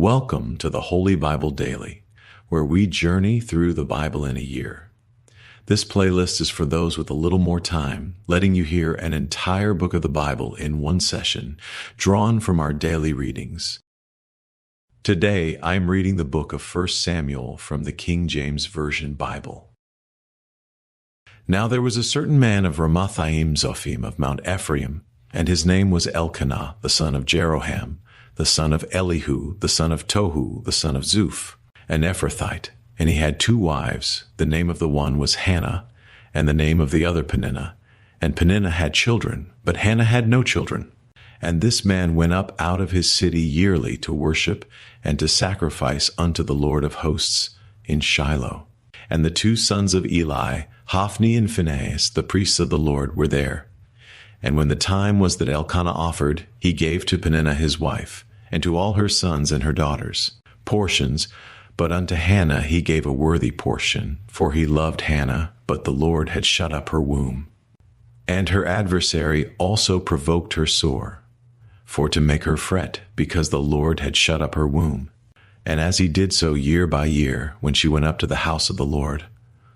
Welcome to the Holy Bible Daily, where we journey through the Bible in a year. This playlist is for those with a little more time, letting you hear an entire book of the Bible in one session, drawn from our daily readings. Today, I'm reading the book of 1 Samuel from the King James Version Bible. Now there was a certain man of Ramathaim Zophim of Mount Ephraim, and his name was Elkanah, the son of Jeroham, the son of Elihu, the son of Tohu, the son of Zuph, an Ephrathite. And he had 2 wives. The name of the one was Hannah, and the name of the other Peninnah. And Peninnah had children, but Hannah had no children. And this man went up out of his city yearly to worship and to sacrifice unto the Lord of hosts in Shiloh. And the 2 sons of Eli, Hophni and Phinehas, the priests of the Lord, were there. And when the time was that Elkanah offered, he gave to Peninnah his wife, and to all her sons and her daughters, portions, but unto Hannah he gave a worthy portion, for he loved Hannah, but the Lord had shut up her womb. And her adversary also provoked her sore, for to make her fret, because the Lord had shut up her womb. And as he did so year by year, when she went up to the house of the Lord,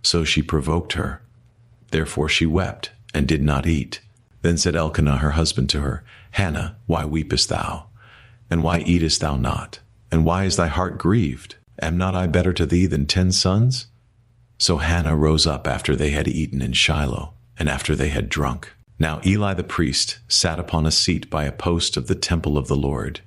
so she provoked her. Therefore she wept, and did not eat. Then said Elkanah her husband to her, Hannah, why weepest thou? And why eatest thou not? And why is thy heart grieved? Am not I better to thee than 10 sons? So Hannah rose up after they had eaten in Shiloh, and after they had drunk. Now Eli the priest sat upon a seat by a post of the temple of the Lord.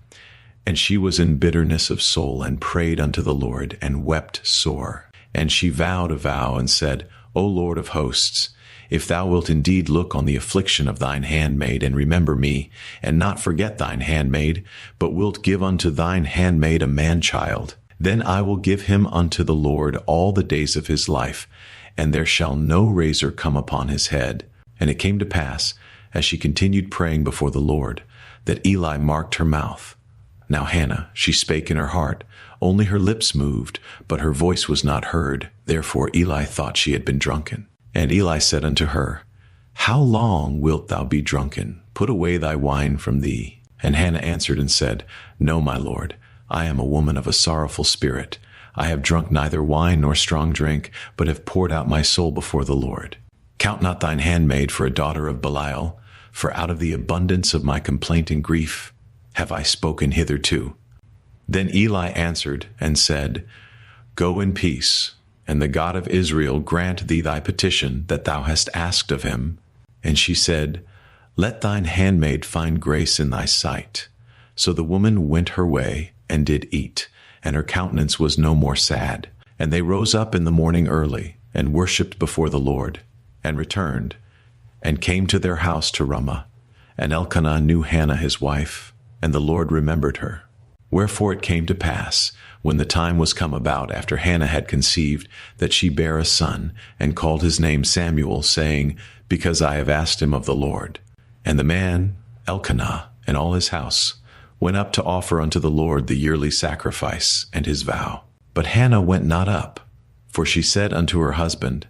And she was in bitterness of soul, and prayed unto the Lord, and wept sore. And she vowed a vow, and said, O Lord of hosts, if thou wilt indeed look on the affliction of thine handmaid, and remember me, and not forget thine handmaid, but wilt give unto thine handmaid a man-child, then I will give him unto the Lord all the days of his life, and there shall no razor come upon his head. And it came to pass, as she continued praying before the Lord, that Eli marked her mouth. Now Hannah, she spake in her heart, only her lips moved, but her voice was not heard. Therefore Eli thought she had been drunken. And Eli said unto her, How long wilt thou be drunken? Put away thy wine from thee. And Hannah answered and said, No, my lord, I am a woman of a sorrowful spirit. I have drunk neither wine nor strong drink, but have poured out my soul before the Lord. Count not thine handmaid for a daughter of Belial, for out of the abundance of my complaint and grief have I spoken hitherto. Then Eli answered and said, Go in peace, and the God of Israel grant thee thy petition that thou hast asked of him. And she said, Let thine handmaid find grace in thy sight. So the woman went her way, and did eat, and her countenance was no more sad. And they rose up in the morning early, and worshipped before the Lord, and returned, and came to their house to Ramah. And Elkanah knew Hannah his wife, and the Lord remembered her. Wherefore it came to pass, when the time was come about after Hannah had conceived, that she bare a son, and called his name Samuel, saying, Because I have asked him of the Lord. And the man, Elkanah, and all his house, went up to offer unto the Lord the yearly sacrifice and his vow. But Hannah went not up, for she said unto her husband,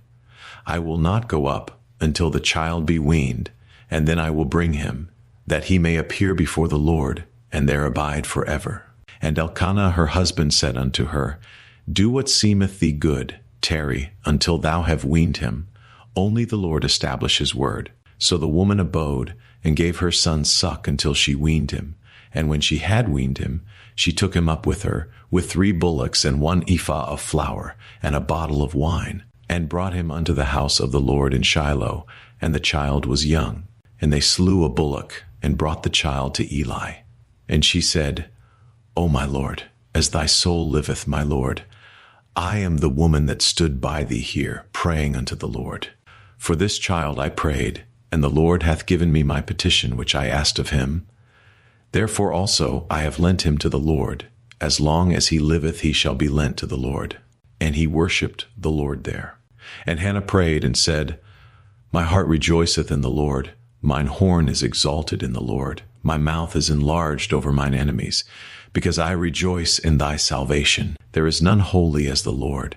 I will not go up until the child be weaned, and then I will bring him, that he may appear before the Lord, and there abide forever. And Elkanah her husband said unto her, Do what seemeth thee good, tarry until thou have weaned him. Only the Lord establish his word. So the woman abode, and gave her son suck until she weaned him. And when she had weaned him, she took him up with her, with 3 bullocks and 1 ephah of flour, and a bottle of wine, and brought him unto the house of the Lord in Shiloh. And the child was young. And they slew a bullock, and brought the child to Eli. And she said, O my Lord, as thy soul liveth, my Lord, I am the woman that stood by thee here, praying unto the Lord. For this child I prayed, and the Lord hath given me my petition which I asked of him. Therefore also I have lent him to the Lord. As long as he liveth he shall be lent to the Lord. And he worshipped the Lord there. And Hannah prayed and said, My heart rejoiceth in the Lord. Mine horn is exalted in the Lord. My mouth is enlarged over mine enemies, because I rejoice in thy salvation. There is none holy as the Lord,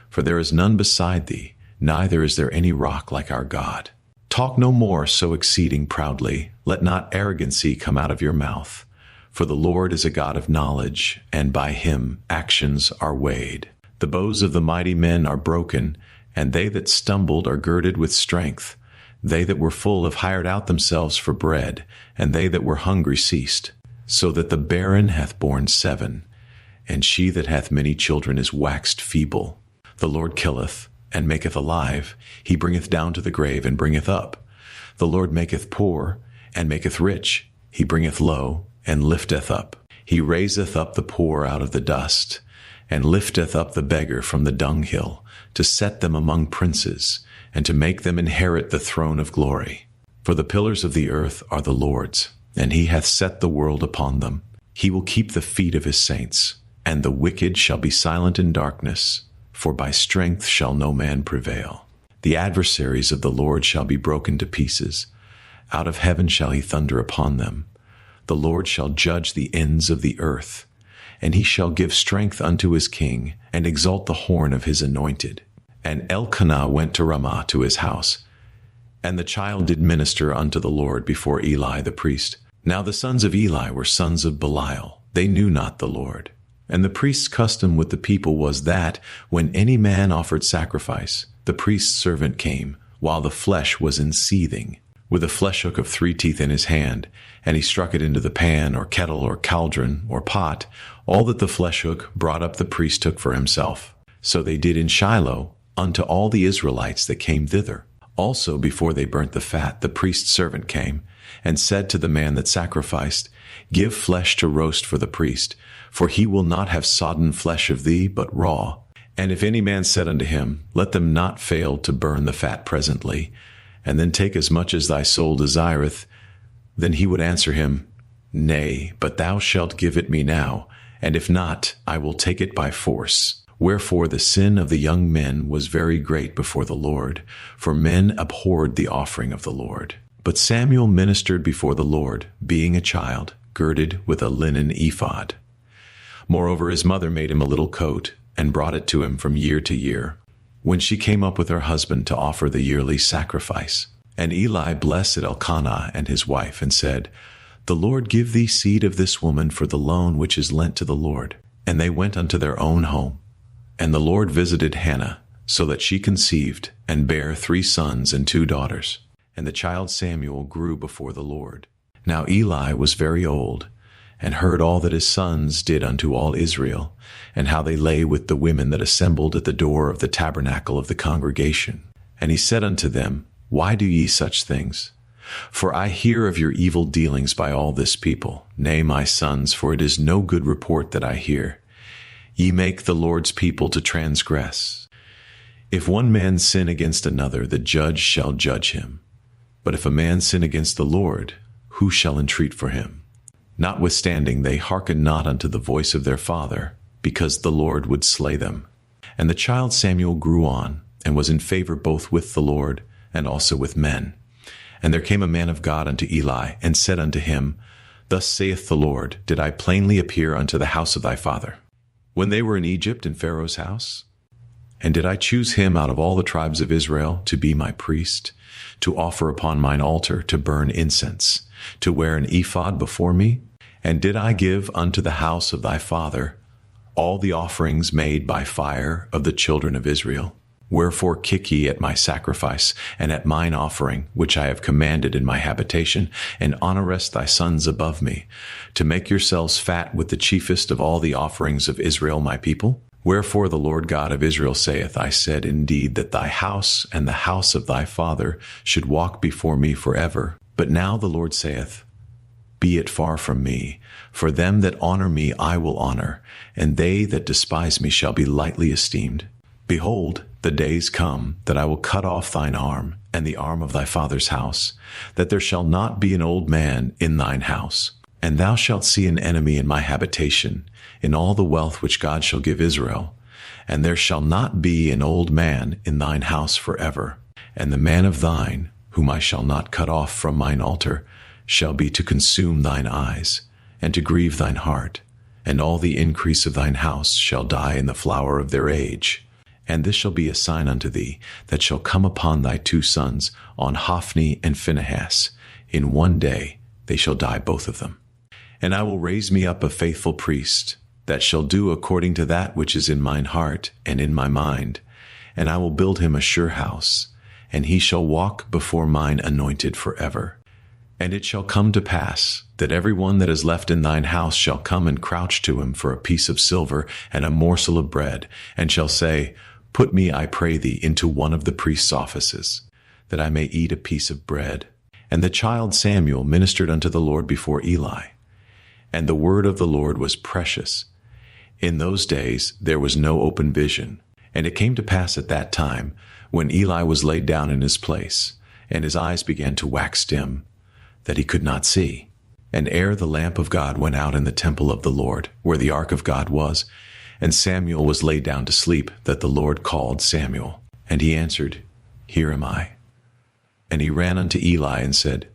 for there is none beside thee, neither is there any rock like our God. Talk no more so exceeding proudly. Let not arrogancy come out of your mouth. For the Lord is a God of knowledge, and by him actions are weighed. The bows of the mighty men are broken, and they that stumbled are girded with strength. They that were full have hired out themselves for bread, and they that were hungry ceased. So that the barren hath borne 7, and she that hath many children is waxed feeble. The Lord killeth, and maketh alive. He bringeth down to the grave, and bringeth up. The Lord maketh poor, and maketh rich. He bringeth low, and lifteth up. He raiseth up the poor out of the dust, and lifteth up the beggar from the dunghill, to set them among princes, and to make them inherit the throne of glory. For the pillars of the earth are the Lord's, and he hath set the world upon them. He will keep the feet of his saints, and the wicked shall be silent in darkness, for by strength shall no man prevail. The adversaries of the Lord shall be broken to pieces. Out of heaven shall he thunder upon them. The Lord shall judge the ends of the earth, and he shall give strength unto his king, and exalt the horn of his anointed. And Elkanah went to Ramah to his house, and the child did minister unto the Lord before Eli the priest. Now the sons of Eli were sons of Belial. They knew not the Lord. And the priest's custom with the people was that, when any man offered sacrifice, the priest's servant came, while the flesh was in seething, with a flesh hook of 3 teeth in his hand, and he struck it into the pan, or kettle, or cauldron, or pot. All that the flesh hook brought up the priest took for himself. So they did in Shiloh unto all the Israelites that came thither. Also before they burnt the fat, the priest's servant came, and said to the man that sacrificed, Give flesh to roast for the priest, for he will not have sodden flesh of thee, but raw. And if any man said unto him, Let them not fail to burn the fat presently, and then take as much as thy soul desireth, then he would answer him, Nay, but thou shalt give it me now, and if not, I will take it by force. Wherefore the sin of the young men was very great before the Lord, for men abhorred the offering of the Lord. But Samuel ministered before the Lord, being a child, girded with a linen ephod. Moreover, his mother made him a little coat, and brought it to him from year to year, when she came up with her husband to offer the yearly sacrifice. And Eli blessed Elkanah and his wife, and said, The Lord give thee seed of this woman for the loan which is lent to the Lord. And they went unto their own home. And the Lord visited Hannah, so that she conceived, and bare 3 sons and 2 daughters. And the child Samuel grew before the Lord. Now Eli was very old, and heard all that his sons did unto all Israel, and how they lay with the women that assembled at the door of the tabernacle of the congregation. And he said unto them, Why do ye such things? For I hear of your evil dealings by all this people. Nay, my sons, for it is no good report that I hear. Ye make the Lord's people to transgress. If one man sin against another, the judge shall judge him. But if a man sin against the Lord, who shall entreat for him? Notwithstanding, they hearkened not unto the voice of their father, because the Lord would slay them. And the child Samuel grew on, and was in favor both with the Lord, and also with men. And there came a man of God unto Eli, and said unto him, Thus saith the Lord, Did I plainly appear unto the house of thy father, when they were in Egypt in Pharaoh's house? And did I choose him out of all the tribes of Israel to be my priest, to offer upon mine altar, to burn incense, to wear an ephod before me? And did I give unto the house of thy father all the offerings made by fire of the children of Israel? Wherefore kick ye at my sacrifice, and at mine offering, which I have commanded in my habitation, and honorest thy sons above me, to make yourselves fat with the chiefest of all the offerings of Israel my people? Wherefore the Lord God of Israel saith, I said indeed that thy house and the house of thy father should walk before me forever. But now the Lord saith, Be it far from me, for them that honor me I will honor, and they that despise me shall be lightly esteemed. Behold, the days come that I will cut off thine arm, and the arm of thy father's house, that there shall not be an old man in thine house. And thou shalt see an enemy in my habitation, in all the wealth which God shall give Israel. And there shall not be an old man in thine house forever. And the man of thine, whom I shall not cut off from mine altar, shall be to consume thine eyes, and to grieve thine heart. And all the increase of thine house shall die in the flower of their age. And this shall be a sign unto thee, that shall come upon thy 2 sons, on Hophni and Phinehas. In one day they shall die both of them. And I will raise me up a faithful priest, that shall do according to that which is in mine heart and in my mind. And I will build him a sure house, and he shall walk before mine anointed forever. And it shall come to pass, that every one that is left in thine house shall come and crouch to him for a piece of silver and a morsel of bread, and shall say, Put me, I pray thee, into one of the priest's offices, that I may eat a piece of bread. And the child Samuel ministered unto the Lord before Eli. And the word of the Lord was precious. In those days there was no open vision. And it came to pass at that time, when Eli was laid down in his place, and his eyes began to wax dim, that he could not see. And ere the lamp of God went out in the temple of the Lord, where the ark of God was, and Samuel was laid down to sleep, that the Lord called Samuel. And he answered, Here am I. And he ran unto Eli and said,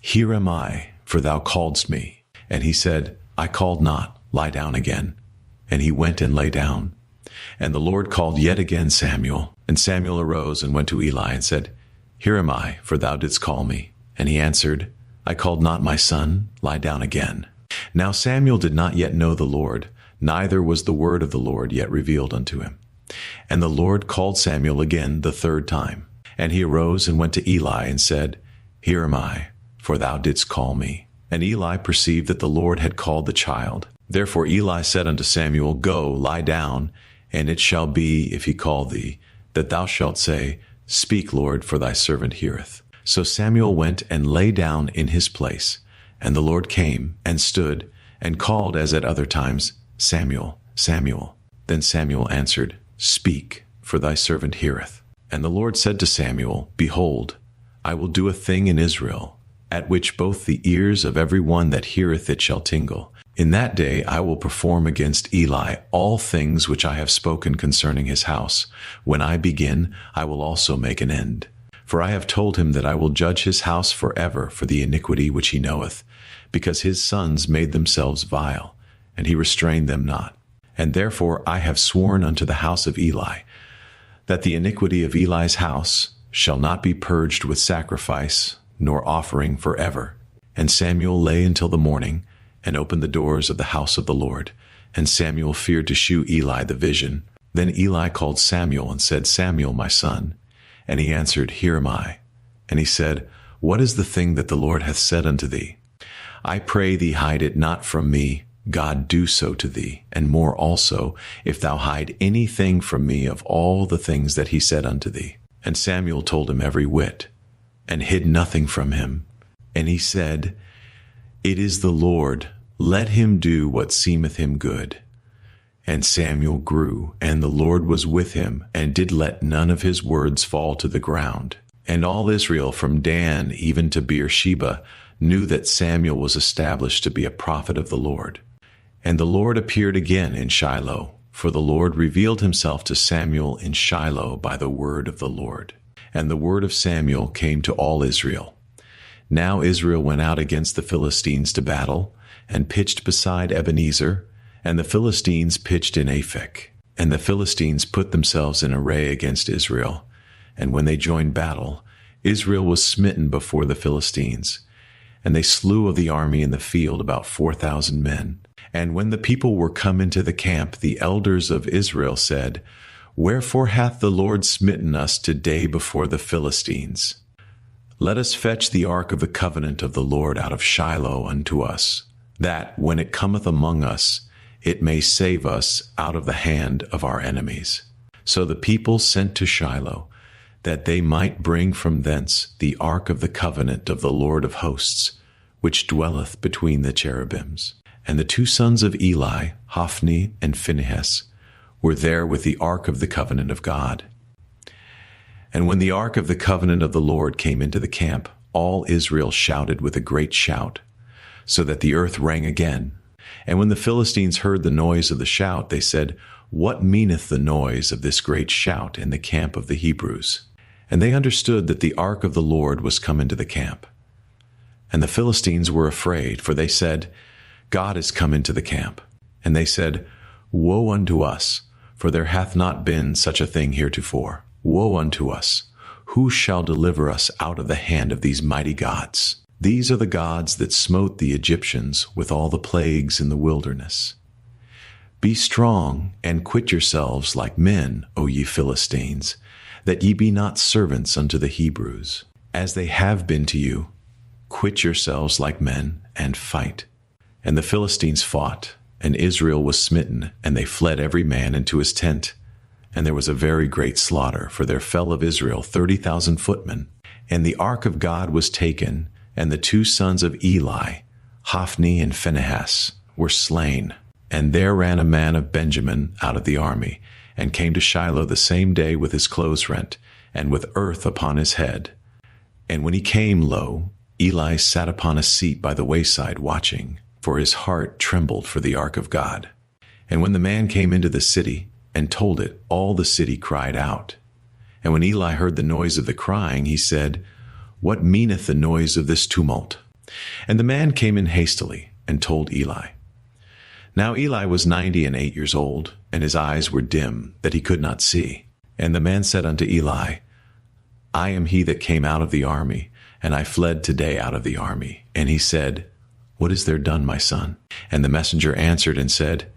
Here am I, for thou calledst me. And he said, I called not, lie down again. And he went and lay down. And the Lord called yet again Samuel. And Samuel arose and went to Eli and said, Here am I, for thou didst call me. And he answered, I called not, my son, lie down again. Now Samuel did not yet know the Lord, neither was the word of the Lord yet revealed unto him. And the Lord called Samuel again the third time. And he arose and went to Eli and said, Here am I, for thou didst call me. And Eli perceived that the Lord had called the child. Therefore Eli said unto Samuel, Go, lie down, and it shall be, if he call thee, that thou shalt say, Speak, Lord, for thy servant heareth. So Samuel went and lay down in his place. And the Lord came and stood and called as at other times, Samuel, Samuel. Then Samuel answered, Speak, for thy servant heareth. And the Lord said to Samuel, Behold, I will do a thing in Israel, at which both the ears of every one that heareth it shall tingle. In that day I will perform against Eli all things which I have spoken concerning his house. When I begin, I will also make an end. For I have told him that I will judge his house forever for the iniquity which he knoweth, because his sons made themselves vile, and he restrained them not. And therefore I have sworn unto the house of Eli, that the iniquity of Eli's house shall not be purged with sacrifice, nor offering forever. And Samuel lay until the morning, and opened the doors of the house of the Lord. And Samuel feared to shew Eli the vision. Then Eli called Samuel, and said, Samuel, my son. And he answered, Here am I. And he said, What is the thing that the Lord hath said unto thee? I pray thee, hide it not from me. God do so to thee, and more also, if thou hide anything from me of all the things that he said unto thee. And Samuel told him every whit, and hid nothing from him. And he said, It is the Lord, let him do what seemeth him good. And Samuel grew, and the Lord was with him, and did let none of his words fall to the ground. And all Israel from Dan even to Beersheba knew that Samuel was established to be a prophet of the Lord. And the Lord appeared again in Shiloh, for the Lord revealed himself to Samuel in Shiloh by the word of the Lord. And the word of Samuel came to all Israel. Now Israel went out against the Philistines to battle, and pitched beside Ebenezer, and the Philistines pitched in Aphek. And the Philistines put themselves in array against Israel. And when they joined battle, Israel was smitten before the Philistines. And they slew of the army in the field about 4,000 men. And when the people were come into the camp, the elders of Israel said, Wherefore hath the Lord smitten us today before the Philistines? Let us fetch the ark of the covenant of the Lord out of Shiloh unto us, that, when it cometh among us, it may save us out of the hand of our enemies. So the people sent to Shiloh, that they might bring from thence the ark of the covenant of the Lord of hosts, which dwelleth between the cherubims. And the two sons of Eli, Hophni and Phinehas, were there with the ark of the covenant of God. And when the ark of the covenant of the Lord came into the camp, all Israel shouted with a great shout, so that the earth rang again. And when the Philistines heard the noise of the shout, they said, What meaneth the noise of this great shout in the camp of the Hebrews? And they understood that the ark of the Lord was come into the camp. And the Philistines were afraid, for they said, God is come into the camp. And they said, Woe unto us, for there hath not been such a thing heretofore. Woe unto us! Who shall deliver us out of the hand of these mighty gods? These are the gods that smote the Egyptians with all the plagues in the wilderness. Be strong and quit yourselves like men, O ye Philistines, that ye be not servants unto the Hebrews, as they have been to you. Quit yourselves like men and fight. And the Philistines fought, and Israel was smitten, and they fled every man into his tent. And there was a very great slaughter, for there fell of Israel 30,000 footmen. And the ark of God was taken, and the two sons of Eli, Hophni and Phinehas, were slain. And there ran a man of Benjamin out of the army, and came to Shiloh the same day with his clothes rent, and with earth upon his head. And when he came, lo, Eli sat upon a seat by the wayside watching, for his heart trembled for the ark of God. And when the man came into the city, and told it, all the city cried out. And when Eli heard the noise of the crying, he said, What meaneth the noise of this tumult? And the man came in hastily, and told Eli. Now Eli was 98 years old, and his eyes were dim, that he could not see. And the man said unto Eli, I am he that came out of the army, and I fled today out of the army. And he said, What is there done, my son? And the messenger answered and said,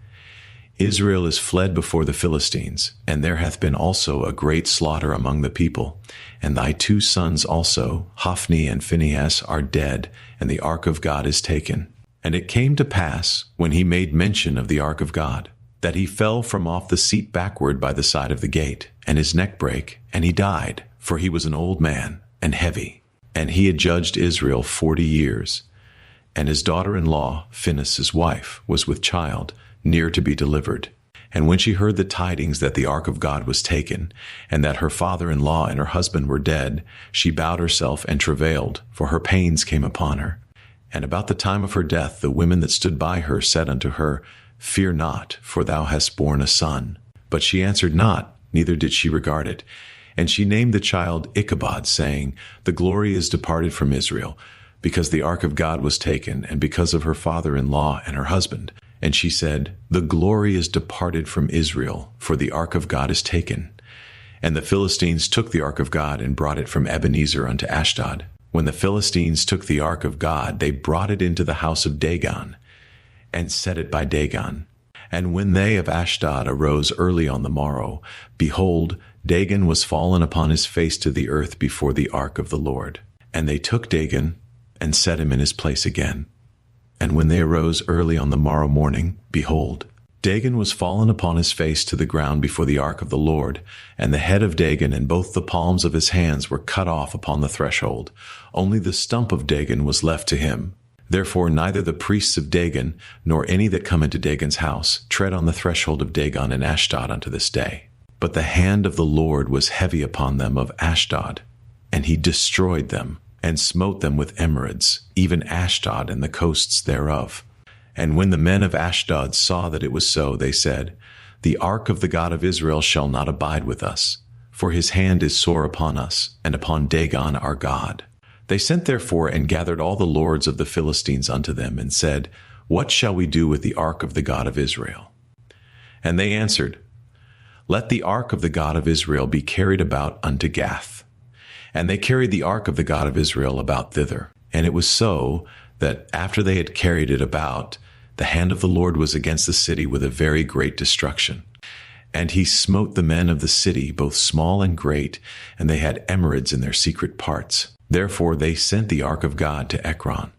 Israel is fled before the Philistines, and there hath been also a great slaughter among the people. And thy two sons also, Hophni and Phinehas, are dead, and the ark of God is taken. And it came to pass, when he made mention of the ark of God, that he fell from off the seat backward by the side of the gate, and his neck brake, and he died, for he was an old man, and heavy. And he had judged Israel 40 years. And his daughter-in-law, Phinehas' his wife, was with child, near to be delivered. And when she heard the tidings that the ark of God was taken, and that her father-in-law and her husband were dead, she bowed herself and travailed, for her pains came upon her. And about the time of her death, the women that stood by her said unto her, Fear not, for thou hast borne a son. But she answered not, neither did she regard it. And she named the child Ichabod, saying, The glory is departed from Israel, because the ark of God was taken, and because of her father-in-law and her husband. And she said, The glory is departed from Israel, for the ark of God is taken. And the Philistines took the ark of God and brought it from Ebenezer unto Ashdod. When the Philistines took the ark of God, they brought it into the house of Dagon, and set it by Dagon. And when they of Ashdod arose early on the morrow, behold, Dagon was fallen upon his face to the earth before the ark of the Lord. And they took Dagon, and set him in his place again. And when they arose early on the morrow morning, behold, Dagon was fallen upon his face to the ground before the ark of the Lord, and the head of Dagon and both the palms of his hands were cut off upon the threshold. Only the stump of Dagon was left to him. Therefore neither the priests of Dagon, nor any that come into Dagon's house, tread on the threshold of Dagon in Ashdod unto this day. But the hand of the Lord was heavy upon them of Ashdod, and he destroyed them, and smote them with emerods, even Ashdod and the coasts thereof. And when the men of Ashdod saw that it was so, they said, The ark of the God of Israel shall not abide with us, for his hand is sore upon us, and upon Dagon our God. They sent therefore and gathered all the lords of the Philistines unto them, and said, What shall we do with the ark of the God of Israel? And they answered, Let the ark of the God of Israel be carried about unto Gath. And they carried the ark of the God of Israel about thither. And it was so that after they had carried it about, the hand of the Lord was against the city with a very great destruction. And he smote the men of the city, both small and great, and they had emerods in their secret parts. Therefore they sent the ark of God to Ekron.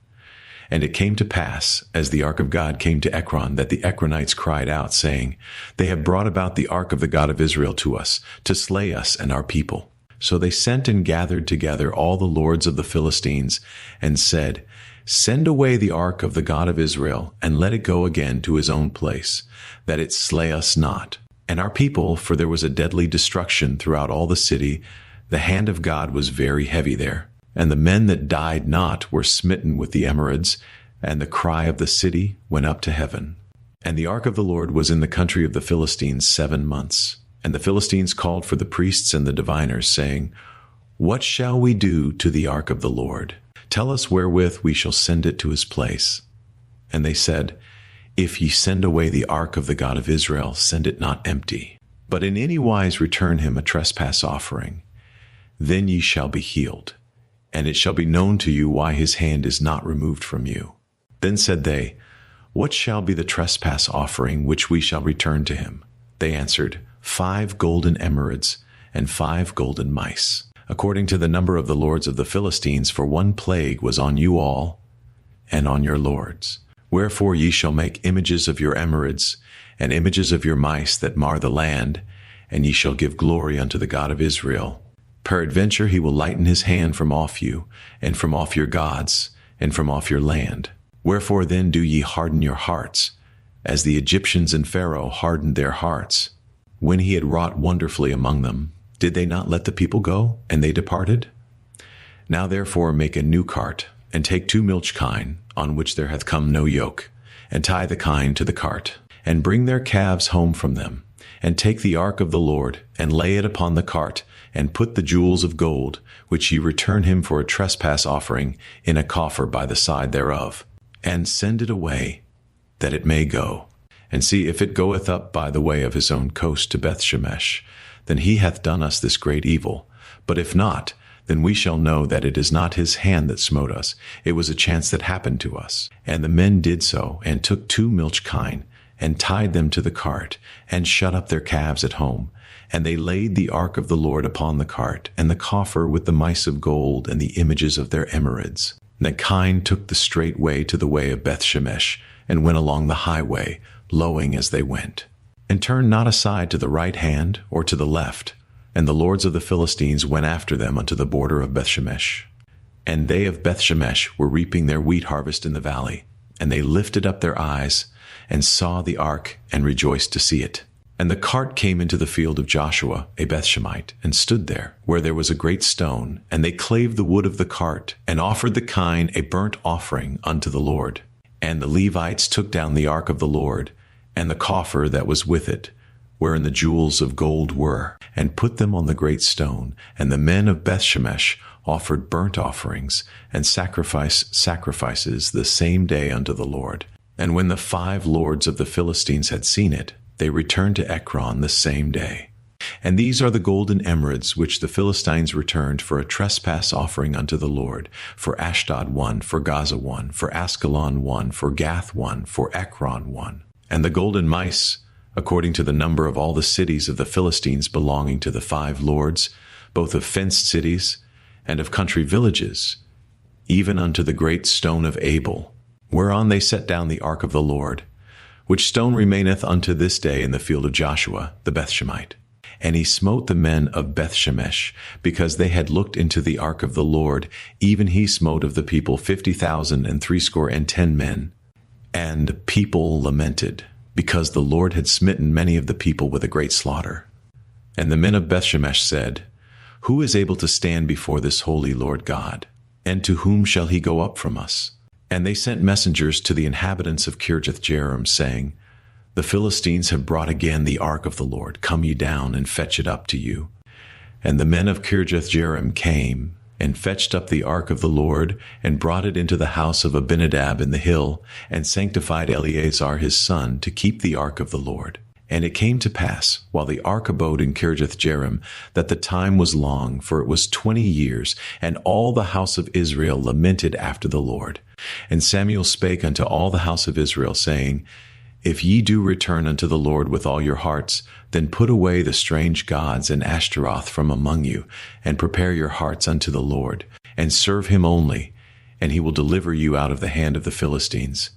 And it came to pass, as the ark of God came to Ekron, that the Ekronites cried out, saying, They have brought about the ark of the God of Israel to us, to slay us and our people. So they sent and gathered together all the lords of the Philistines, and said, Send away the ark of the God of Israel, and let it go again to his own place, that it slay us not. And our people, for there was a deadly destruction throughout all the city, the hand of God was very heavy there. And the men that died not were smitten with the emerods, and the cry of the city went up to heaven. And the ark of the Lord was in the country of the Philistines 7 months. And the Philistines called for the priests and the diviners, saying, What shall we do to the ark of the Lord? Tell us wherewith we shall send it to his place. And they said, If ye send away the ark of the God of Israel, send it not empty, but in any wise return him a trespass offering. Then ye shall be healed. and it shall be known to you why his hand is not removed from you. Then said they, What shall be the trespass offering which we shall return to him? They answered, 5 golden emerods and 5 golden mice, according to the number of the lords of the Philistines, for 1 plague was on you all and on your lords. Wherefore ye shall make images of your emerods and images of your mice that mar the land, and ye shall give glory unto the God of Israel. Peradventure he will lighten his hand from off you, and from off your gods, and from off your land. Wherefore then do ye harden your hearts, as the Egyptians and Pharaoh hardened their hearts. When he had wrought wonderfully among them, did they not let the people go, and they departed? Now therefore make a new cart, and take 2 milch kine, on which there hath come no yoke, and tie the kine to the cart, and bring their calves home from them, and take the ark of the Lord, and lay it upon the cart, and put the jewels of gold, which ye return him for a trespass offering, in a coffer by the side thereof, and send it away, that it may go. And see, if it goeth up by the way of his own coast to Bethshemesh, then he hath done us this great evil. But if not, then we shall know that it is not his hand that smote us. It was a chance that happened to us. And the men did so, and took 2 milch kine, and tied them to the cart, and shut up their calves at home. And they laid the ark of the Lord upon the cart, and the coffer with the mice of gold, and the images of their emerods. And the kine took the straight way to the way of Bethshemesh, and went along the highway, lowing as they went, and turned not aside to the right hand or to the left. And the lords of the Philistines went after them unto the border of Bethshemesh. And they of Bethshemesh were reaping their wheat harvest in the valley. And they lifted up their eyes, and saw the ark, and rejoiced to see it. And the cart came into the field of Joshua, a Bethshemite, and stood there, where there was a great stone. And they clave the wood of the cart, and offered the kine a burnt offering unto the Lord. And the Levites took down the ark of the Lord, and the coffer that was with it, wherein the jewels of gold were, and put them on the great stone. And the men of Bethshemesh offered burnt offerings, and sacrifices the same day unto the Lord. And when the 5 lords of the Philistines had seen it, they returned to Ekron the same day. And these are the golden emerods which the Philistines returned for a trespass offering unto the Lord, for Ashdod 1, for Gaza 1, for Askelon 1, for Gath 1, for Ekron 1. And the golden mice, according to the number of all the cities of the Philistines belonging to the 5 lords, both of fenced cities and of country villages, even unto the great stone of Abel, whereon they set down the ark of the Lord, which stone remaineth unto this day in the field of Joshua the Bethshemite. And he smote the men of Bethshemesh, because they had looked into the ark of the Lord. Even he smote of the people 50,000 threescore men. And people lamented, because the Lord had smitten many of the people with a great slaughter. And the men of Bethshemesh said, Who is able to stand before this holy Lord God? And to whom shall he go up from us? And they sent messengers to the inhabitants of Kirjath-jearim, saying, The Philistines have brought again the ark of the Lord. Come ye down and fetch it up to you. And the men of Kirjath-jearim came, and fetched up the ark of the Lord, and brought it into the house of Abinadab in the hill, and sanctified Eleazar his son to keep the ark of the Lord. And it came to pass, while the ark abode in Kirjath-jearim, that the time was long, for it was 20 years, and all the house of Israel lamented after the Lord. And Samuel spake unto all the house of Israel, saying, If ye do return unto the Lord with all your hearts, then put away the strange gods and Ashtaroth from among you, and prepare your hearts unto the Lord, and serve him only, and he will deliver you out of the hand of the Philistines.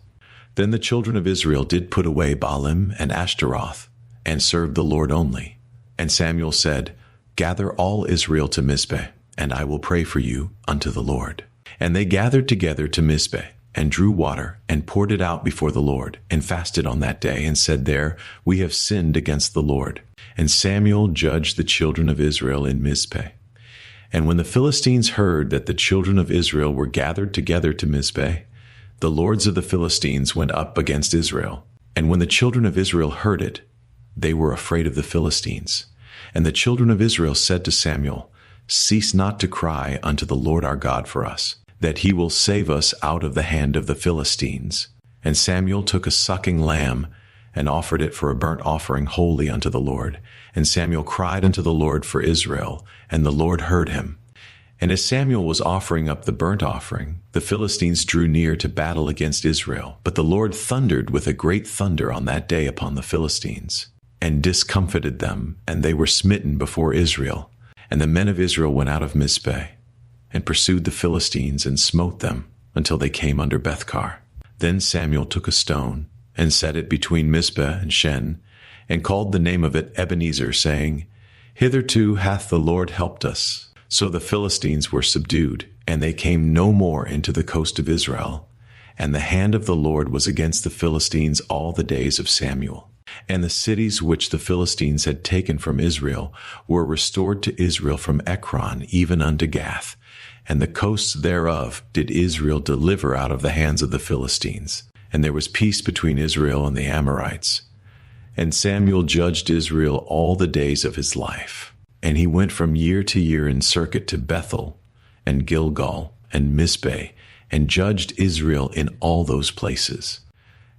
Then the children of Israel did put away Baalim and Ashtaroth, and served the Lord only. And Samuel said, Gather all Israel to Mizpeh, and I will pray for you unto the Lord. And they gathered together to Mizpeh, and drew water, and poured it out before the Lord, and fasted on that day, and said there, We have sinned against the Lord. And Samuel judged the children of Israel in Mizpeh. And when the Philistines heard that the children of Israel were gathered together to Mizpeh, the lords of the Philistines went up against Israel. And when the children of Israel heard it, they were afraid of the Philistines. And the children of Israel said to Samuel, Cease not to cry unto the Lord our God for us, that he will save us out of the hand of the Philistines. And Samuel took a sucking lamb, and offered it for a burnt offering wholly unto the Lord. And Samuel cried unto the Lord for Israel, and the Lord heard him. And as Samuel was offering up the burnt offering, the Philistines drew near to battle against Israel. But the Lord thundered with a great thunder on that day upon the Philistines, and discomfited them, and they were smitten before Israel. And the men of Israel went out of Mizpeh, and pursued the Philistines, and smote them, until they came under Bethkar. Then Samuel took a stone, and set it between Mizpeh and Shen, and called the name of it Ebenezer, saying, Hitherto hath the Lord helped us. So the Philistines were subdued, and they came no more into the coast of Israel. And the hand of the Lord was against the Philistines all the days of Samuel. And the cities which the Philistines had taken from Israel were restored to Israel from Ekron even unto Gath. And the coasts thereof did Israel deliver out of the hands of the Philistines. And there was peace between Israel and the Amorites. And Samuel judged Israel all the days of his life. And he went from year to year in circuit to Bethel, and Gilgal, and Mizpeh, and judged Israel in all those places.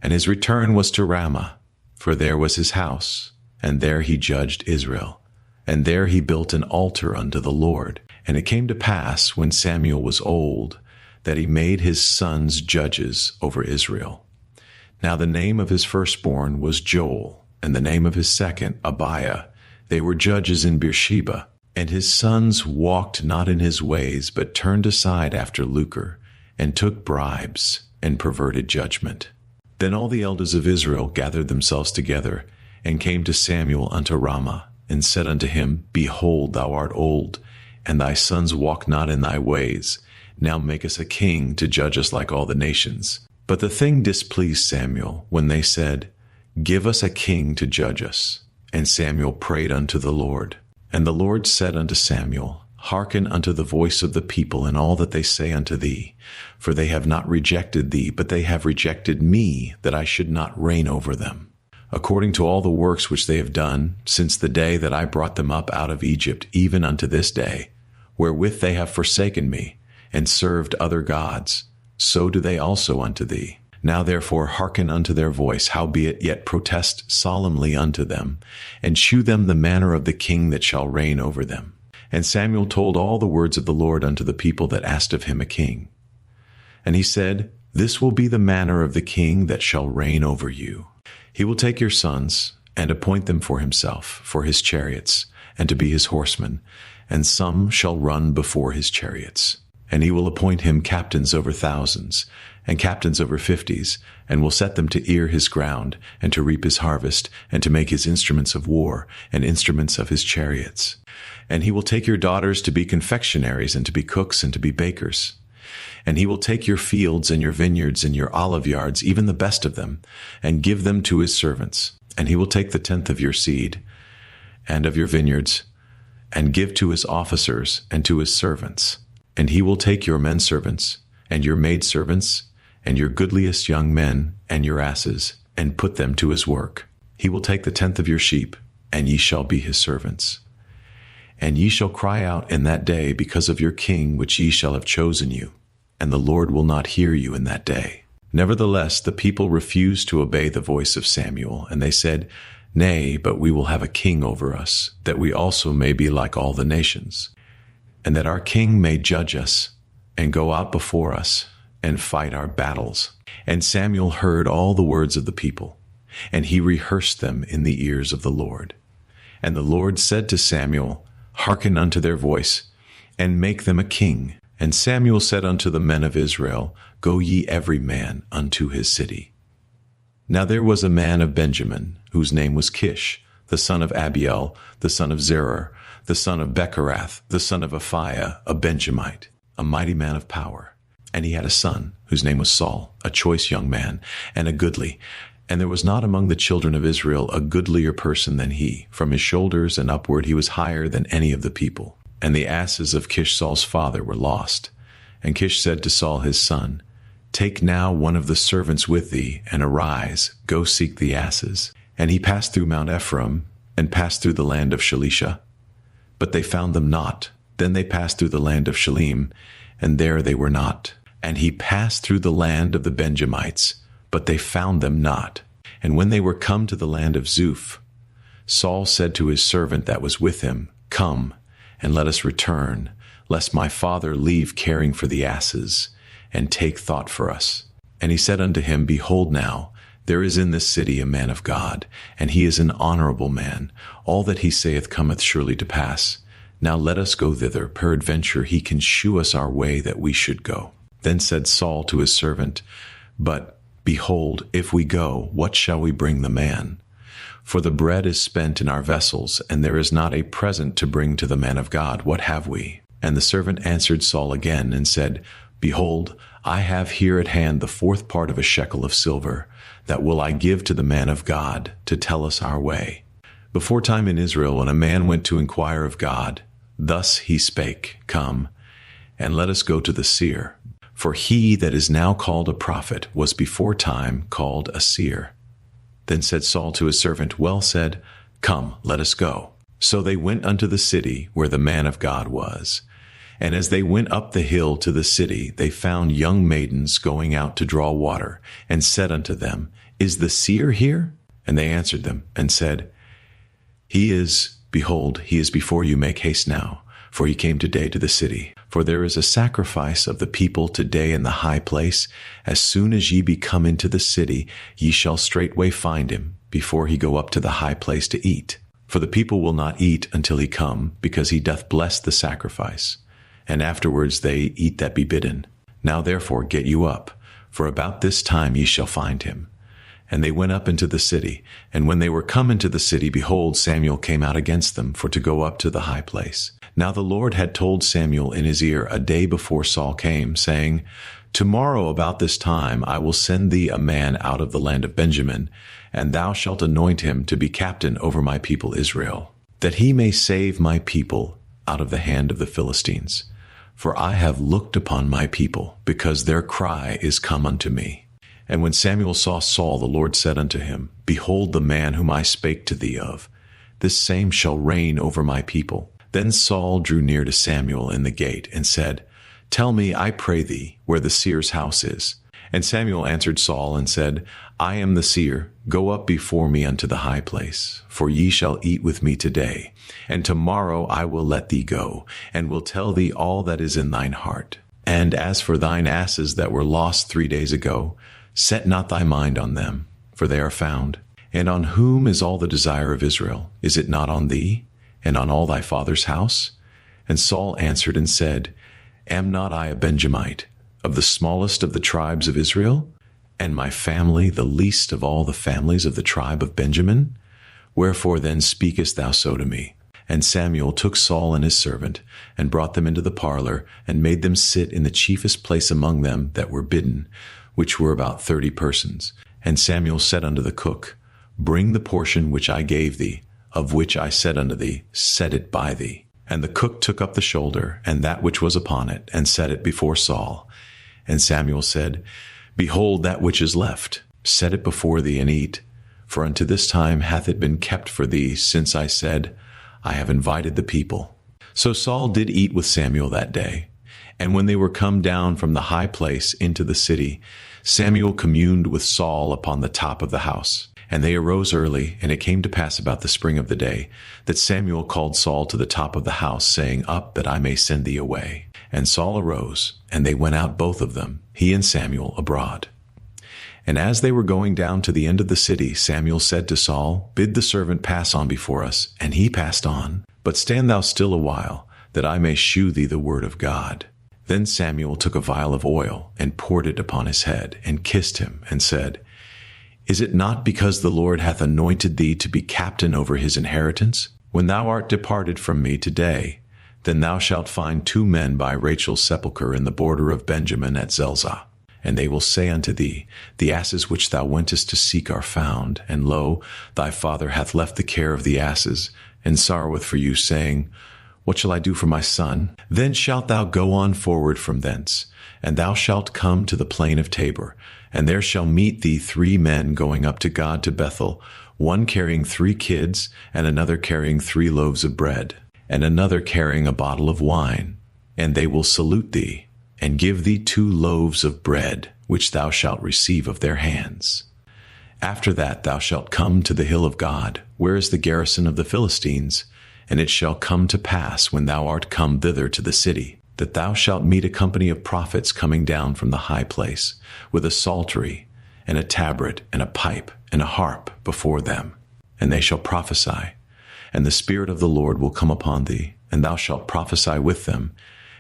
And his return was to Ramah, for there was his house, and there he judged Israel. And there he built an altar unto the Lord. And it came to pass, when Samuel was old, that he made his sons judges over Israel. Now the name of his firstborn was Joel, and the name of his second Abiah. They were judges in Beersheba. And his sons walked not in his ways, but turned aside after lucre, and took bribes, and perverted judgment. Then all the elders of Israel gathered themselves together, and came to Samuel unto Ramah, and said unto him, Behold, thou art old, and thy sons walk not in thy ways. Now make us a king to judge us like all the nations. But the thing displeased Samuel, when they said, Give us a king to judge us. And Samuel prayed unto the Lord. And the Lord said unto Samuel, Hearken unto the voice of the people in all that they say unto thee. For they have not rejected thee, but they have rejected me, that I should not reign over them. According to all the works which they have done, since the day that I brought them up out of Egypt, even unto this day, wherewith they have forsaken me, and served other gods, so do they also unto thee. Now therefore hearken unto their voice, howbeit yet protest solemnly unto them, and shew them the manner of the king that shall reign over them. And Samuel told all the words of the Lord unto the people that asked of him a king. And he said, This will be the manner of the king that shall reign over you. He will take your sons, and appoint them for himself, for his chariots, and to be his horsemen, and some shall run before his chariots. And he will appoint him captains over thousands, and captains over 50s, and will set them to ear his ground, and to reap his harvest, and to make his instruments of war, and instruments of his chariots. And he will take your daughters to be confectionaries, and to be cooks, and to be bakers. And he will take your fields, and your vineyards, and your olive yards, even the best of them, and give them to his servants. And he will take the 10th of your seed, and of your vineyards, and give to his officers, and to his servants. And he will take your men servants, and your maidservants, and your goodliest young men, and your asses, and put them to his work. He will take the 10th of your sheep, and ye shall be his servants. And ye shall cry out in that day because of your king which ye shall have chosen you, and the Lord will not hear you in that day. Nevertheless, the people refused to obey the voice of Samuel, and they said, Nay, but we will have a king over us, that we also may be like all the nations, and that our king may judge us, and go out before us, and fight our battles. And Samuel heard all the words of the people, and he rehearsed them in the ears of the Lord. And the Lord said to Samuel, Hearken unto their voice, and make them a king. And Samuel said unto the men of Israel, Go ye every man unto his city. Now there was a man of Benjamin, whose name was Kish, the son of Abiel, the son of Zerah, the son of Becherath, the son of Aphiah, a Benjamite, a mighty man of power. And he had a son, whose name was Saul, a choice young man, and a goodly. And there was not among the children of Israel a goodlier person than he. From his shoulders and upward he was higher than any of the people. And the asses of Kish Saul's father were lost. And Kish said to Saul his son, Take now one of the servants with thee, and arise, go seek the asses. And he passed through Mount Ephraim, and passed through the land of Shalisha. But they found them not. Then they passed through the land of Shalim, and there they were not. And he passed through the land of the Benjamites, but they found them not. And when they were come to the land of Zuph, Saul said to his servant that was with him, Come, and let us return, lest my father leave caring for the asses, and take thought for us. And he said unto him, Behold now, there is in this city a man of God, and he is an honorable man. All that he saith cometh surely to pass. Now let us go thither, peradventure he can shew us our way that we should go. Then said Saul to his servant, But, behold, if we go, what shall we bring the man? For the bread is spent in our vessels, and there is not a present to bring to the man of God. What have we? And the servant answered Saul again, and said, Behold, I have here at hand the 4th part of a shekel of silver, that will I give to the man of God, to tell us our way. Before time in Israel, when a man went to inquire of God, thus he spake, Come, and let us go to the seer. For he that is now called a prophet was before time called a seer. Then said Saul to his servant, Well said, Come, let us go. So they went unto the city where the man of God was. And as they went up the hill to the city, they found young maidens going out to draw water, and said unto them, Is the seer here? And they answered them, and said, He is, behold, he is before you, make haste now, for he came today to the city. For there is a sacrifice of the people today in the high place. As soon as ye be come into the city, ye shall straightway find him, before he go up to the high place to eat. For the people will not eat until he come, because he doth bless the sacrifice. And afterwards they eat that be bidden. Now therefore get you up, for about this time ye shall find him. And they went up into the city. And when they were come into the city, behold, Samuel came out against them, for to go up to the high place. Now the Lord had told Samuel in his ear a day before Saul came, saying, Tomorrow about this time I will send thee a man out of the land of Benjamin, and thou shalt anoint him to be captain over my people Israel, that he may save my people out of the hand of the Philistines. For I have looked upon my people, because their cry is come unto me. And when Samuel saw Saul, the Lord said unto him, Behold the man whom I spake to thee of. This same shall reign over my people. Then Saul drew near to Samuel in the gate, and said, Tell me, I pray thee, where the seer's house is. And Samuel answered Saul, and said, I am the seer. Go up before me unto the high place, for ye shall eat with me today. And tomorrow I will let thee go, and will tell thee all that is in thine heart. And as for thine asses that were lost 3 days ago, set not thy mind on them, for they are found. And on whom is all the desire of Israel? Is it not on thee, and on all thy father's house? And Saul answered and said, Am not I a Benjamite, of the smallest of the tribes of Israel? And my family the least of all the families of the tribe of Benjamin? Wherefore then speakest thou so to me? And Samuel took Saul and his servant, and brought them into the parlor, and made them sit in the chiefest place among them that were bidden, which were about 30 persons. And Samuel said unto the cook, Bring the portion which I gave thee, of which I said unto thee, Set it by thee. And the cook took up the shoulder, and that which was upon it, and set it before Saul. And Samuel said, Behold that which is left, set it before thee, and eat. For unto this time hath it been kept for thee, since I said, I have invited the people. So Saul did eat with Samuel that day. And when they were come down from the high place into the city, Samuel communed with Saul upon the top of the house. And they arose early, and it came to pass about the spring of the day, that Samuel called Saul to the top of the house, saying, Up, that I may send thee away. And Saul arose, and they went out both of them, he and Samuel, abroad. And as they were going down to the end of the city, Samuel said to Saul, Bid the servant pass on before us. And he passed on. But stand thou still a while, that I may shew thee the word of God. Then Samuel took a vial of oil, and poured it upon his head, and kissed him, and said, Is it not because the Lord hath anointed thee to be captain over his inheritance? When thou art departed from me today, then thou shalt find 2 men by Rachel's sepulchre in the border of Benjamin at Zelzah. And they will say unto thee, The asses which thou wentest to seek are found, and lo, thy father hath left the care of the asses, and sorroweth for you, saying, What shall I do for my son? Then shalt thou go on forward from thence, and thou shalt come to the plain of Tabor, and there shall meet thee 3 men going up to God to Bethel, one carrying 3 kids, and another carrying 3 loaves of bread, and another carrying a bottle of wine. And they will salute thee, and give thee 2 loaves of bread, which thou shalt receive of their hands. After that thou shalt come to the hill of God, where is the garrison of the Philistines. And it shall come to pass, when thou art come thither to the city, that thou shalt meet a company of prophets coming down from the high place, with a psaltery, and a tabret, and a pipe, and a harp before them. And they shall prophesy. And the Spirit of the Lord will come upon thee, and thou shalt prophesy with them,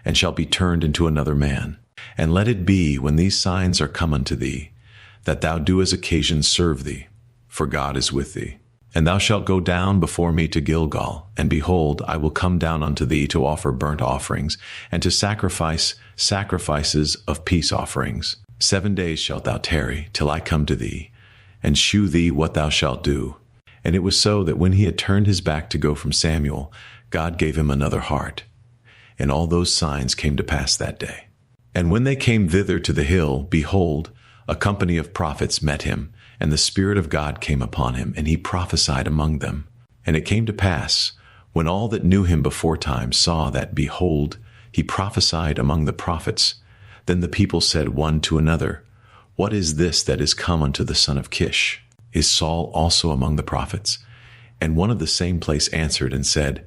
and shalt be turned into another man. And let it be, when these signs are come unto thee, that thou do as occasion serve thee, for God is with thee. And thou shalt go down before me to Gilgal, and behold, I will come down unto thee to offer burnt offerings, and to sacrifice sacrifices of peace offerings. 7 days shalt thou tarry, till I come to thee, and shew thee what thou shalt do. And it was so that when he had turned his back to go from Samuel, God gave him another heart. And all those signs came to pass that day. And when they came thither to the hill, behold, a company of prophets met him, and the Spirit of God came upon him, and he prophesied among them. And it came to pass, when all that knew him beforetime saw that, behold, he prophesied among the prophets, then the people said one to another, What is this that is come unto the son of Kish? Is Saul also among the prophets? And one of the same place answered and said,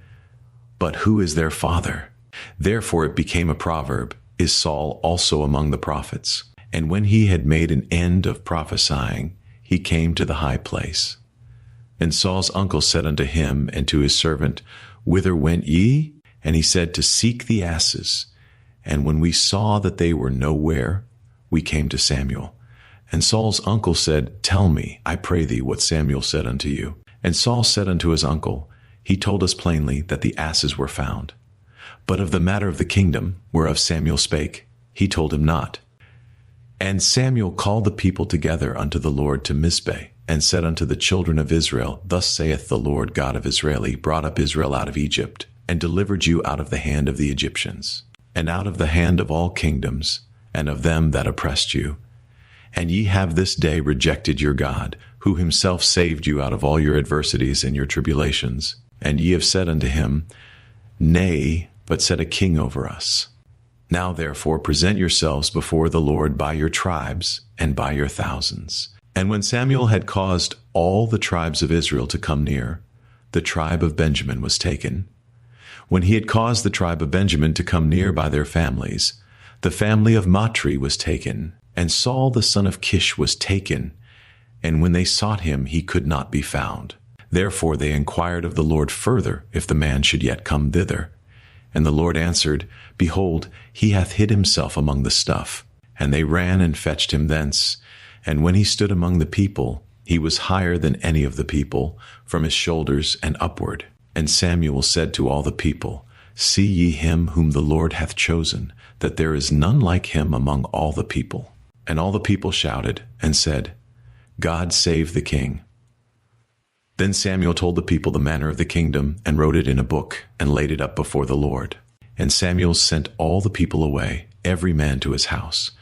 But who is their father? Therefore it became a proverb, Is Saul also among the prophets? And when he had made an end of prophesying, he came to the high place. And Saul's uncle said unto him and to his servant, Whither went ye? And he said, To seek the asses. And when we saw that they were nowhere, we came to Samuel. And Saul's uncle said, Tell me, I pray thee, what Samuel said unto you. And Saul said unto his uncle, He told us plainly that the asses were found. But of the matter of the kingdom, whereof Samuel spake, he told him not. And Samuel called the people together unto the Lord to Mizpeh, and said unto the children of Israel, Thus saith the Lord God of Israel, He brought up Israel out of Egypt, and delivered you out of the hand of the Egyptians, and out of the hand of all kingdoms, and of them that oppressed you. And ye have this day rejected your God, who himself saved you out of all your adversities and your tribulations. And ye have said unto him, Nay, but set a king over us. Now therefore present yourselves before the Lord by your tribes and by your thousands. And when Samuel had caused all the tribes of Israel to come near, the tribe of Benjamin was taken. When he had caused the tribe of Benjamin to come near by their families, the family of Matri was taken, and Saul the son of Kish was taken. And when they sought him, he could not be found. Therefore they inquired of the Lord further if the man should yet come thither. And the Lord answered, Behold, he hath hid himself among the stuff. And they ran and fetched him thence. And when he stood among the people, he was higher than any of the people, from his shoulders and upward. And Samuel said to all the people, See ye him whom the Lord hath chosen, that there is none like him among all the people. And all the people shouted and said, God save the king. Then Samuel told the people the manner of the kingdom, and wrote it in a book, and laid it up before the Lord. And Samuel sent all the people away, every man to his house.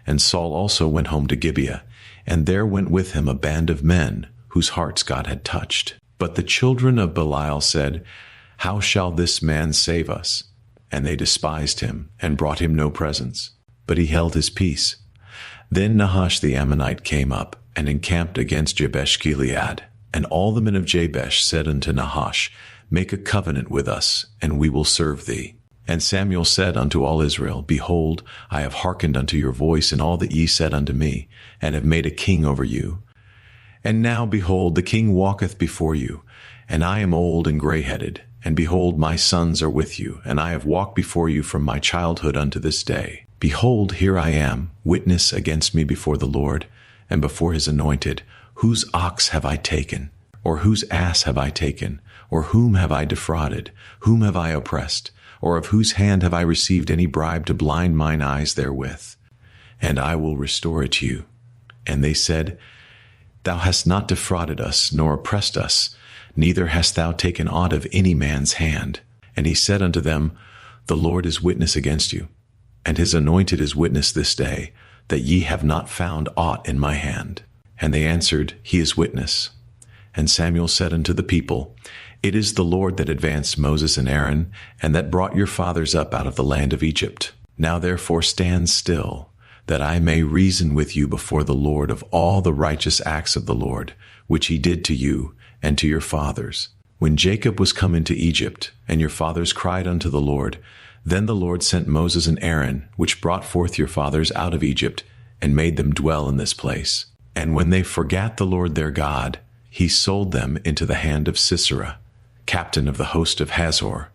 And Saul also went home to Gibeah, and there went with him a band of men, whose hearts God had touched. But the children of Belial said, How shall this man save us? And they despised him, and brought him no presents. But he held his peace. Then Nahash the Ammonite came up, and encamped against Jabesh-Gilead. And all the men of Jabesh said unto Nahash, Make a covenant with us, and we will serve thee. And Samuel said unto all Israel, Behold, I have hearkened unto your voice in all that ye said unto me, and have made a king over you. And now, behold, the king walketh before you, and I am old and grayheaded. And behold, my sons are with you, and I have walked before you from my childhood unto this day. Behold, here I am, witness against me before the Lord, and before his anointed. Whose ox have I taken? Or whose ass have I taken? Or whom have I defrauded? Whom have I oppressed? Or of whose hand have I received any bribe to blind mine eyes therewith? And I will restore it you. And they said, Thou hast not defrauded us, nor oppressed us, neither hast thou taken aught of any man's hand. And he said unto them, The Lord is witness against you, and his anointed is witness this day, that ye have not found aught in my hand. And they answered, He is witness. And Samuel said unto the people, It is the Lord that advanced Moses and Aaron, and that brought your fathers up out of the land of Egypt. Now therefore stand still, that I may reason with you before the Lord of all the righteous acts of the Lord, which he did to you and to your fathers. When Jacob was come into Egypt, and your fathers cried unto the Lord, Then the Lord sent Moses and Aaron, which brought forth your fathers out of Egypt, and made them dwell in this place. And when they forgat the Lord their God, he sold them into the hand of Sisera, captain of the host of Hazor,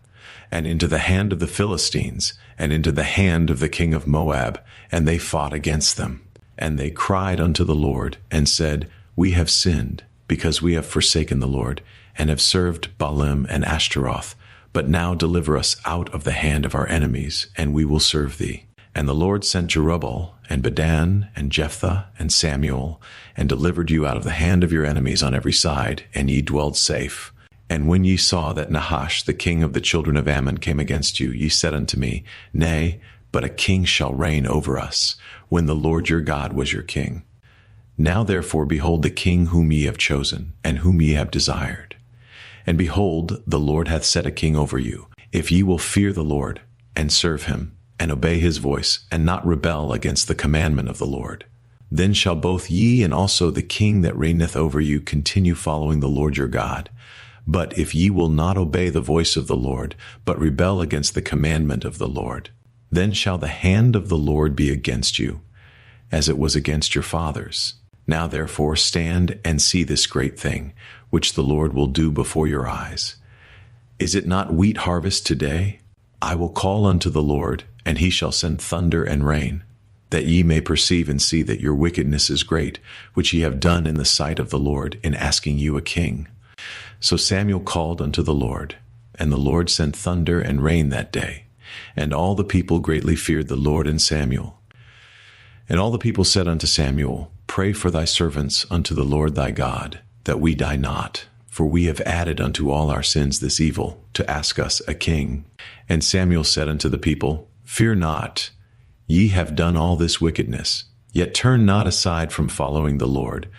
and into the hand of the Philistines, and into the hand of the king of Moab, and they fought against them. And they cried unto the Lord, and said, We have sinned, because we have forsaken the Lord, and have served Baalim and Ashtaroth. But now deliver us out of the hand of our enemies, and we will serve thee. And the Lord sent Jerubbaal, and Bedan, and Jephthah, and Samuel, and delivered you out of the hand of your enemies on every side, and ye dwelled safe. And when ye saw that Nahash, the king of the children of Ammon, came against you, ye said unto me, Nay, but a king shall reign over us, when the Lord your God was your king. Now therefore behold the king whom ye have chosen, and whom ye have desired. And behold, the Lord hath set a king over you, if ye will fear the Lord, and serve him, and obey his voice, and not rebel against the commandment of the Lord. Then shall both ye and also the king that reigneth over you continue following the Lord your God. But if ye will not obey the voice of the Lord, but rebel against the commandment of the Lord, then shall the hand of the Lord be against you, as it was against your fathers. Now therefore stand and see this great thing, which the Lord will do before your eyes. Is it not wheat harvest today? I will call unto the Lord, and he shall send thunder and rain, that ye may perceive and see that your wickedness is great, which ye have done in the sight of the Lord, in asking you a king. So Samuel called unto the Lord, and the Lord sent thunder and rain that day. And all the people greatly feared the Lord and Samuel. And all the people said unto Samuel, Pray for thy servants unto the Lord thy God, that we die not. For we have added unto all our sins this evil, to ask us a king. And Samuel said unto the people, Fear not, ye have done all this wickedness, yet turn not aside from following the Lord,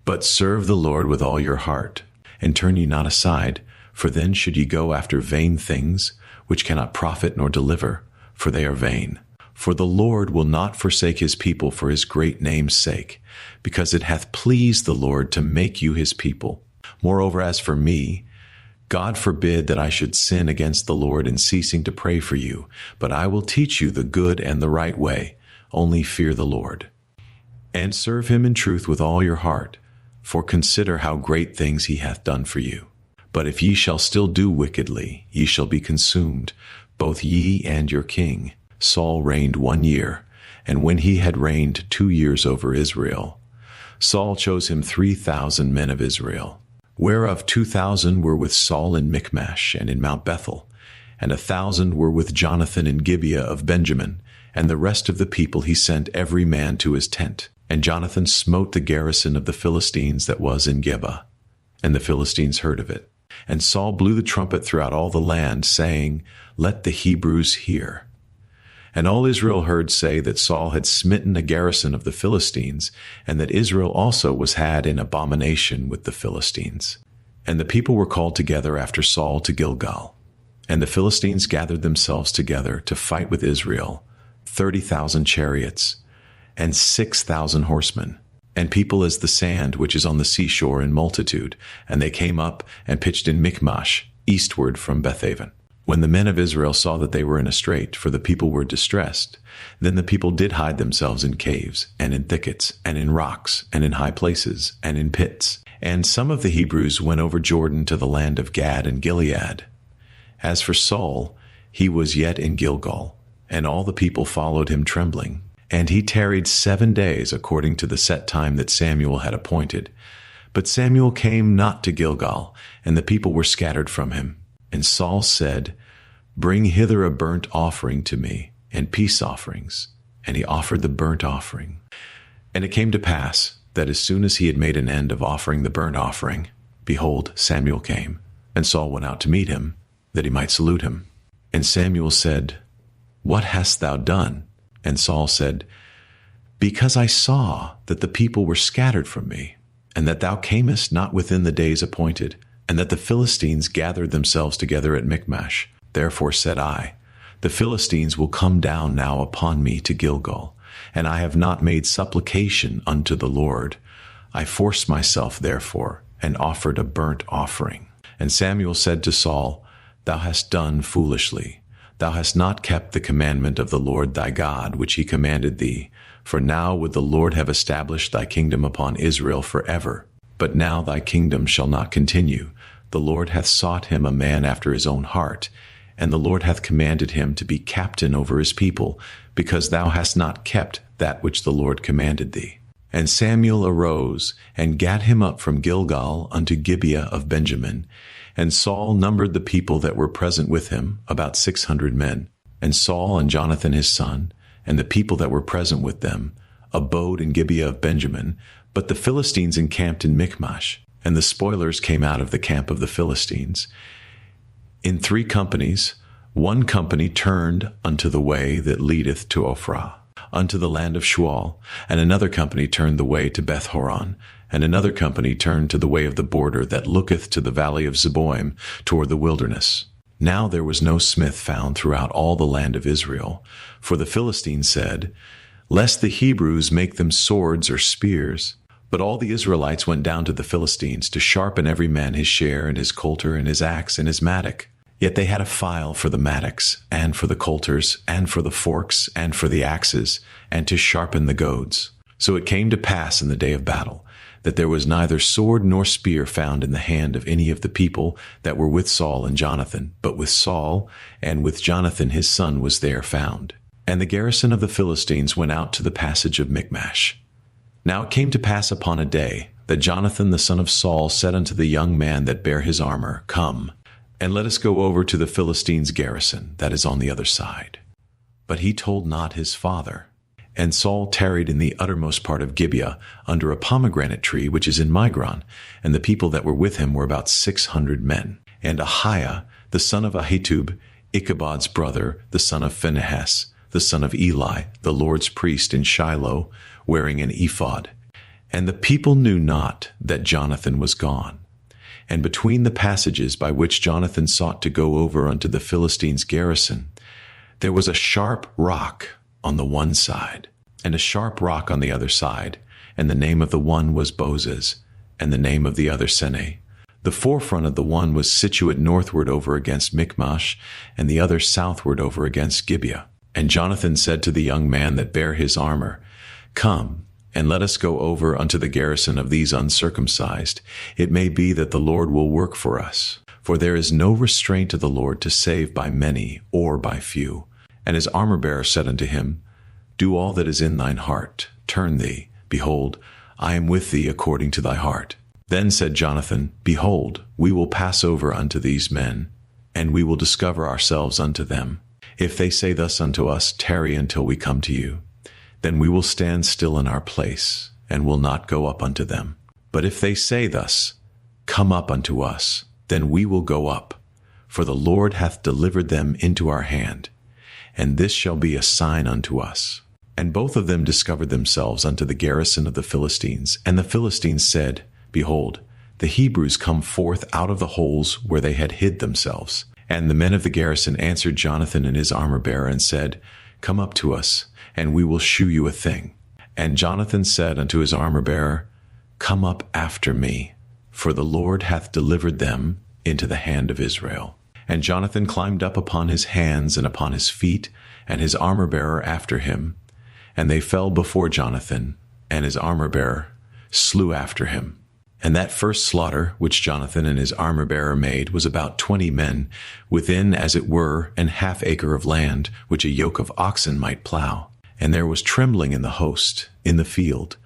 but serve the Lord with all your heart, and turn ye not aside, for then should ye go after vain things, which cannot profit nor deliver, for they are vain. For the Lord will not forsake his people for his great name's sake, because it hath pleased the Lord to make you his people. Moreover, as for me, God forbid that I should sin against the Lord in ceasing to pray for you, but I will teach you the good and the right way. Only fear the Lord, and serve him in truth with all your heart, for consider how great things he hath done for you. But if ye shall still do wickedly, ye shall be consumed, both ye and your king. Saul reigned 1 year, and when he had reigned 2 years over Israel, Saul chose him 3,000 men of Israel, whereof 2,000 were with Saul in Michmash and in Mount Bethel, and 1,000 were with Jonathan in Gibeah of Benjamin, and the rest of the people he sent every man to his tent. And Jonathan smote the garrison of the Philistines that was in Geba, and the Philistines heard of it. And Saul blew the trumpet throughout all the land, saying, Let the Hebrews hear. And all Israel heard say that Saul had smitten a garrison of the Philistines, and that Israel also was had in abomination with the Philistines. And the people were called together after Saul to Gilgal. And the Philistines gathered themselves together to fight with Israel, 30,000 chariots, and 6,000 horsemen, and people as the sand which is on the seashore in multitude. And they came up and pitched in Michmash, eastward from Bethaven. When the men of Israel saw that they were in a strait, for the people were distressed, then the people did hide themselves in caves, and in thickets, and in rocks, and in high places, and in pits. And some of the Hebrews went over Jordan to the land of Gad and Gilead. As for Saul, he was yet in Gilgal, and all the people followed him trembling. And he tarried 7 days according to the set time that Samuel had appointed. But Samuel came not to Gilgal, and the people were scattered from him. And Saul said, Bring hither a burnt offering to me, and peace offerings. And he offered the burnt offering. And it came to pass that as soon as he had made an end of offering the burnt offering, behold, Samuel came. And Saul went out to meet him, that he might salute him. And Samuel said, What hast thou done? And Saul said, Because I saw that the people were scattered from me, and that thou camest not within the days appointed, and that the Philistines gathered themselves together at Michmash. Therefore said I, The Philistines will come down now upon me to Gilgal, and I have not made supplication unto the Lord. I forced myself therefore, and offered a burnt offering. And Samuel said to Saul, Thou hast done foolishly. Thou hast not kept the commandment of the Lord thy God, which he commanded thee. For now would the Lord have established thy kingdom upon Israel forever. But now thy kingdom shall not continue. The Lord hath sought him a man after his own heart, and the Lord hath commanded him to be captain over his people, because thou hast not kept that which the Lord commanded thee. And Samuel arose, and gat him up from Gilgal unto Gibeah of Benjamin. And Saul numbered the people that were present with him, about 600 men. And Saul and Jonathan his son, and the people that were present with them, abode in Gibeah of Benjamin. But the Philistines encamped in Michmash, and the spoilers came out of the camp of the Philistines. In 3 companies, one company turned unto the way that leadeth to Ophrah, unto the land of Shual, and another company turned the way to Beth-horon, and another company turned to the way of the border that looketh to the valley of Zeboim toward the wilderness. Now there was no smith found throughout all the land of Israel, for the Philistines said, Lest the Hebrews make them swords or spears. But all the Israelites went down to the Philistines to sharpen every man his share and his coulter and his axe and his mattock. Yet they had a file for the mattocks, and for the coulters, and for the forks, and for the axes, and to sharpen the goads. So it came to pass in the day of battle, that there was neither sword nor spear found in the hand of any of the people that were with Saul and Jonathan, but with Saul and with Jonathan his son was there found. And the garrison of the Philistines went out to the passage of Michmash. Now it came to pass upon a day that Jonathan the son of Saul said unto the young man that bare his armor, Come, and let us go over to the Philistines' garrison that is on the other side. But he told not his father. And Saul tarried in the uttermost part of Gibeah under a pomegranate tree which is in Migron, and the people that were with him were about 600 men. And Ahiah, the son of Ahitub, Ichabod's brother, the son of Phinehas, the son of Eli, the Lord's priest in Shiloh, wearing an ephod. And the people knew not that Jonathan was gone. And between the passages by which Jonathan sought to go over unto the Philistines' garrison, there was a sharp rock on the one side, and a sharp rock on the other side, and the name of the one was Bozez, and the name of the other Seneh. The forefront of the one was situate northward over against Michmash, and the other southward over against Gibeah. And Jonathan said to the young man that bare his armor, Come, and let us go over unto the garrison of these uncircumcised. It may be that the Lord will work for us. For there is no restraint of the Lord to save by many or by few. And his armor-bearer said unto him, Do all that is in thine heart. Turn thee. Behold, I am with thee according to thy heart. Then said Jonathan, Behold, we will pass over unto these men, and we will discover ourselves unto them. If they say thus unto us, Tarry until we come to you, then we will stand still in our place, and will not go up unto them. But if they say thus, Come up unto us, then we will go up, for the Lord hath delivered them into our hand, and this shall be a sign unto us. And both of them discovered themselves unto the garrison of the Philistines. And the Philistines said, Behold, the Hebrews come forth out of the holes where they had hid themselves. And the men of the garrison answered Jonathan and his armor-bearer, and said, Come up to us, and we will shew you a thing. And Jonathan said unto his armor-bearer, Come up after me, for the Lord hath delivered them into the hand of Israel. And Jonathan climbed up upon his hands and upon his feet, and his armor-bearer after him. And they fell before Jonathan, and his armor-bearer slew after him. And that first slaughter which Jonathan and his armor-bearer made was about 20 men, within, as it were, an half acre of land, which a yoke of oxen might plow. And there was trembling in the host, in the field.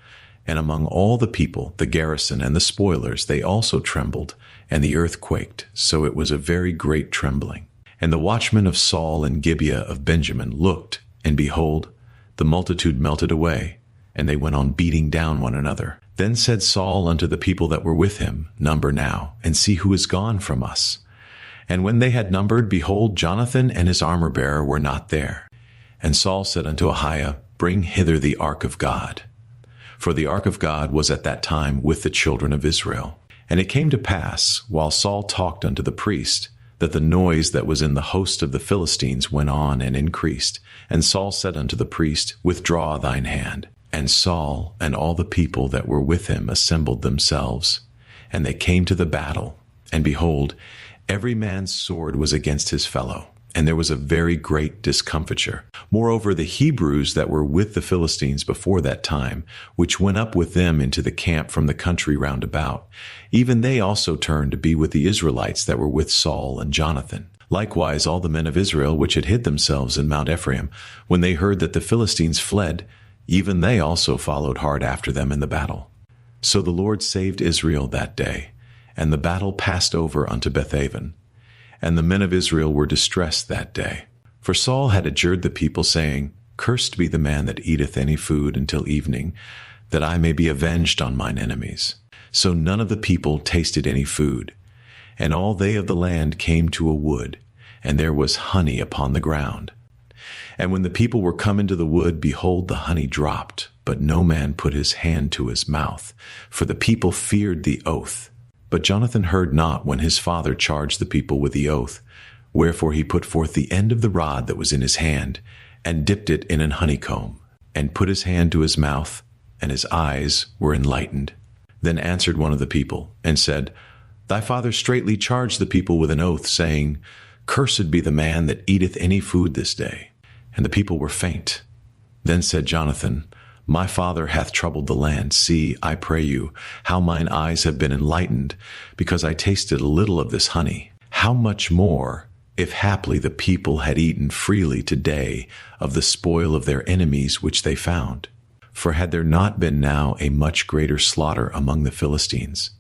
And among all the people, the garrison and the spoilers, they also trembled, and the earth quaked, so it was a very great trembling. And the watchmen of Saul and Gibeah of Benjamin looked, and behold, the multitude melted away, and they went on beating down one another. Then said Saul unto the people that were with him, Number now, and see who is gone from us. And when they had numbered, behold, Jonathan and his armor-bearer were not there. And Saul said unto Ahiah, Bring hither the ark of God. For the ark of God was at that time with the children of Israel. And it came to pass, while Saul talked unto the priest, that the noise that was in the host of the Philistines went on and increased. And Saul said unto the priest, Withdraw thine hand. And Saul and all the people that were with him assembled themselves. And they came to the battle. And behold, every man's sword was against his fellow. and there was a very great discomfiture. Moreover, the Hebrews that were with the Philistines before that time, which went up with them into the camp from the country round about, even they also turned to be with the Israelites that were with Saul and Jonathan. Likewise, all the men of Israel which had hid themselves in Mount Ephraim, when they heard that the Philistines fled, even they also followed hard after them in the battle. So the Lord saved Israel that day, and the battle passed over unto Bethaven. And the men of Israel were distressed that day. For Saul had adjured the people, saying, Cursed be the man that eateth any food until evening, that I may be avenged on mine enemies. So none of the people tasted any food. And all they of the land came to a wood, and there was honey upon the ground. And when the people were come into the wood, behold, the honey dropped, but no man put his hand to his mouth, for the people feared the oath. But Jonathan heard not when his father charged the people with the oath. Wherefore he put forth the end of the rod that was in his hand, and dipped it in an honeycomb, and put his hand to his mouth, and his eyes were enlightened. Then answered one of the people, and said, Thy father straitly charged the people with an oath, saying, Cursed be the man that eateth any food this day. And the people were faint. Then said Jonathan, My father hath troubled the land. See, I pray you, how mine eyes have been enlightened, because I tasted a little of this honey. How much more, if haply the people had eaten freely today of the spoil of their enemies which they found? For had there not been now a much greater slaughter among the Philistines?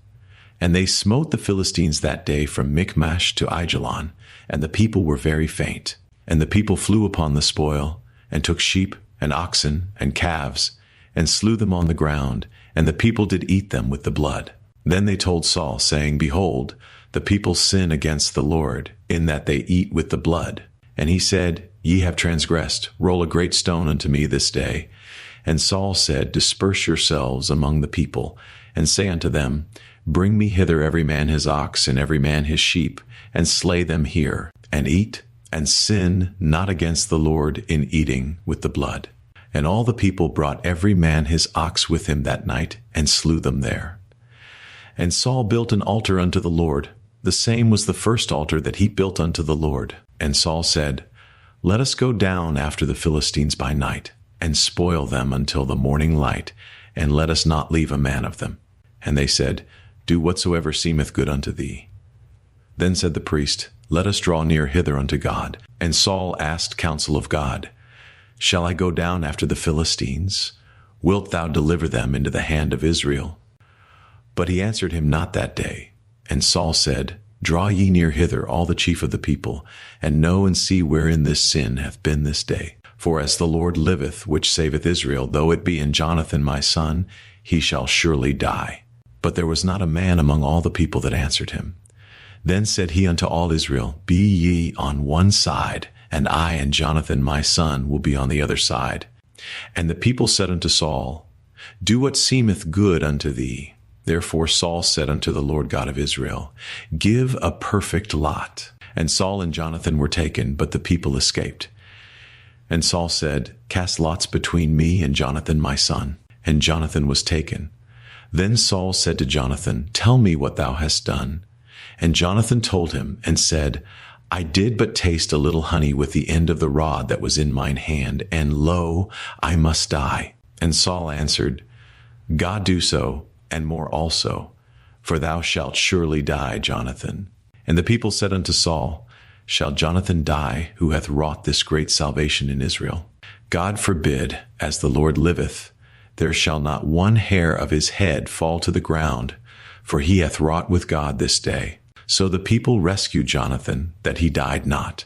And they smote the Philistines that day from Michmash to Aijalon, and the people were very faint. And the people flew upon the spoil, and took sheep and oxen and calves, and slew them on the ground, and the people did eat them with the blood. Then they told Saul, saying, Behold, the people sin against the Lord, in that they eat with the blood. And he said, Ye have transgressed. Roll a great stone unto me this day. And Saul said, Disperse yourselves among the people, and say unto them, Bring me hither every man his ox, and every man his sheep, and slay them here, and eat, and sin not against the Lord in eating with the blood. And all the people brought every man his ox with him that night, and slew them there. And Saul built an altar unto the Lord. The same was the first altar that he built unto the Lord. And Saul said, Let us go down after the Philistines by night, and spoil them until the morning light, and let us not leave a man of them. And they said, Do whatsoever seemeth good unto thee. Then said the priest, Let us draw near hither unto God. And Saul asked counsel of God, Shall I go down after the Philistines? Wilt thou deliver them into the hand of Israel? But he answered him not that day. And Saul said, Draw ye near hither all the chief of the people, and know and see wherein this sin hath been this day. For as the Lord liveth, which saveth Israel, though it be in Jonathan my son, he shall surely die. But there was not a man among all the people that answered him. Then said he unto all Israel, Be ye on one side, and I and Jonathan my son will be on the other side. And the people said unto Saul, Do what seemeth good unto thee. Therefore Saul said unto the Lord God of Israel, Give a perfect lot. And Saul and Jonathan were taken, but the people escaped. And Saul said, Cast lots between me and Jonathan my son. And Jonathan was taken. Then Saul said to Jonathan, Tell me what thou hast done. And Jonathan told him, and said, I did but taste a little honey with the end of the rod that was in mine hand, and lo, I must die. And Saul answered, God do so, and more also, for thou shalt surely die, Jonathan. And the people said unto Saul, Shall Jonathan die, who hath wrought this great salvation in Israel? God forbid, as the Lord liveth, there shall not one hair of his head fall to the ground, for he hath wrought with God this day. So the people rescued Jonathan, that he died not.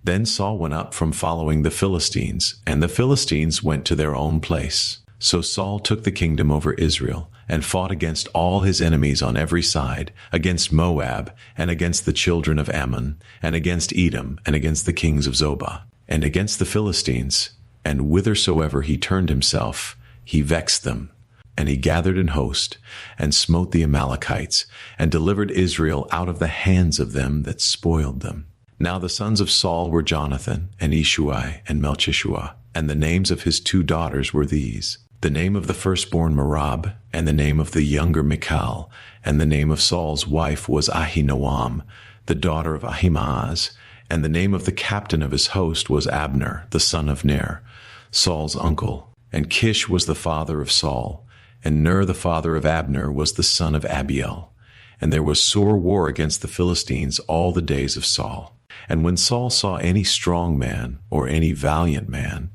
Then Saul went up from following the Philistines, and the Philistines went to their own place. So Saul took the kingdom over Israel, and fought against all his enemies on every side, against Moab, and against the children of Ammon, and against Edom, and against the kings of Zobah, and against the Philistines. And whithersoever he turned himself, he vexed them. And he gathered an host, and smote the Amalekites, and delivered Israel out of the hands of them that spoiled them. Now the sons of Saul were Jonathan, and Ishuai, and Melchishua, and the names of his 2 daughters were these: the name of the firstborn Merab, and the name of the younger Michal, and the name of Saul's wife was Ahinoam, the daughter of Ahimaaz, And the name of the captain of his host was Abner, the son of Ner, Saul's uncle. And Kish was the father of Saul, and Ner the father of Abner was the son of Abiel. And there was sore war against the Philistines all the days of Saul. And when Saul saw any strong man or any valiant man,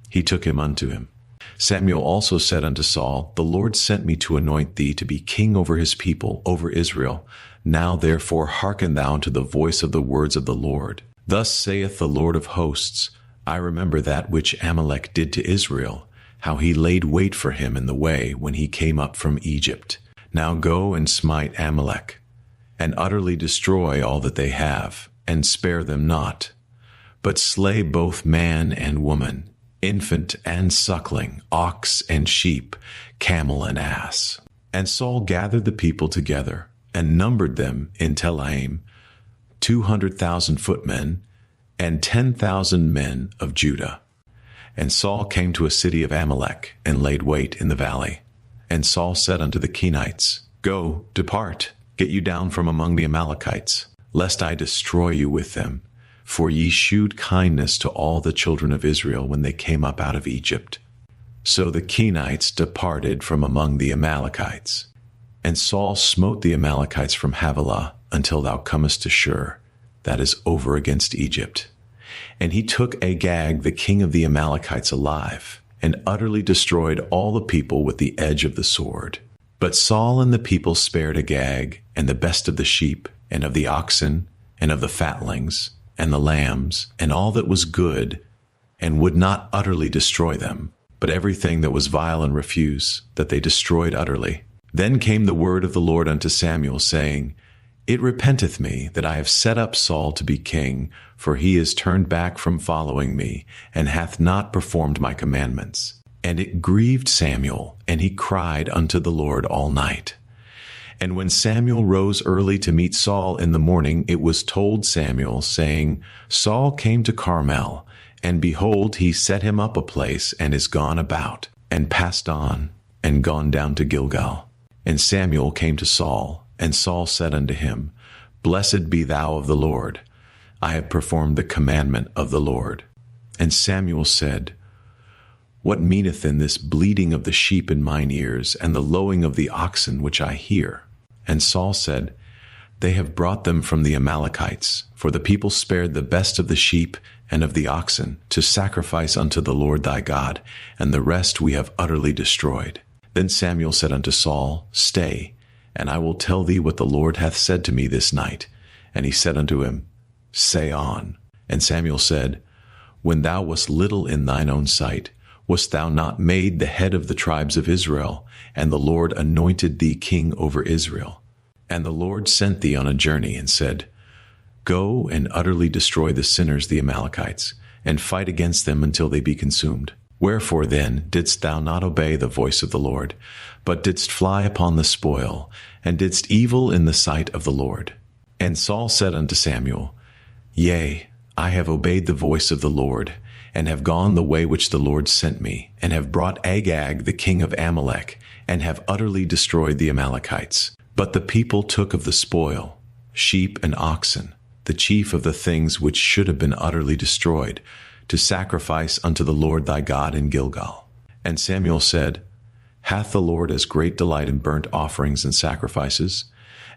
he took him unto him. Samuel also said unto Saul, The Lord sent me to anoint thee to be king over his people, over Israel. Now therefore hearken thou unto the voice of the words of the Lord. Thus saith the Lord of hosts, I remember that which Amalek did to Israel, how he laid wait for him in the way when he came up from Egypt. Now go and smite Amalek, and utterly destroy all that they have, and spare them not, but slay both man and woman, infant and suckling, ox and sheep, camel and ass. And Saul gathered the people together, and numbered them in Telaim, 200,000 footmen, and 10,000 men of Judah. And Saul came to a city of Amalek, and laid wait in the valley. And Saul said unto the Kenites, Go, depart, get you down from among the Amalekites, lest I destroy you with them. For ye shewed kindness to all the children of Israel when they came up out of Egypt. So the Kenites departed from among the Amalekites. And Saul smote the Amalekites from Havilah until thou comest to Shur, that is over against Egypt. And he took Agag, the king of the Amalekites, alive, and utterly destroyed all the people with the edge of the sword. But Saul and the people spared Agag, and the best of the sheep, and of the oxen, and of the fatlings, and the lambs, and all that was good, and would not utterly destroy them, but everything that was vile and refuse, that they destroyed utterly. Then came the word of the Lord unto Samuel, saying, It repenteth me that I have set up Saul to be king, for he is turned back from following me, and hath not performed my commandments. And it grieved Samuel, and he cried unto the Lord all night. And when Samuel rose early to meet Saul in the morning, it was told Samuel, saying, Saul came to Carmel, and behold, he set him up a place, and is gone about, and passed on, and gone down to Gilgal. And Samuel came to Saul, and Saul said unto him, Blessed be thou of the Lord. I have performed the commandment of the Lord. And Samuel said, What meaneth then this bleating of the sheep in mine ears, and the lowing of the oxen which I hear? And Saul said, They have brought them from the Amalekites, for the people spared the best of the sheep and of the oxen, to sacrifice unto the Lord thy God, and the rest we have utterly destroyed. Then Samuel said unto Saul, Stay, and I will tell thee what the Lord hath said to me this night. And he said unto him, Say on. And Samuel said, When thou wast little in thine own sight, wast thou not made the head of the tribes of Israel, and the Lord anointed thee king over Israel? And the Lord sent thee on a journey, and said, Go and utterly destroy the sinners the Amalekites, and fight against them until they be consumed. Wherefore then didst thou not obey the voice of the Lord, but didst fly upon the spoil, and didst evil in the sight of the Lord? And Saul said unto Samuel, Yea, I have obeyed the voice of the Lord, and have gone the way which the Lord sent me, and have brought Agag the king of Amalek, and have utterly destroyed the Amalekites. But the people took of the spoil, sheep and oxen, the chief of the things which should have been utterly destroyed, to sacrifice unto the Lord thy God in Gilgal. And Samuel said, Hath the Lord as great delight in burnt offerings and sacrifices,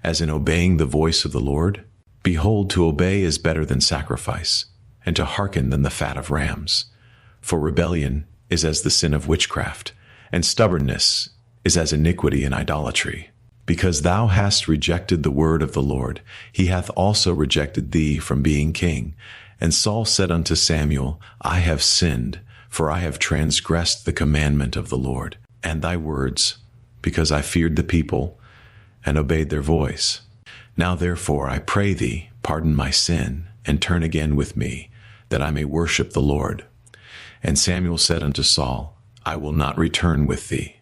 as in obeying the voice of the Lord? Behold, to obey is better than sacrifice, and to hearken than the fat of rams. For rebellion is as the sin of witchcraft, and stubbornness is as iniquity and idolatry. Because thou hast rejected the word of the Lord, he hath also rejected thee from being king. And Saul said unto Samuel, I have sinned, for I have transgressed the commandment of the Lord, and thy words, because I feared the people, and obeyed their voice. Now therefore, I pray thee, pardon my sin, and turn again with me, that I may worship the Lord. And Samuel said unto Saul, I will not return with thee,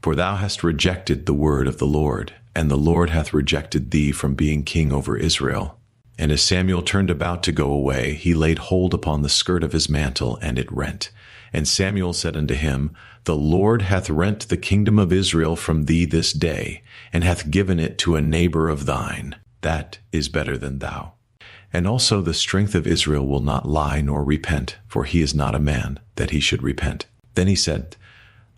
for thou hast rejected the word of the Lord, and the Lord hath rejected thee from being king over Israel. And as Samuel turned about to go away, he laid hold upon the skirt of his mantle, and it rent. And Samuel said unto him, The Lord hath rent the kingdom of Israel from thee this day, and hath given it to a neighbor of thine, that is better than thou. And also the strength of Israel will not lie nor repent, for he is not a man that he should repent. Then he said,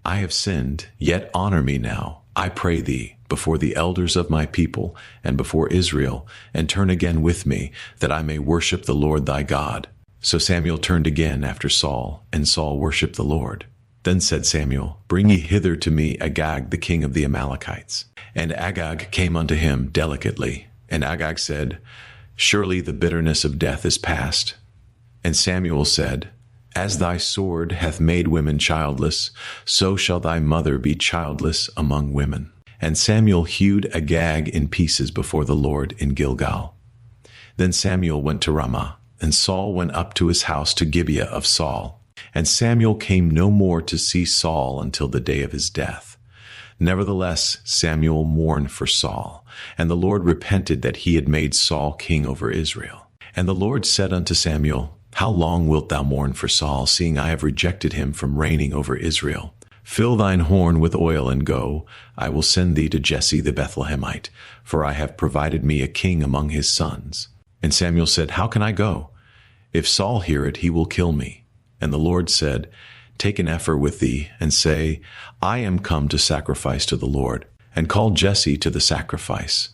I have sinned, yet honor me now, I pray thee, before the elders of my people and before Israel, and turn again with me, that I may worship the Lord thy God. So Samuel turned again after Saul, and Saul worshipped the Lord. Then said Samuel, Bring ye hither to me Agag the king of the Amalekites. And Agag came unto him delicately. And Agag said, Surely the bitterness of death is past. And Samuel said, As thy sword hath made women childless, so shall thy mother be childless among women. And Samuel hewed Agag in pieces before the Lord in Gilgal. Then Samuel went to Ramah, and Saul went up to his house to Gibeah of Saul. And Samuel came no more to see Saul until the day of his death. Nevertheless, Samuel mourned for Saul, and the Lord repented that he had made Saul king over Israel. And the Lord said unto Samuel, How long wilt thou mourn for Saul, seeing I have rejected him from reigning over Israel? Fill thine horn with oil and go. I will send thee to Jesse the Bethlehemite, for I have provided me a king among his sons. And Samuel said, How can I go? If Saul hear it, he will kill me. And the Lord said, Take an heifer with thee, and say, I am come to sacrifice to the Lord, and call Jesse to the sacrifice.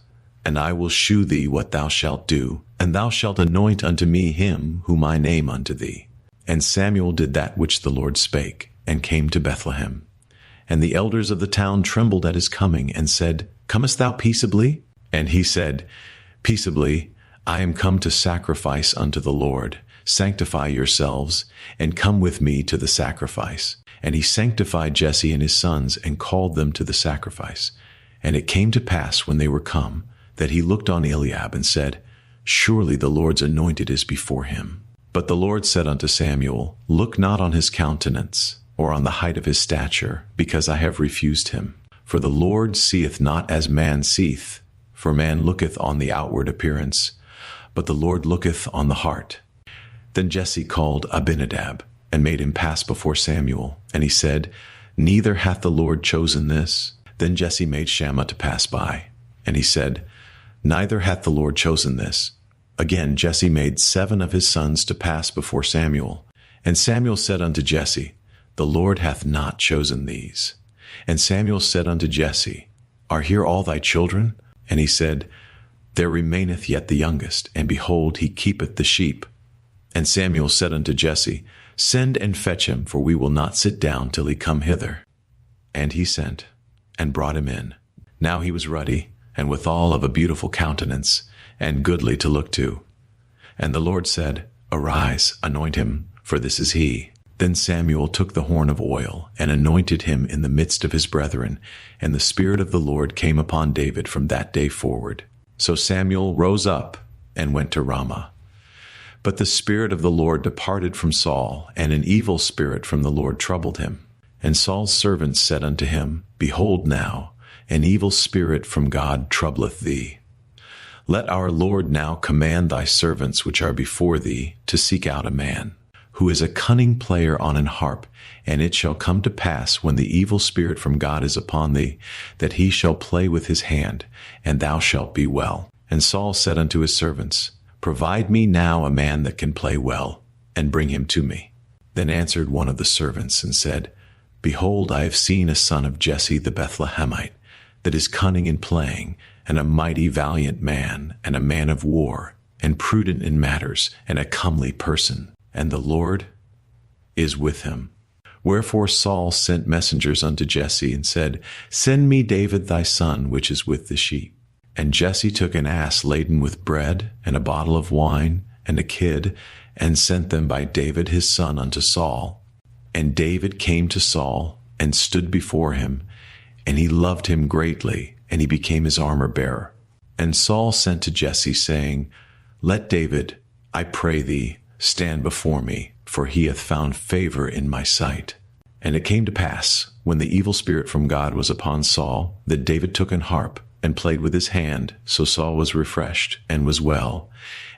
And I will shew thee what thou shalt do, and thou shalt anoint unto me him whom I name unto thee. And Samuel did that which the Lord spake, and came to Bethlehem. And the elders of the town trembled at his coming, and said, Comest thou peaceably? And he said, Peaceably, I am come to sacrifice unto the Lord. Sanctify yourselves, and come with me to the sacrifice. And he sanctified Jesse and his sons, and called them to the sacrifice. And it came to pass, when they were come, that he looked on Eliab, and said, Surely the Lord's anointed is before him. But the Lord said unto Samuel, Look not on his countenance, or on the height of his stature, because I have refused him. For the Lord seeth not as man seeth, for man looketh on the outward appearance, but the Lord looketh on the heart. Then Jesse called Abinadab, and made him pass before Samuel. And he said, Neither hath the Lord chosen this. Then Jesse made Shammah to pass by. And he said, Neither hath the Lord chosen this. Again Jesse made 7 of his sons to pass before Samuel. And Samuel said unto Jesse, The Lord hath not chosen these. And Samuel said unto Jesse, Are here all thy children? And he said, There remaineth yet the youngest, and behold, he keepeth the sheep. And Samuel said unto Jesse, Send and fetch him, for we will not sit down till he come hither. And he sent, and brought him in. Now he was ruddy, and withal of a beautiful countenance, and goodly to look to. And the Lord said, Arise, anoint him, for this is he. Then Samuel took the horn of oil, and anointed him in the midst of his brethren, and the Spirit of the Lord came upon David from that day forward. So Samuel rose up, and went to Ramah. But the Spirit of the Lord departed from Saul, and an evil spirit from the Lord troubled him. And Saul's servants said unto him, Behold now, an evil spirit from God troubleth thee. Let our Lord now command thy servants which are before thee to seek out a man, who is a cunning player on an harp, and it shall come to pass, when the evil spirit from God is upon thee, that he shall play with his hand, and thou shalt be well. And Saul said unto his servants, Provide me now a man that can play well, and bring him to me. Then answered one of the servants, and said, Behold, I have seen a son of Jesse the Bethlehemite, that is cunning in playing, and a mighty valiant man, and a man of war, and prudent in matters, and a comely person. And the Lord is with him. Wherefore Saul sent messengers unto Jesse, and said, Send me David thy son, which is with the sheep. And Jesse took an ass laden with bread, and a bottle of wine, and a kid, and sent them by David his son unto Saul. And David came to Saul, and stood before him, and he loved him greatly, and he became his armor-bearer. And Saul sent to Jesse, saying, Let David, I pray thee, stand before me, for he hath found favor in my sight. And it came to pass, when the evil spirit from God was upon Saul, that David took an harp, and played with his hand. So Saul was refreshed, and was well,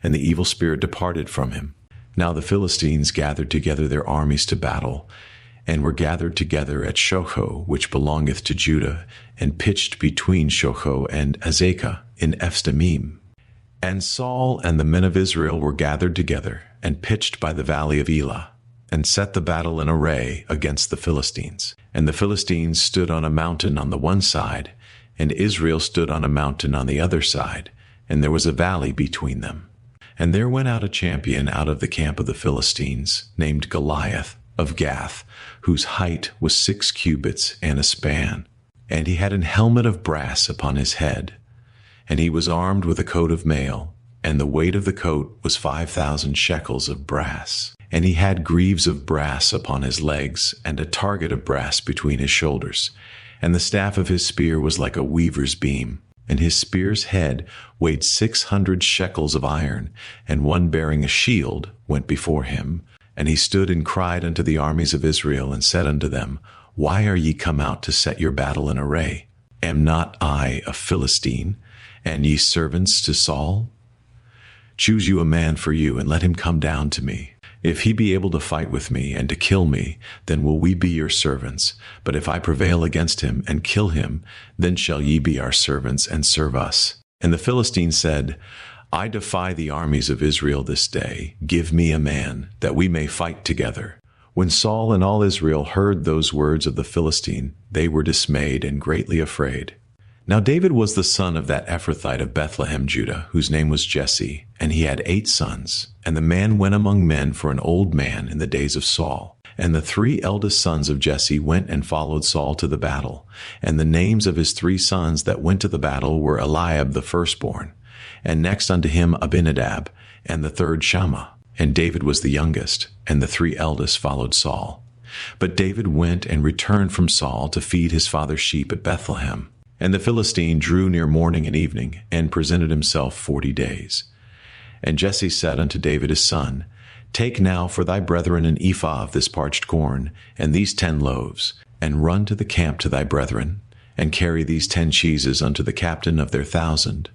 and the evil spirit departed from him. Now the Philistines gathered together their armies to battle, and were gathered together at Shocho, which belongeth to Judah, and pitched between Shocho and Azekah in Ephsdammim. And Saul and the men of Israel were gathered together and pitched by the valley of Elah, and set the battle in array against the Philistines. And the Philistines stood on a mountain on the one side, and Israel stood on a mountain on the other side, and there was a valley between them. And there went out a champion out of the camp of the Philistines, named Goliath of Gath, whose height was 6 cubits and a span. And he had an helmet of brass upon his head, and he was armed with a coat of mail, and the weight of the coat was 5,000 shekels of brass. And he had greaves of brass upon his legs, and a target of brass between his shoulders. And the staff of his spear was like a weaver's beam, and his spear's head weighed 600 shekels of iron, and one bearing a shield went before him. And he stood and cried unto the armies of Israel, and said unto them, Why are ye come out to set your battle in array? Am not I a Philistine, and ye servants to Saul? Choose you a man for you, and let him come down to me. If he be able to fight with me and to kill me, then will we be your servants. But if I prevail against him and kill him, then shall ye be our servants and serve us. And the Philistine said, I defy the armies of Israel this day. Give me a man, that we may fight together. When Saul and all Israel heard those words of the Philistine, they were dismayed and greatly afraid. Now David was the son of that Ephrathite of Bethlehem, Judah, whose name was Jesse, and he had 8 sons. And the man went among men for an old man in the days of Saul. And the 3 eldest sons of Jesse went and followed Saul to the battle. And the names of his 3 sons that went to the battle were Eliab the firstborn, and next unto him Abinadab, and the third Shammah. And David was the youngest, and the 3 eldest followed Saul. But David went and returned from Saul to feed his father's sheep at Bethlehem. And the Philistine drew near morning and evening, and presented himself 40 days. And Jesse said unto David his son, Take now for thy brethren an ephah of this parched corn, and these 10 loaves, and run to the camp to thy brethren, and carry these 10 cheeses unto the captain of their 1,000,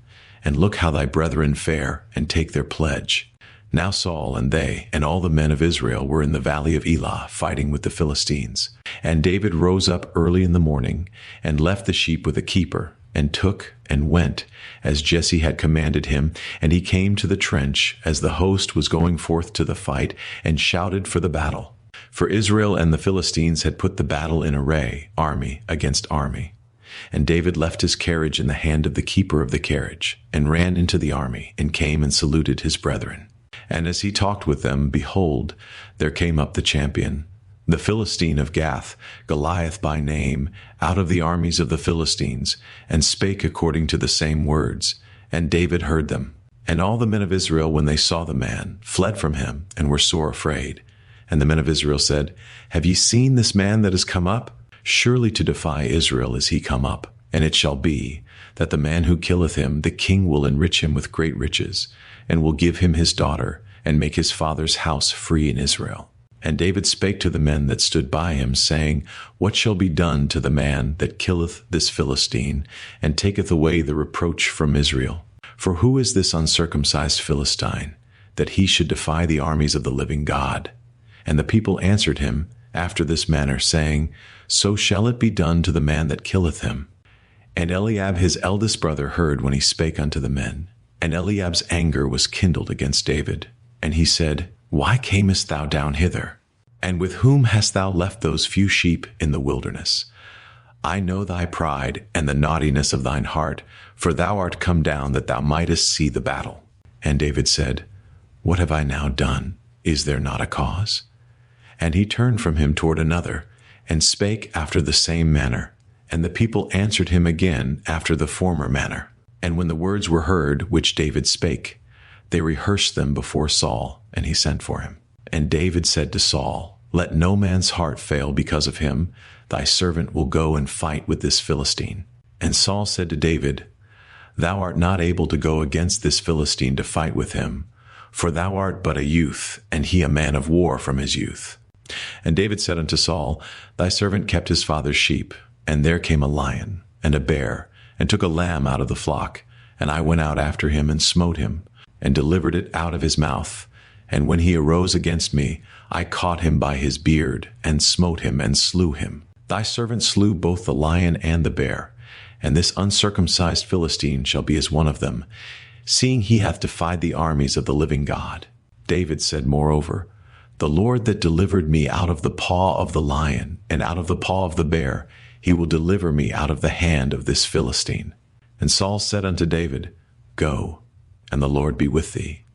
and look how thy brethren fare, and take their pledge. Now Saul and they and all the men of Israel were in the valley of Elah, fighting with the Philistines. And David rose up early in the morning, and left the sheep with a keeper, and took and went, as Jesse had commanded him. And he came to the trench, as the host was going forth to the fight, and shouted for the battle. For Israel and the Philistines had put the battle in array, army against army. And David left his carriage in the hand of the keeper of the carriage, and ran into the army, and came and saluted his brethren. And as he talked with them, behold, there came up the champion, the Philistine of Gath, Goliath by name, out of the armies of the Philistines, and spake according to the same words. And David heard them. And all the men of Israel, when they saw the man, fled from him, and were sore afraid. And the men of Israel said, Have ye seen this man that is come up? Surely to defy Israel is he come up. And it shall be, that the man who killeth him, the king will enrich him with great riches, and will give him his daughter, and make his father's house free in Israel. And David spake to the men that stood by him, saying, What shall be done to the man that killeth this Philistine, and taketh away the reproach from Israel? For who is this uncircumcised Philistine, that he should defy the armies of the living God? And the people answered him after this manner, saying, So shall it be done to the man that killeth him. And Eliab his eldest brother heard when he spake unto the men. And Eliab's anger was kindled against David. And he said, Why camest thou down hither? And with whom hast thou left those few sheep in the wilderness? I know thy pride and the naughtiness of thine heart, for thou art come down that thou mightest see the battle. And David said, What have I now done? Is there not a cause? And he turned from him toward another, and spake after the same manner. And the people answered him again after the former manner. And when the words were heard which David spake, they rehearsed them before Saul, and he sent for him. And David said to Saul, Let no man's heart fail because of him. Thy servant will go and fight with this Philistine. And Saul said to David, Thou art not able to go against this Philistine to fight with him, for thou art but a youth, and he a man of war from his youth. And David said unto Saul, Thy servant kept his father's sheep, and there came a lion and a bear, and took a lamb out of the flock. And I went out after him, and smote him, and delivered it out of his mouth. And when he arose against me, I caught him by his beard, and smote him, and slew him. Thy servant slew both the lion and the bear, and this uncircumcised Philistine shall be as one of them. seeing he hath defied the armies of the living God. David said moreover, The Lord that delivered me out of the paw of the lion and out of the paw of the bear, he will deliver me out of the hand of this Philistine. And Saul said unto David, Go, and the Lord be with thee.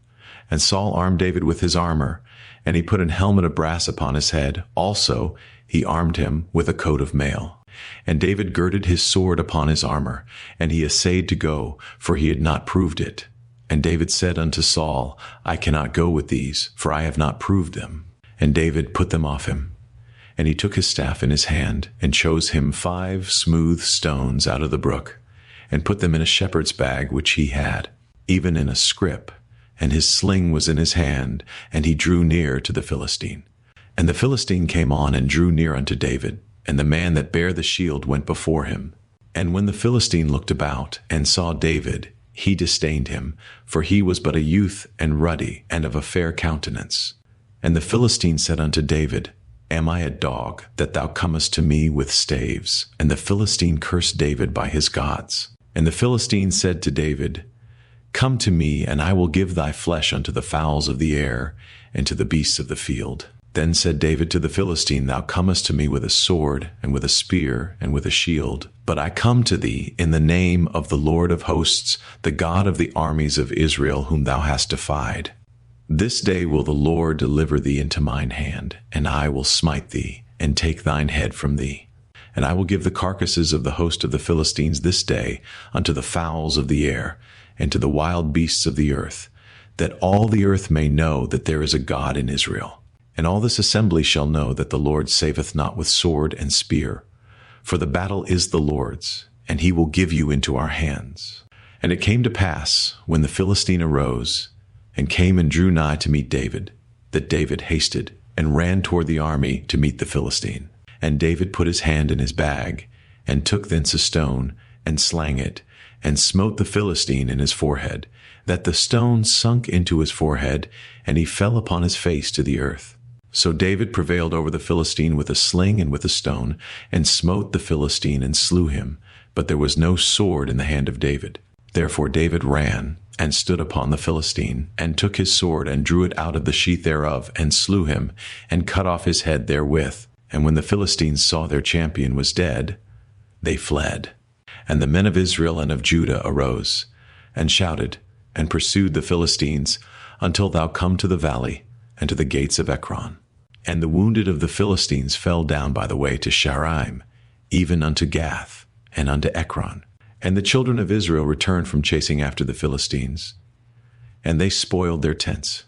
And Saul armed David with his armor, and he put an helmet of brass upon his head. Also he armed him with a coat of mail. And David girded his sword upon his armor, and he essayed to go, for he had not proved it. And David said unto Saul, I cannot go with these, for I have not proved them. And David put them off him. And he took his staff in his hand, and chose him 5 smooth stones out of the brook, and put them in a shepherd's bag which he had, even in a scrip, and his sling was in his hand, and he drew near to the Philistine. And the Philistine came on and drew near unto David, and the man that bare the shield went before him. And when the Philistine looked about, and saw David, he disdained him, for he was but a youth and ruddy, and of a fair countenance. And the Philistine said unto David, Am I a dog, that thou comest to me with staves? And the Philistine cursed David by his gods. And the Philistine said to David, Come to me, and I will give thy flesh unto the fowls of the air, and to the beasts of the field. Then said David to the Philistine, Thou comest to me with a sword, and with a spear, and with a shield. But I come to thee in the name of the Lord of hosts, the God of the armies of Israel, whom thou hast defied. This day will the Lord deliver thee into mine hand, and I will smite thee, and take thine head from thee. And I will give the carcasses of the host of the Philistines this day unto the fowls of the air, and to the wild beasts of the earth, that all the earth may know that there is a God in Israel. And all this assembly shall know that the Lord saveth not with sword and spear, for the battle is the Lord's, and he will give you into our hands. And it came to pass, when the Philistine arose, and came and drew nigh to meet David, that David hasted, and ran toward the army to meet the Philistine. And David put his hand in his bag, and took thence a stone, and slang it, and smote the Philistine in his forehead, that the stone sunk into his forehead, and he fell upon his face to the earth. So David prevailed over the Philistine with a sling and with a stone, and smote the Philistine and slew him. But there was no sword in the hand of David. Therefore David ran, and stood upon the Philistine, and took his sword, and drew it out of the sheath thereof, and slew him, and cut off his head therewith. And when the Philistines saw their champion was dead, they fled. And the men of Israel and of Judah arose, and shouted, and pursued the Philistines, until thou come to the valley, and to the gates of Ekron. And the wounded of the Philistines fell down by the way to Sharaim, even unto Gath, and unto Ekron. And the children of Israel returned from chasing after the Philistines, and they spoiled their tents.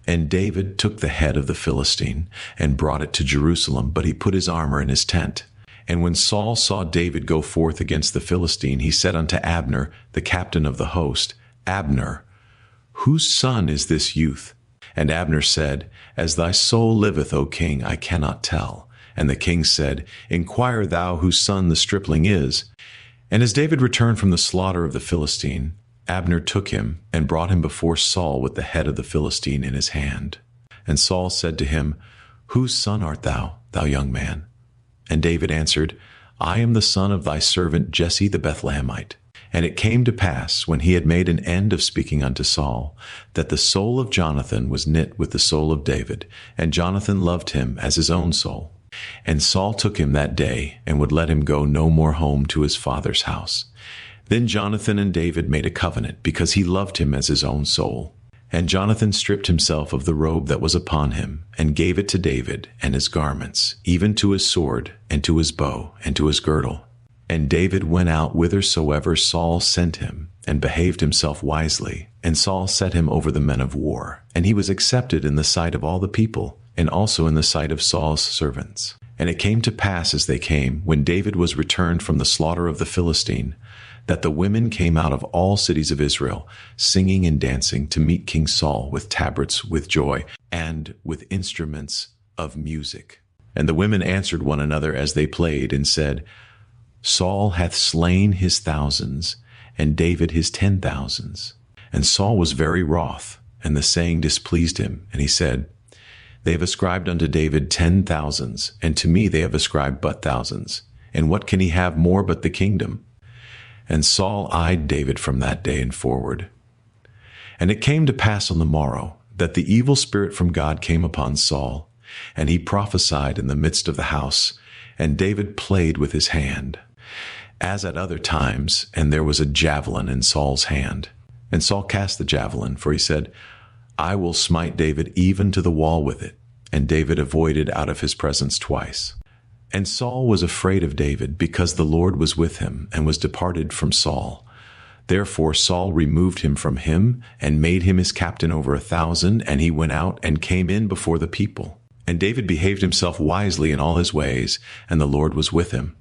And David took the head of the Philistine, and brought it to Jerusalem, but he put his armor in his tent. And when Saul saw David go forth against the Philistine, he said unto Abner, the captain of the host, Abner, whose son is this youth? And Abner said, As thy soul liveth, O king, I cannot tell. And the king said, Inquire thou whose son the stripling is. And as David returned from the slaughter of the Philistine, Abner took him, and brought him before Saul with the head of the Philistine in his hand. And Saul said to him, Whose son art thou, thou young man? And David answered, I am the son of thy servant Jesse the Bethlehemite. And it came to pass, when he had made an end of speaking unto Saul, that the soul of Jonathan was knit with the soul of David, and Jonathan loved him as his own soul. And Saul took him that day, and would let him go no more home to his father's house. Then Jonathan and David made a covenant, because he loved him as his own soul. And Jonathan stripped himself of the robe that was upon him, and gave it to David, and his garments, even to his sword, and to his bow, and to his girdle. And David went out whithersoever Saul sent him, and behaved himself wisely. And Saul set him over the men of war. And he was accepted in the sight of all the people, and also in the sight of Saul's servants. And it came to pass as they came, when David was returned from the slaughter of the Philistine, that the women came out of all cities of Israel, singing and dancing to meet King Saul with tabrets, with joy, and with instruments of music. And the women answered one another as they played, and said, Saul hath slain his thousands, and David his 10,000s. And Saul was very wroth, and the saying displeased him. And he said, They have ascribed unto David 10,000s, and to me they have ascribed but thousands. And what can he have more but the kingdom? And Saul eyed David from that day and forward, And it came to pass on the morrow that the evil spirit from God came upon Saul, and he prophesied in the midst of the house, and David played with his hand, as at other times, and there was a javelin in Saul's hand. And Saul cast the javelin, for he said, I will smite David even to the wall with it. And David avoided out of his presence twice. And Saul was afraid of David, because the Lord was with him, and was departed from Saul. Therefore Saul removed him from him, and made him his captain over 1,000, and he went out and came in before the people. And David behaved himself wisely in all his ways, and the Lord was with him.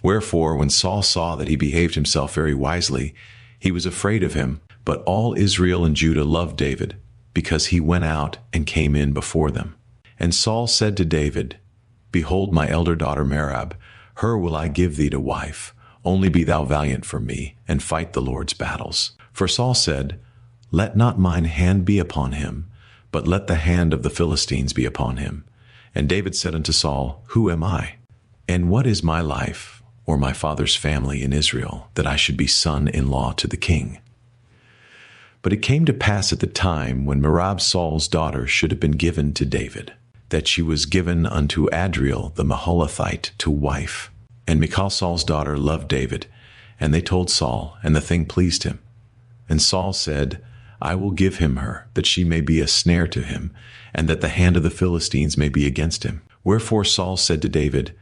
Wherefore, when Saul saw that he behaved himself very wisely, he was afraid of him. But all Israel and Judah loved David, because he went out and came in before them. And Saul said to David, Behold my elder daughter Merab, her will I give thee to wife. Only be thou valiant for me, and fight the Lord's battles. For Saul said, Let not mine hand be upon him, but let the hand of the Philistines be upon him. And David said unto Saul, Who am I? And what is my life, or my father's family in Israel, that I should be son-in-law to the king? But it came to pass at the time when Merab Saul's daughter should have been given to David, that she was given unto Adriel the Maholathite to wife. And Michal Saul's daughter loved David, and they told Saul, and the thing pleased him. And Saul said, I will give him her, that she may be a snare to him, and that the hand of the Philistines may be against him. Wherefore Saul said to David,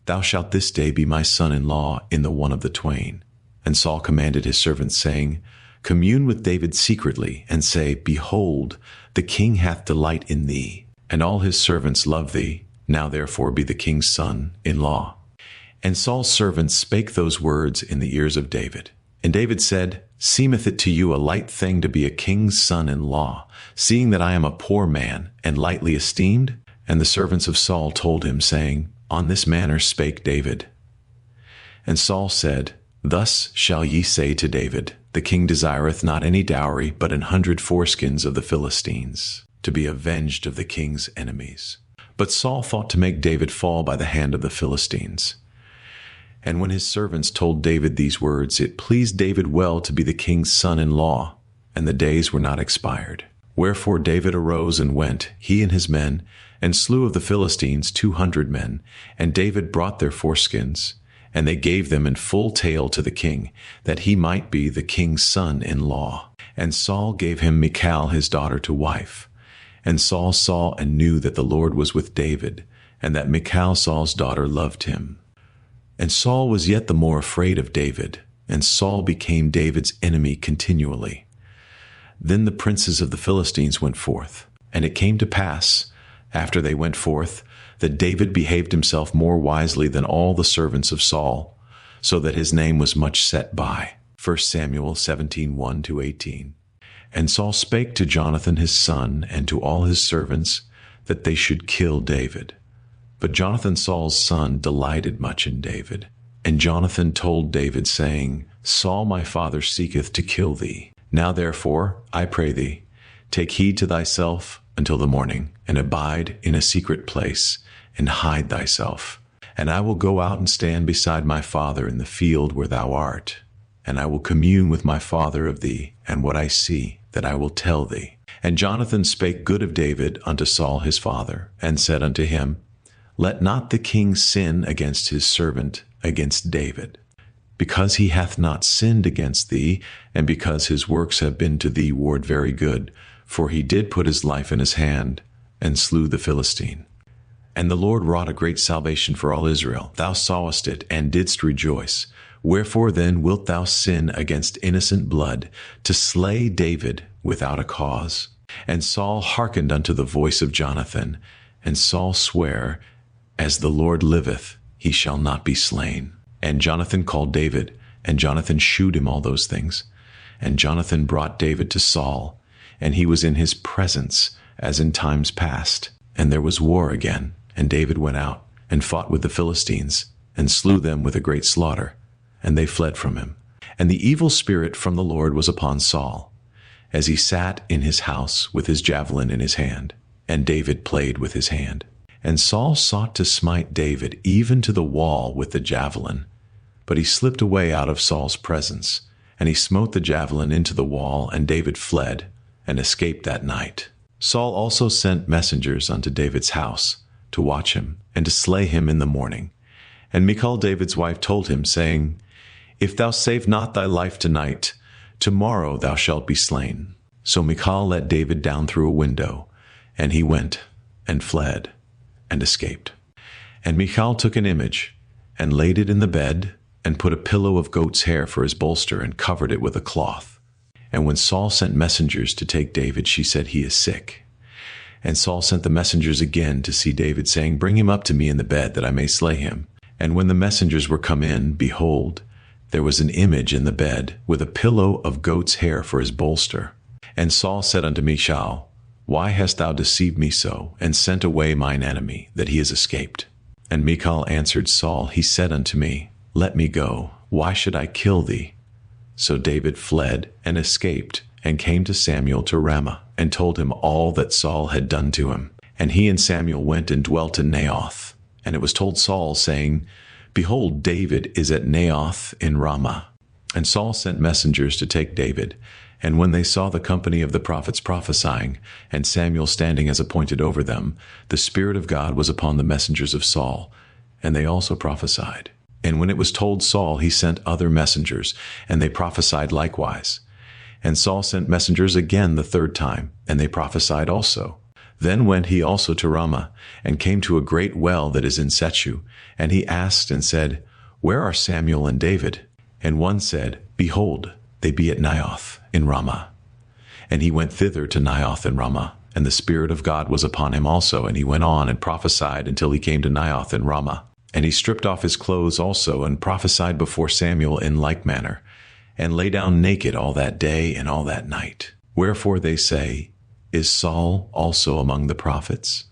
Thou shalt this day be my son-in-law in the one of the twain. And Saul commanded his servants, saying, Commune with David secretly, and say, Behold, the king hath delight in thee, and all his servants love thee. Now therefore be the king's son-in-law. And Saul's servants spake those words in the ears of David. And David said, Seemeth it to you a light thing to be a king's son-in-law, seeing that I am a poor man, and lightly esteemed? And the servants of Saul told him, saying, On this manner spake David. And Saul said, Thus shall ye say to David, The king desireth not any dowry, but 100 foreskins of the Philistines, to be avenged of the king's enemies. But Saul thought to make David fall by the hand of the Philistines. And when his servants told David these words, it pleased David well to be the king's son-in-law, and the days were not expired. Wherefore David arose and went, he and his men, and slew of the Philistines 200 men, and David brought their foreskins, and they gave them in full tale to the king, that he might be the king's son-in-law. And Saul gave him Michal his daughter to wife. And Saul saw and knew that the Lord was with David, and that Michal Saul's daughter loved him. And Saul was yet the more afraid of David, and Saul became David's enemy continually. Then the princes of the Philistines went forth, and it came to pass, after they went forth, that David behaved himself more wisely than all the servants of Saul, so that his name was much set by. 1 Samuel 17:1-18. And Saul spake to Jonathan his son, and to all his servants, that they should kill David. But Jonathan Saul's son delighted much in David. And Jonathan told David, saying, Saul my father seeketh to kill thee. Now therefore, I pray thee, take heed to thyself until the morning, and abide in a secret place, and hide thyself. And I will go out and stand beside my father in the field where thou art. And I will commune with my father of thee, and what I see, that I will tell thee. And Jonathan spake good of David unto Saul his father, and said unto him, Let not the king sin against his servant, against David, because he hath not sinned against thee, and because his works have been to thee ward very good, for he did put his life in his hand, and slew the Philistine. And the Lord wrought a great salvation for all Israel. Thou sawest it, and didst rejoice. Wherefore then wilt thou sin against innocent blood, to slay David without a cause? And Saul hearkened unto the voice of Jonathan, and Saul sware, As the Lord liveth, he shall not be slain. And Jonathan called David, and Jonathan shewed him all those things. And Jonathan brought David to Saul, and he was in his presence, as in times past. And there was war again, and David went out, and fought with the Philistines, and slew them with a great slaughter. And they fled from him. And the evil spirit from the Lord was upon Saul, as he sat in his house with his javelin in his hand, and David played with his hand. And Saul sought to smite David even to the wall with the javelin, but he slipped away out of Saul's presence, And he smote the javelin into the wall, and David fled, and escaped that night. Saul also sent messengers unto David's house, to watch him, and to slay him in the morning. And Michal David's wife told him, saying, If thou save not thy life tonight, tomorrow thou shalt be slain. So Michal let David down through a window, and he went, and fled, and escaped. And Michal took an image, and laid it in the bed, and put a pillow of goat's hair for his bolster, and covered it with a cloth. And when Saul sent messengers to take David, she said, He is sick. And Saul sent the messengers again to see David, saying, Bring him up to me in the bed, that I may slay him. And when the messengers were come in, behold, there was an image in the bed, with a pillow of goat's hair for his bolster. And Saul said unto Michal, Why hast thou deceived me so, and sent away mine enemy, that he is escaped? And Michal answered Saul, He said unto me, Let me go, why should I kill thee? So David fled and escaped, and came to Samuel to Ramah, and told him all that Saul had done to him. And he and Samuel went and dwelt in Naioth. And it was told Saul, saying, Behold, David is at Naioth in Ramah. And Saul sent messengers to take David. And when they saw the company of the prophets prophesying, and Samuel standing as appointed over them, the Spirit of God was upon the messengers of Saul, and they also prophesied. And when it was told Saul, he sent other messengers, and they prophesied likewise. And Saul sent messengers again the third time, and they prophesied also. Then went he also to Ramah, and came to a great well that is in Sechu. And he asked and said, Where are Samuel and David? And one said, Behold, they be at Naioth in Ramah. And he went thither to Naioth in Ramah, and the Spirit of God was upon him also, and he went on and prophesied until he came to Naioth in Ramah. And he stripped off his clothes also, and prophesied before Samuel in like manner, and lay down naked all that day and all that night. Wherefore they say, Is Saul also among the prophets?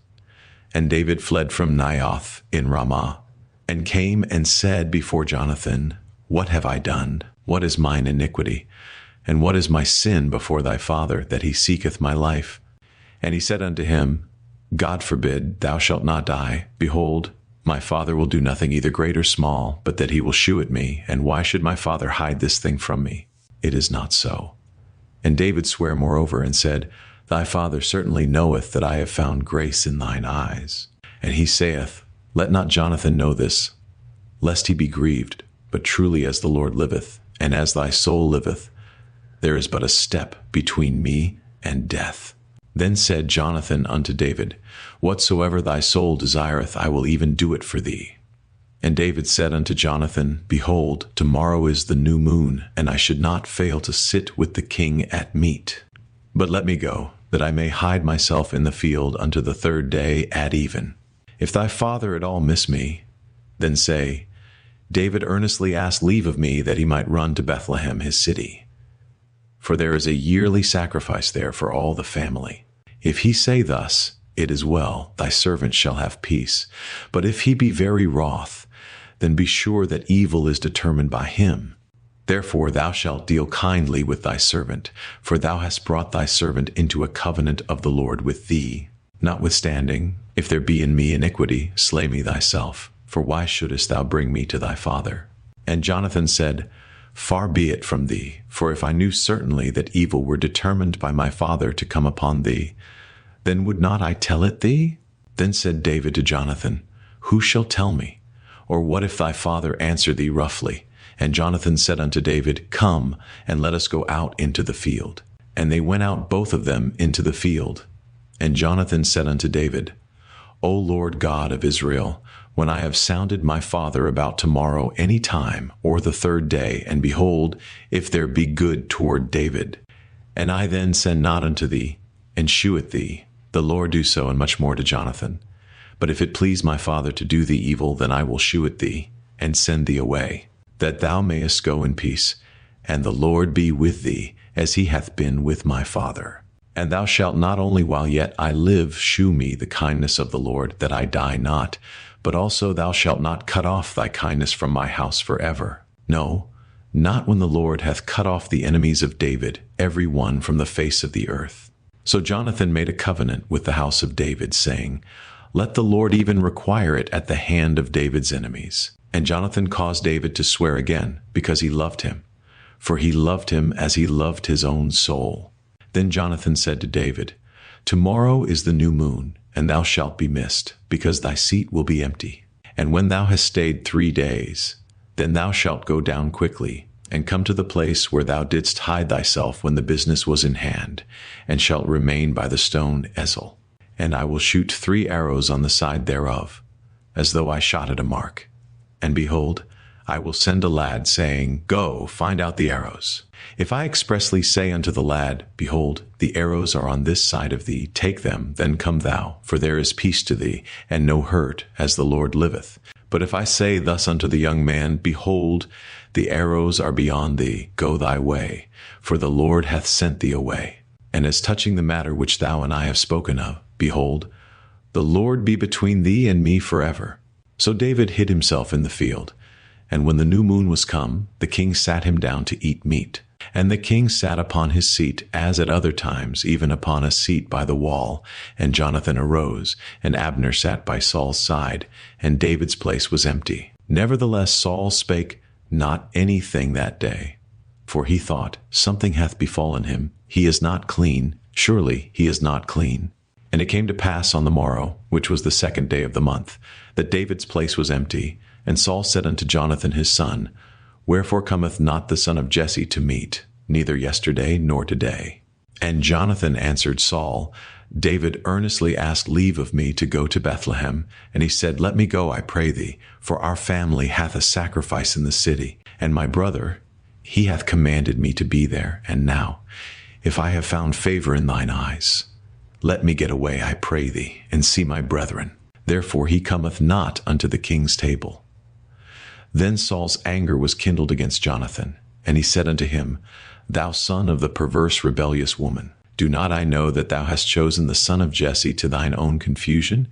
And David fled from Naioth in Ramah, and came and said before Jonathan, What have I done? What is mine iniquity? And what is my sin before thy father, that he seeketh my life? And he said unto him, God forbid, thou shalt not die. Behold, my father will do nothing either great or small, but that he will shew it me. And why should my father hide this thing from me? It is not so. And David sware moreover, and said, Thy father certainly knoweth that I have found grace in thine eyes. And he saith, Let not Jonathan know this, lest he be grieved. But truly as the Lord liveth, and as thy soul liveth, there is but a step between me and death. Then said Jonathan unto David, Whatsoever thy soul desireth, I will even do it for thee. And David said unto Jonathan, Behold, tomorrow is the new moon, and I should not fail to sit with the king at meat. But let me go, that I may hide myself in the field unto the third day at even. If thy father at all miss me, then say, David earnestly asked leave of me that he might run to Bethlehem his city. For there is a yearly sacrifice there for all the family. If he say thus, It is well, thy servant shall have peace. But if he be very wroth, then be sure that evil is determined by him. Therefore thou shalt deal kindly with thy servant, for thou hast brought thy servant into a covenant of the Lord with thee. Notwithstanding, if there be in me iniquity, slay me thyself. For why shouldest thou bring me to thy father? And Jonathan said, Far be it from thee, for if I knew certainly that evil were determined by my father to come upon thee, then would not I tell it thee? Then said David to Jonathan, Who shall tell me? Or what if thy father answer thee roughly? And Jonathan said unto David, Come, and let us go out into the field. And they went out both of them into the field. And Jonathan said unto David, O Lord God of Israel, when I have sounded my father about tomorrow any time, or the third day, and behold, if there be good toward David, and I then send not unto thee, and shew it thee, the Lord do so, and much more to Jonathan. But if it please my father to do thee evil, then I will shew it thee, and send thee away, that thou mayest go in peace, and the Lord be with thee, as he hath been with my father. And thou shalt not only while yet I live shew me the kindness of the Lord, that I die not, but also thou shalt not cut off thy kindness from my house forever. No, not when the Lord hath cut off the enemies of David, every one from the face of the earth. So Jonathan made a covenant with the house of David, saying, Let the Lord even require it at the hand of David's enemies. And Jonathan caused David to swear again, because he loved him. for he loved him as he loved his own soul. Then Jonathan said to David, Tomorrow is the new moon, and thou shalt be missed, because thy seat will be empty. And when thou hast stayed 3 days, then thou shalt go down quickly, and come to the place where thou didst hide thyself when the business was in hand, and shalt remain by the stone Ezel. And I will shoot 3 arrows on the side thereof, as though I shot at a mark. And behold, I will send a lad, saying, Go, find out the arrows. If I expressly say unto the lad, Behold, the arrows are on this side of thee, take them, then come thou, for there is peace to thee, and no hurt, as the Lord liveth. But if I say thus unto the young man, Behold, the arrows are beyond thee, go thy way, for the Lord hath sent thee away. And as touching the matter which thou and I have spoken of, behold, the Lord be between thee and me forever. So David hid himself in the field. And when the new moon was come, the king sat him down to eat meat. And the king sat upon his seat, as at other times, even upon a seat by the wall. And Jonathan arose, and Abner sat by Saul's side, and David's place was empty. Nevertheless Saul spake not anything that day. For he thought, Something hath befallen him. He is not clean. Surely he is not clean. And it came to pass on the morrow, which was the 2nd day of the month, that David's place was empty. And Saul said unto Jonathan his son, Wherefore cometh not the son of Jesse to meat, neither yesterday nor today? And Jonathan answered Saul, David earnestly asked leave of me to go to Bethlehem. And he said, Let me go, I pray thee, for our family hath a sacrifice in the city. And my brother, he hath commanded me to be there. And now, if I have found favor in thine eyes, let me get away, I pray thee, and see my brethren. Therefore he cometh not unto the king's table. Then Saul's anger was kindled against Jonathan, and he said unto him, Thou son of the perverse rebellious woman, do not I know that thou hast chosen the son of Jesse to thine own confusion,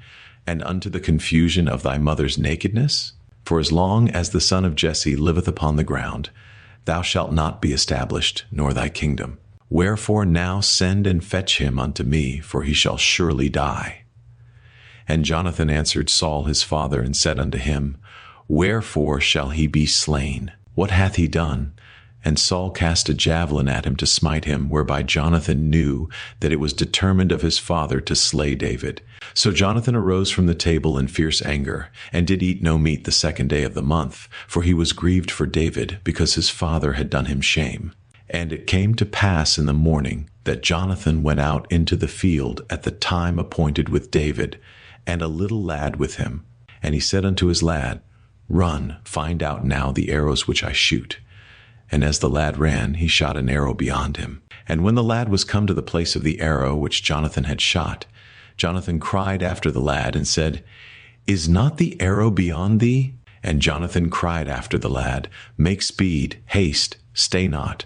and unto the confusion of thy mother's nakedness? For as long as the son of Jesse liveth upon the ground, thou shalt not be established, nor thy kingdom. Wherefore now send and fetch him unto me, for he shall surely die. And Jonathan answered Saul his father, and said unto him, Wherefore shall he be slain? What hath he done? And Saul cast a javelin at him to smite him, whereby Jonathan knew that it was determined of his father to slay David. So Jonathan arose from the table in fierce anger, and did eat no meat the 2nd day of the month, for he was grieved for David, because his father had done him shame. And it came to pass in the morning that Jonathan went out into the field at the time appointed with David, and a little lad with him. And he said unto his lad, Run, find out now the arrows which I shoot. And as the lad ran, he shot an arrow beyond him. And when the lad was come to the place of the arrow which Jonathan had shot, Jonathan cried after the lad, and said, Is not the arrow beyond thee? And Jonathan cried after the lad, Make speed, haste, stay not.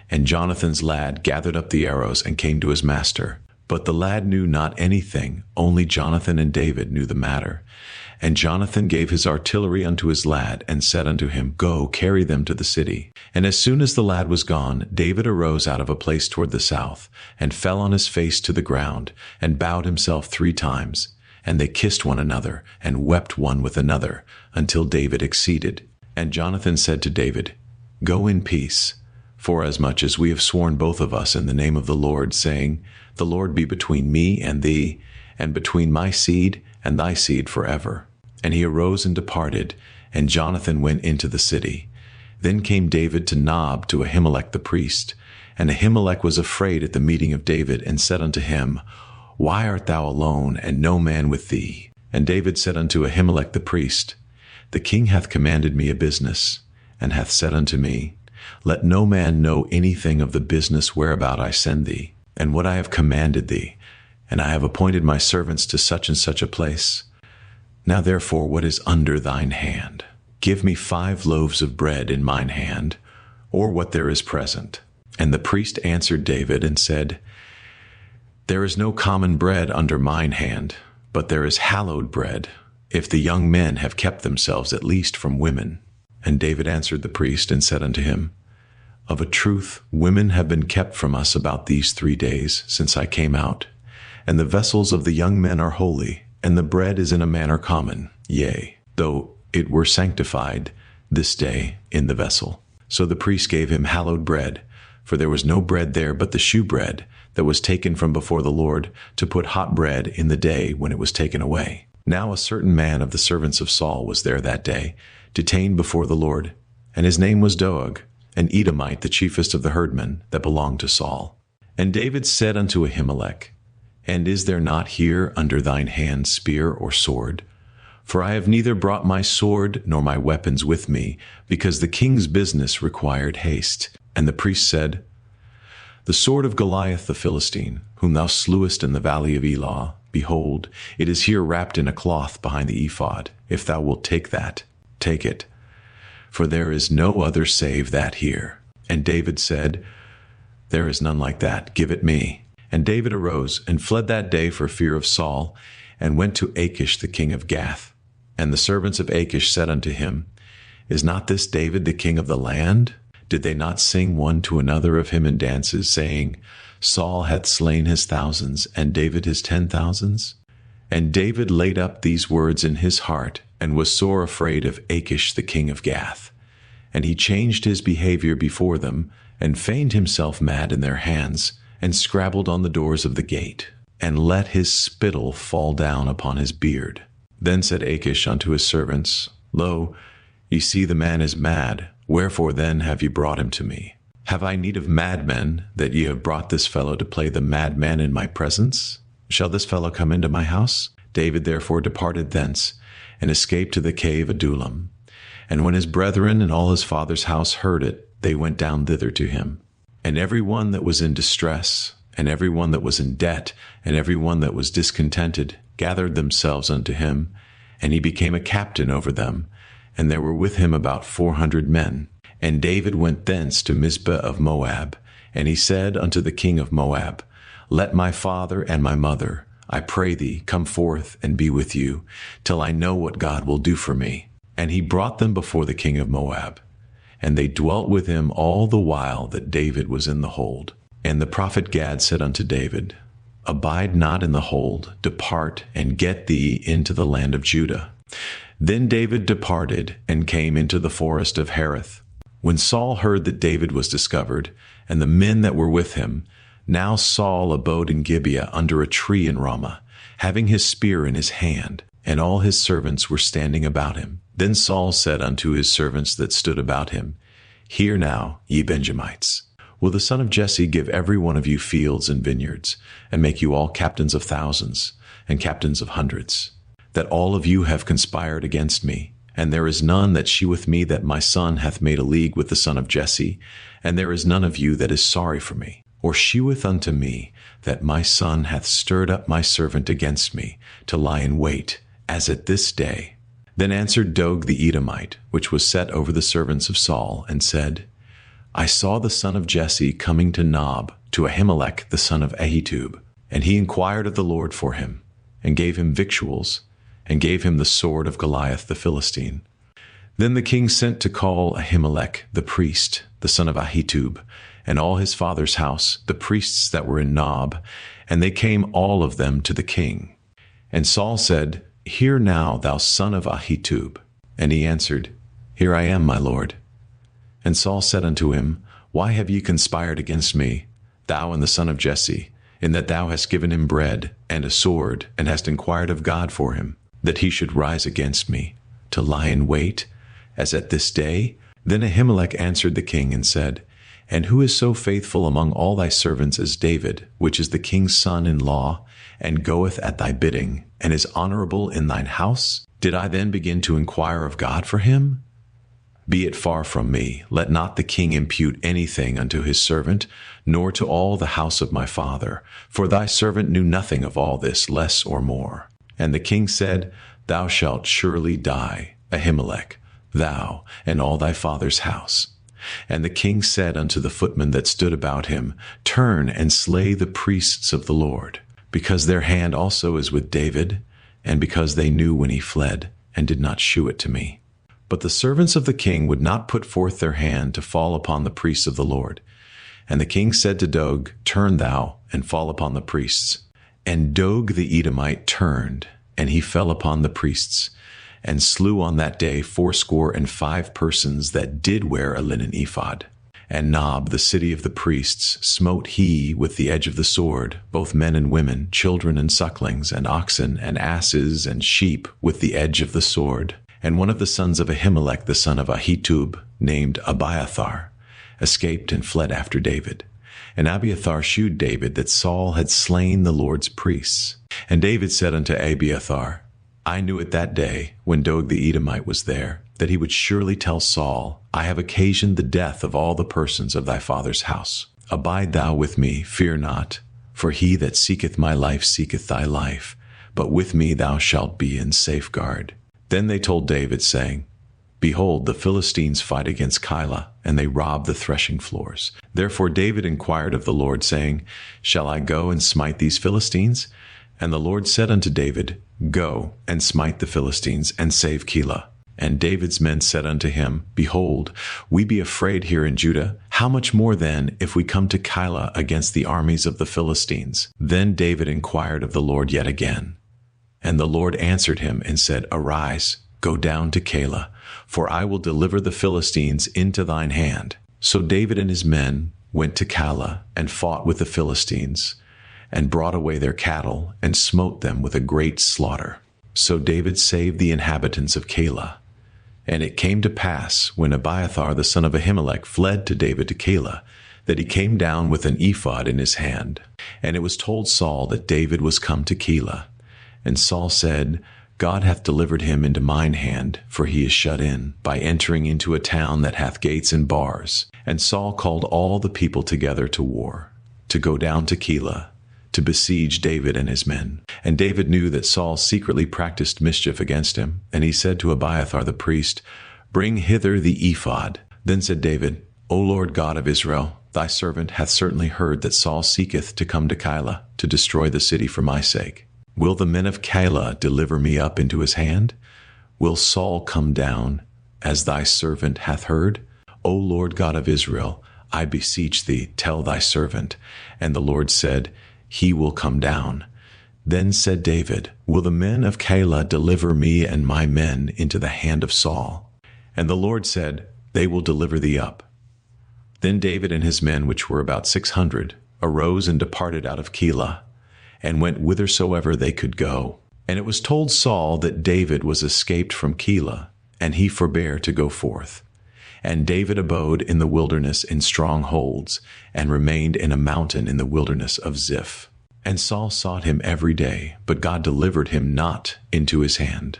And Jonathan's lad gathered up the arrows, and came to his master. But the lad knew not anything, only Jonathan and David knew the matter. And Jonathan gave his artillery unto his lad, and said unto him, Go, carry them to the city. And as soon as the lad was gone, David arose out of a place toward the south, and fell on his face to the ground, and bowed himself 3 times. And they kissed one another, and wept one with another, until David exceeded. And Jonathan said to David, Go in peace, forasmuch as we have sworn both of us in the name of the Lord, saying, The Lord be between me and thee, and between my seed and thy seed forever. And he arose and departed, and Jonathan went into the city. Then came David to Nob to Ahimelech the priest. And Ahimelech was afraid at the meeting of David, and said unto him, Why art thou alone, and no man with thee? And David said unto Ahimelech the priest, The king hath commanded me a business, and hath said unto me, Let no man know anything of the business whereabout I send thee, and what I have commanded thee. And I have appointed my servants to such and such a place. Now therefore, what is under thine hand? Give me 5 loaves of bread in mine hand, or what there is present. And the priest answered David, and said, There is no common bread under mine hand, but there is hallowed bread, if the young men have kept themselves at least from women. And David answered the priest, and said unto him, Of a truth, women have been kept from us about these 3 days, since I came out. And the vessels of the young men are holy, and the bread is in a manner common, yea, though it were sanctified this day in the vessel. So the priest gave him hallowed bread, for there was no bread there but the shewbread that was taken from before the Lord to put hot bread in the day when it was taken away. Now a certain man of the servants of Saul was there that day, detained before the Lord, and his name was Doeg, an Edomite, the chiefest of the herdmen that belonged to Saul. And David said unto Ahimelech, And is there not here under thine hand spear or sword? For I have neither brought my sword nor my weapons with me, because the king's business required haste. And the priest said, The sword of Goliath the Philistine, whom thou slewest in the valley of Elah, behold, it is here wrapped in a cloth behind the ephod. If thou wilt take that, take it. For there is no other save that here. And David said, There is none like that, give it me. And David arose and fled that day for fear of Saul, and went to Achish the king of Gath. And the servants of Achish said unto him, Is not this David the king of the land? Did they not sing one to another of him in dances, saying, Saul hath slain his thousands, and David his 10,000s? And David laid up these words in his heart, and was sore afraid of Achish the king of Gath. And he changed his behavior before them, and feigned himself mad in their hands, and scrabbled on the doors of the gate, and let his spittle fall down upon his beard. Then said Achish unto his servants, Lo, ye see the man is mad. Wherefore then have ye brought him to me? Have I need of madmen, that ye have brought this fellow to play the madman in my presence? Shall this fellow come into my house? David therefore departed thence, and escaped to the cave Adullam. And when his brethren and all his father's house heard it, they went down thither to him. And every one that was in distress, and every one that was in debt, and every one that was discontented, gathered themselves unto him, and he became a captain over them, and there were with him about 400 men. And David went thence to Mizpah of Moab, and he said unto the king of Moab, Let my father and my mother, I pray thee, come forth and be with you, till I know what God will do for me. And he brought them before the king of Moab, and they dwelt with him all the while that David was in the hold. And the prophet Gad said unto David, Abide not in the hold, depart, and get thee into the land of Judah. Then David departed, and came into the forest of Hereth. When Saul heard that David was discovered, and the men that were with him, now Saul abode in Gibeah under a tree in Ramah, having his spear in his hand, and all his servants were standing about him. Then Saul said unto his servants that stood about him, Hear now, ye Benjamites. Will the son of Jesse give every one of you fields and vineyards, and make you all captains of thousands, and captains of hundreds? That all of you have conspired against me, and there is none that sheweth me that my son hath made a league with the son of Jesse, and there is none of you that is sorry for me, or sheweth unto me that my son hath stirred up my servant against me, to lie in wait, as at this day. Then answered Doeg the Edomite, which was set over the servants of Saul, and said, I saw the son of Jesse coming to Nob, to Ahimelech the son of Ahitub, and he inquired of the Lord for him, and gave him victuals, and gave him the sword of Goliath the Philistine. Then the king sent to call Ahimelech the priest, the son of Ahitub, and all his father's house, the priests that were in Nob, and they came all of them to the king. And Saul said, Hear now, thou son of Ahitub. And he answered, Here I am, my lord. And Saul said unto him, Why have ye conspired against me, thou and the son of Jesse, in that thou hast given him bread and a sword, and hast inquired of God for him, that he should rise against me, to lie in wait, as at this day? Then Ahimelech answered the king and said, And who is so faithful among all thy servants as David, which is the king's son-in-law, and goeth at thy bidding, and is honorable in thine house? Did I then begin to inquire of God for him? Be it far from me, let not the king impute anything unto his servant, nor to all the house of my father, for thy servant knew nothing of all this, less or more. And the king said, Thou shalt surely die, Ahimelech, thou and all thy father's house. And the king said unto the footmen that stood about him, Turn and slay the priests of the Lord, because their hand also is with David, and because they knew when he fled, and did not shew it to me. But the servants of the king would not put forth their hand to fall upon the priests of the Lord. And the king said to Doeg, Turn thou, and fall upon the priests. And Doeg the Edomite turned, and he fell upon the priests. and slew on that day 85 persons that did wear a linen ephod. And Nob, the city of the priests, smote he with the edge of the sword, both men and women, children and sucklings, and oxen, and asses, and sheep, with the edge of the sword. And one of the sons of Ahimelech, the son of Ahitub, named Abiathar, escaped and fled after David. And Abiathar shewed David that Saul had slain the Lord's priests. And David said unto Abiathar, I knew it that day, when Doeg the Edomite was there, that he would surely tell Saul, I have occasioned the death of all the persons of thy father's house. Abide thou with me, fear not, for he that seeketh my life seeketh thy life, but with me thou shalt be in safeguard. Then they told David, saying, Behold, the Philistines fight against Keilah, and they rob the threshing floors. Therefore David inquired of the Lord, saying, Shall I go and smite these Philistines? And the Lord said unto David, Go and smite the Philistines, and save Keilah. And David's men said unto him, Behold, we be afraid here in Judah. How much more then, if we come to Keilah against the armies of the Philistines? Then David inquired of the Lord yet again. And the Lord answered him and said, Arise, go down to Keilah, for I will deliver the Philistines into thine hand. So David and his men went to Keilah, and fought with the Philistines, and brought away their cattle, and smote them with a great slaughter. So David saved the inhabitants of Keilah. And it came to pass, when Abiathar the son of Ahimelech fled to David to Keilah, that he came down with an ephod in his hand. And it was told Saul that David was come to Keilah. And Saul said, God hath delivered him into mine hand, for he is shut in, by entering into a town that hath gates and bars. And Saul called all the people together to war, to go down to Keilah, to besiege David and his men. And David knew that Saul secretly practiced mischief against him. And he said to Abiathar the priest, Bring hither the ephod. Then said David, O Lord God of Israel, thy servant hath certainly heard that Saul seeketh to come to Keilah, to destroy the city for my sake. Will the men of Keilah deliver me up into his hand? Will Saul come down, as thy servant hath heard? O Lord God of Israel, I beseech thee, tell thy servant. And the Lord said, He will come down. Then said David, Will the men of Keilah deliver me and my men into the hand of Saul? And the Lord said, They will deliver thee up. Then David and his men, which were about 600, arose and departed out of Keilah, and went whithersoever they could go. And it was told Saul that David was escaped from Keilah, and he forbare to go forth. And David abode in the wilderness in strongholds, and remained in a mountain in the wilderness of Ziph. And Saul sought him every day, but God delivered him not into his hand.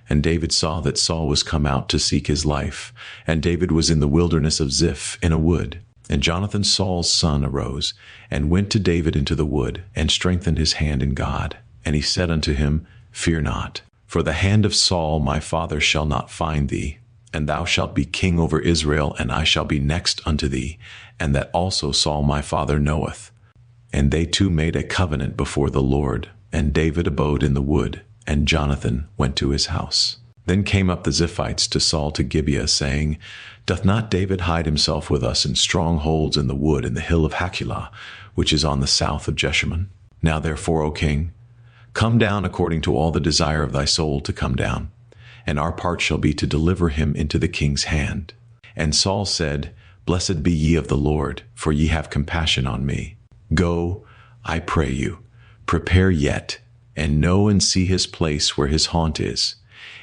And David saw that Saul was come out to seek his life, and David was in the wilderness of Ziph in a wood. And Jonathan Saul's son arose, and went to David into the wood, and strengthened his hand in God. And he said unto him, Fear not, for the hand of Saul my father shall not find thee, and thou shalt be king over Israel, and I shall be next unto thee, and that also Saul my father knoweth. And they two made a covenant before the Lord, and David abode in the wood, and Jonathan went to his house. Then came up the Ziphites to Saul to Gibeah, saying, Doth not David hide himself with us in strongholds in the wood in the hill of Hachilah, which is on the south of Jeshimon? Now therefore, O king, come down according to all the desire of thy soul to come down, and our part shall be to deliver him into the king's hand. And Saul said, Blessed be ye of the Lord, for ye have compassion on me. Go, I pray you, prepare yet, and know and see his place where his haunt is,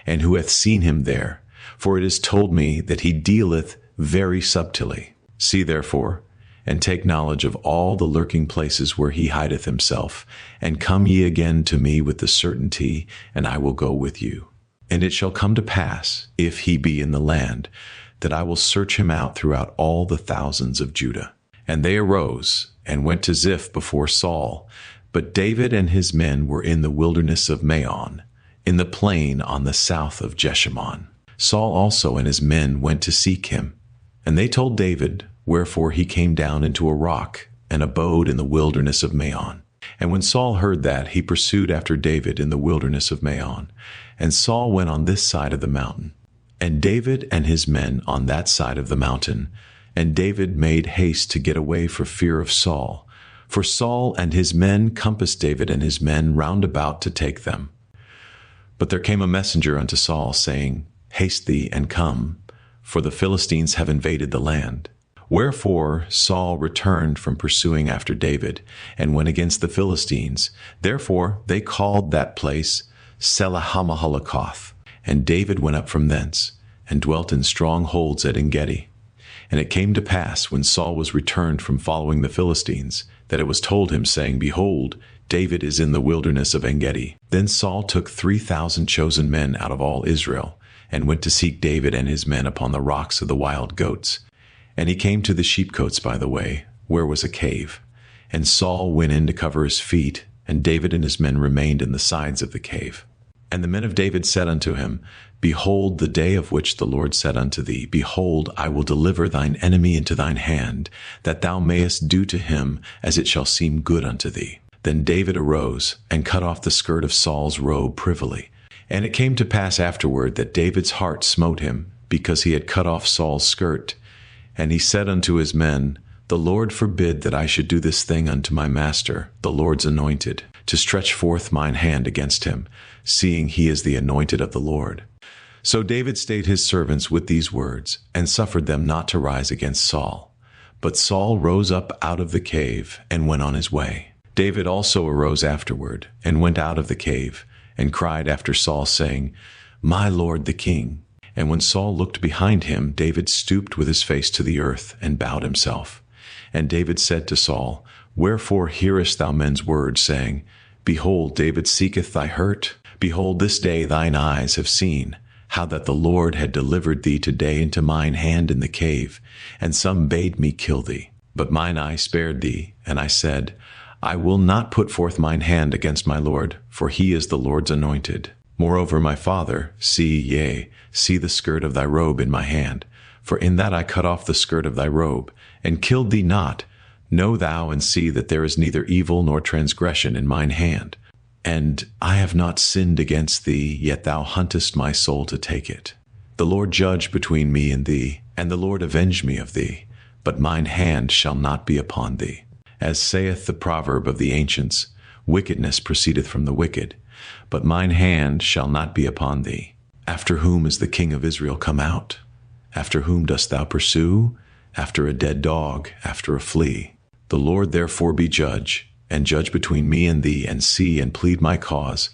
and who hath seen him there, for it is told me that he dealeth very subtilly. See therefore, and take knowledge of all the lurking places where he hideth himself, and come ye again to me with the certainty, and I will go with you. And it shall come to pass, if he be in the land, that I will search him out throughout all the thousands of Judah. And they arose, and went to Ziph before Saul, but David and his men were in the wilderness of Maon, in the plain on the south of Jeshimon. Saul also and his men went to seek him. And they told David, wherefore he came down into a rock, and abode in the wilderness of Maon. And when Saul heard that, he pursued after David in the wilderness of Maon. And Saul went on this side of the mountain, and David and his men on that side of the mountain. And David made haste to get away for fear of Saul. For Saul and his men compassed David and his men round about to take them. But there came a messenger unto Saul, saying, Haste thee, and come, for the Philistines have invaded the land. Wherefore Saul returned from pursuing after David, and went against the Philistines. Therefore they called that place Selahamahalakath. And David went up from thence, and dwelt in strongholds at Engedi. And it came to pass, when Saul was returned from following the Philistines, that it was told him, saying, Behold, David is in the wilderness of Engedi. Then Saul took 3,000 chosen men out of all Israel, and went to seek David and his men upon the rocks of the wild goats. And he came to the sheepcotes by the way, where was a cave. And Saul went in to cover his feet, and David and his men remained in the sides of the cave. And the men of David said unto him, Behold, the day of which the Lord said unto thee, Behold, I will deliver thine enemy into thine hand, that thou mayest do to him as it shall seem good unto thee. Then David arose, and cut off the skirt of Saul's robe privily. And it came to pass afterward that David's heart smote him, because he had cut off Saul's skirt. And he said unto his men, The Lord forbid that I should do this thing unto my master, the Lord's anointed, to stretch forth mine hand against him, seeing he is the anointed of the Lord. So David stayed his servants with these words, and suffered them not to rise against Saul. But Saul rose up out of the cave, and went on his way. David also arose afterward, and went out of the cave, and cried after Saul, saying, My lord the king. And when Saul looked behind him, David stooped with his face to the earth, and bowed himself. And David said to Saul, Wherefore hearest thou men's words, saying, Behold, David seeketh thy hurt? Behold, this day thine eyes have seen, how that the Lord had delivered thee today into mine hand in the cave, and some bade me kill thee. But mine eye spared thee, and I said, I will not put forth mine hand against my Lord, for he is the Lord's anointed. Moreover, my father, see the skirt of thy robe in my hand, for in that I cut off the skirt of thy robe, and killed thee not. Know thou and see that there is neither evil nor transgression in mine hand. And I have not sinned against thee, yet thou huntest my soul to take it. The Lord judge between me and thee, and the Lord avenge me of thee, but mine hand shall not be upon thee. As saith the proverb of the ancients, Wickedness proceedeth from the wicked, but mine hand shall not be upon thee. After whom is the king of Israel come out? After whom dost thou pursue? After a dead dog, after a flea. The Lord therefore be judge, and judge between me and thee, and see and plead my cause,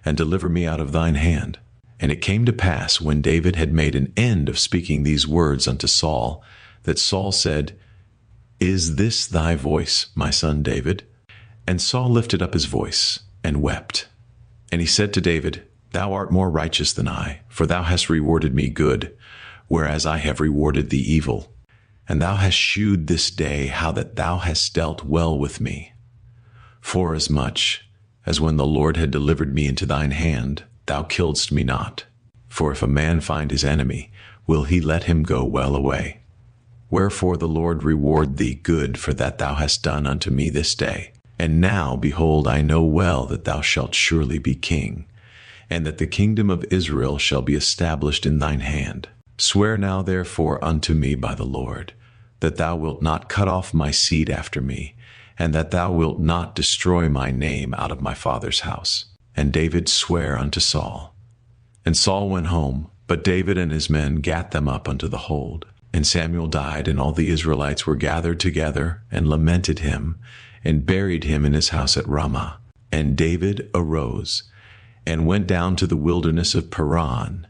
and deliver me out of thine hand. And it came to pass, when David had made an end of speaking these words unto Saul, that Saul said, Is this thy voice, my son David? And Saul lifted up his voice, and wept. And he said to David, Thou art more righteous than I, for thou hast rewarded me good, whereas I have rewarded thee evil. And thou hast shewed this day how that thou hast dealt well with me. Forasmuch as when the Lord had delivered me into thine hand, thou killedst me not. For if a man find his enemy, will he let him go well away? Wherefore the Lord reward thee good for that thou hast done unto me this day. And now, behold, I know well that thou shalt surely be king, and that the kingdom of Israel shall be established in thine hand. Swear now therefore unto me by the Lord, that thou wilt not cut off my seed after me, and that thou wilt not destroy my name out of my father's house. And David sware unto Saul. And Saul went home, but David and his men gat them up unto the hold. And Samuel died, and all the Israelites were gathered together, and lamented him, and buried him in his house at Ramah. And David arose, and went down to the wilderness of Paran.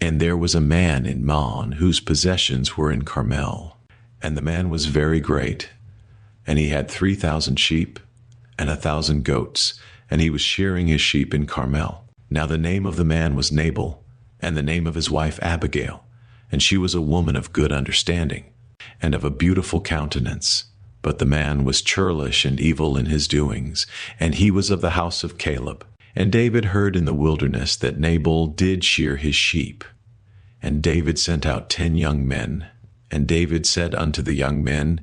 And there was a man in Maon, whose possessions were in Carmel. And the man was very great, and he had 3,000 sheep, and 1,000 goats, and he was shearing his sheep in Carmel. Now the name of the man was Nabal, and the name of his wife Abigail, and she was a woman of good understanding, and of a beautiful countenance. But the man was churlish and evil in his doings, and he was of the house of Caleb. And David heard in the wilderness that Nabal did shear his sheep. And David sent out 10 young men. And David said unto the young men,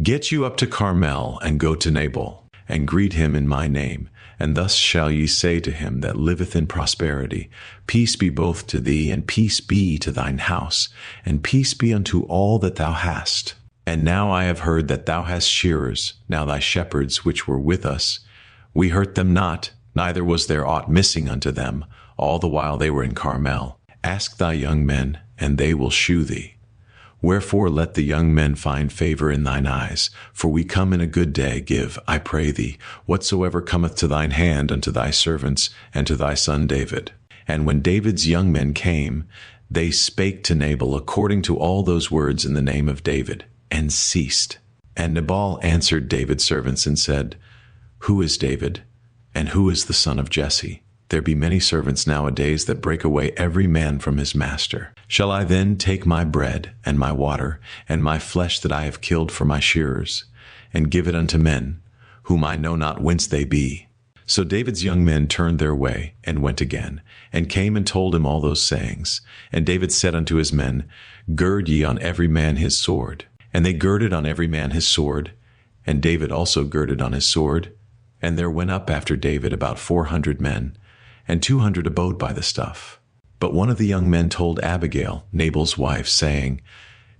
Get you up to Carmel, and go to Nabal, and greet him in my name. And thus shall ye say to him that liveth in prosperity, Peace be both to thee, and peace be to thine house, and peace be unto all that thou hast. And now I have heard that thou hast shearers. Now thy shepherds which were with us, we hurt them not, neither was there aught missing unto them, all the while they were in Carmel. Ask thy young men, and they will shew thee. Wherefore let the young men find favor in thine eyes, for we come in a good day. Give, I pray thee, whatsoever cometh to thine hand unto thy servants and to thy son David. And when David's young men came, they spake to Nabal according to all those words in the name of David, and ceased. And Nabal answered David's servants and said, Who is David, and who is the son of Jesse? There be many servants nowadays that break away every man from his master. Shall I then take my bread and my water and my flesh that I have killed for my shearers, and give it unto men, whom I know not whence they be? So David's young men turned their way, and went again, and came and told him all those sayings. And David said unto his men, Gird ye on every man his sword. And they girded on every man his sword, and David also girded on his sword. And there went up after David about 400 men, and 200 abode by the stuff. But one of the young men told Abigail, Nabal's wife, saying,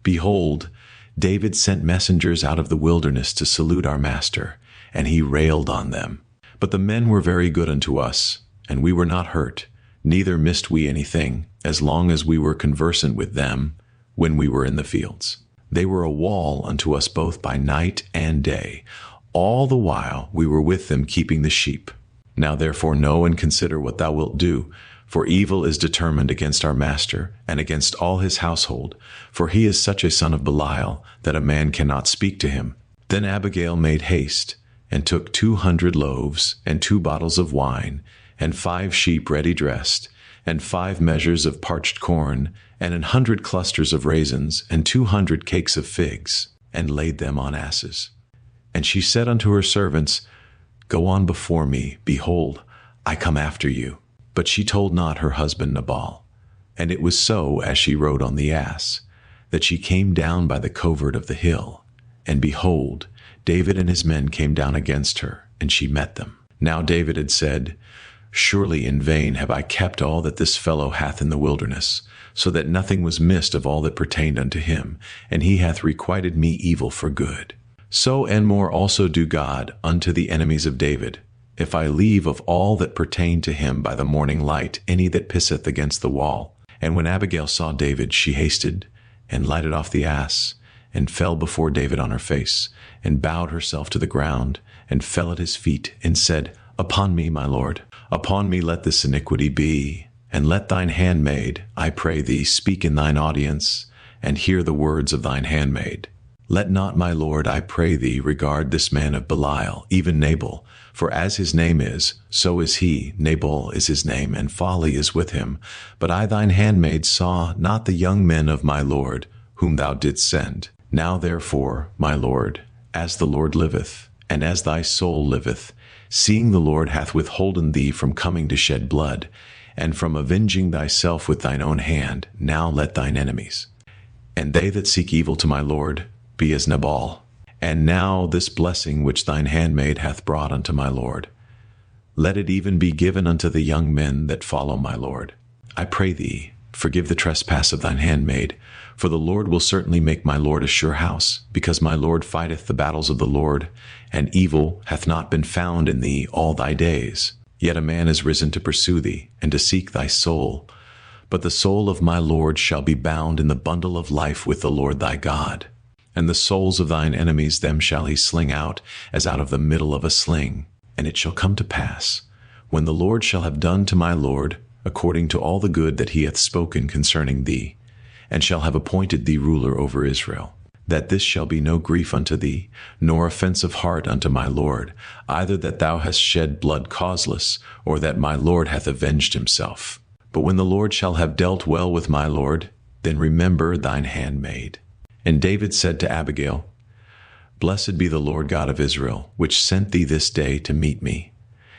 Behold, David sent messengers out of the wilderness to salute our master, and he railed on them. But the men were very good unto us, and we were not hurt, neither missed we anything, as long as we were conversant with them when we were in the fields. They were a wall unto us both by night and day. All the while we were with them keeping the sheep. Now therefore know and consider what thou wilt do, for evil is determined against our master, and against all his household, for he is such a son of Belial, that a man cannot speak to him. Then Abigail made haste, and took 200 loaves, and 2 bottles of wine, and 5 sheep ready dressed, and 5 measures of parched corn, and 100 clusters of raisins, and 200 cakes of figs, and laid them on asses. And she said unto her servants, Go on before me, behold, I come after you. But she told not her husband Nabal. And it was so, as she rode on the ass, that she came down by the covert of the hill. And behold, David and his men came down against her, and she met them. Now David had said, Surely in vain have I kept all that this fellow hath in the wilderness, so that nothing was missed of all that pertained unto him, and he hath requited me evil for good. So and more also do God unto the enemies of David, if I leave of all that pertain to him by the morning light any that pisseth against the wall. And when Abigail saw David, she hasted, and lighted off the ass, and fell before David on her face, and bowed herself to the ground, and fell at his feet, and said, Upon me, my lord, upon me let this iniquity be, and let thine handmaid, I pray thee, speak in thine audience, and hear the words of thine handmaid. Let not, my lord, I pray thee, regard this man of Belial, even Nabal, for as his name is, so is he. Nabal is his name, and folly is with him. But I thine handmaid saw not the young men of my lord, whom thou didst send. Now therefore, my lord, as the Lord liveth, and as thy soul liveth, seeing the Lord hath withholden thee from coming to shed blood, and from avenging thyself with thine own hand, now let thine enemies, and they that seek evil to my lord, be as Nabal. And now this blessing which thine handmaid hath brought unto my lord, let it even be given unto the young men that follow my lord. I pray thee, forgive the trespass of thine handmaid, for the Lord will certainly make my lord a sure house, because my lord fighteth the battles of the Lord, and evil hath not been found in thee all thy days. Yet a man is risen to pursue thee, and to seek thy soul. But the soul of my lord shall be bound in the bundle of life with the Lord thy God. And the souls of thine enemies them shall he sling out, as out of the middle of a sling. And it shall come to pass, when the Lord shall have done to my lord, according to all the good that he hath spoken concerning thee, and shall have appointed thee ruler over Israel, that this shall be no grief unto thee, nor offense of heart unto my lord, either that thou hast shed blood causeless, or that my lord hath avenged himself. But when the Lord shall have dealt well with my lord, then remember thine handmaid. And David said to Abigail, Blessed be the Lord God of Israel, which sent thee this day to meet me.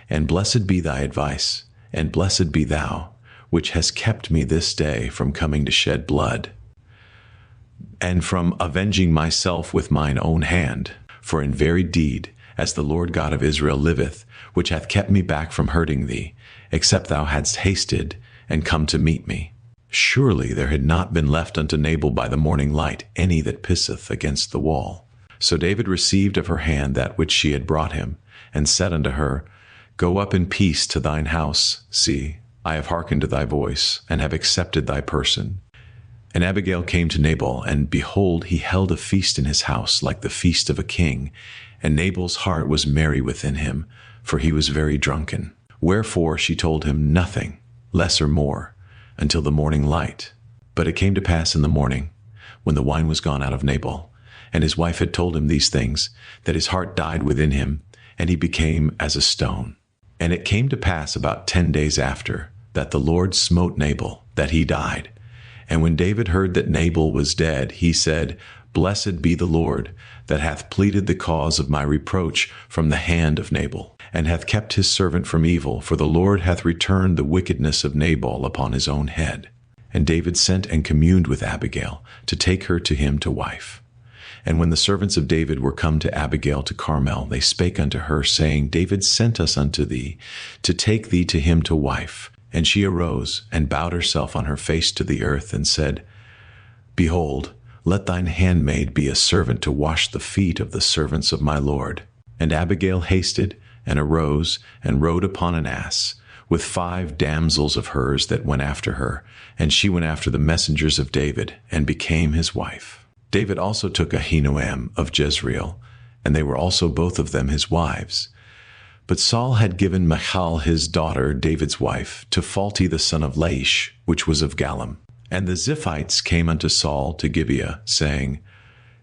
And blessed be thy advice, and blessed be thou, which hast kept me this day from coming to shed blood, and from avenging myself with mine own hand. For in very deed, as the Lord God of Israel liveth, which hath kept me back from hurting thee, except thou hadst hasted and come to meet me, surely there had not been left unto Nabal by the morning light any that pisseth against the wall. So David received of her hand that which she had brought him, and said unto her, Go up in peace to thine house. See, I have hearkened to thy voice, and have accepted thy person. And Abigail came to Nabal, and behold, he held a feast in his house, like the feast of a king. And Nabal's heart was merry within him, for he was very drunken. Wherefore she told him nothing, less or more, until the morning light. But it came to pass in the morning, when the wine was gone out of Nabal, and his wife had told him these things, that his heart died within him, and he became as a stone. And it came to pass about 10 days after, that the Lord smote Nabal, that he died. And when David heard that Nabal was dead, he said, Blessed be the Lord, that hath pleaded the cause of my reproach from the hand of Nabal, and hath kept his servant from evil, for the Lord hath returned the wickedness of Nabal upon his own head. And David sent and communed with Abigail, to take her to him to wife. And when the servants of David were come to Abigail to Carmel, they spake unto her, saying, David sent us unto thee, to take thee to him to wife. And she arose, and bowed herself on her face to the earth, and said, Behold, let thine handmaid be a servant to wash the feet of the servants of my lord. And Abigail hasted, and arose, and rode upon an ass, with 5 damsels of hers that went after her. And she went after the messengers of David, and became his wife. David also took Ahinoam of Jezreel, and they were also both of them his wives. But Saul had given Michal his daughter, David's wife, to Phalti the son of Laish, which was of Gallim. And the Ziphites came unto Saul to Gibeah, saying,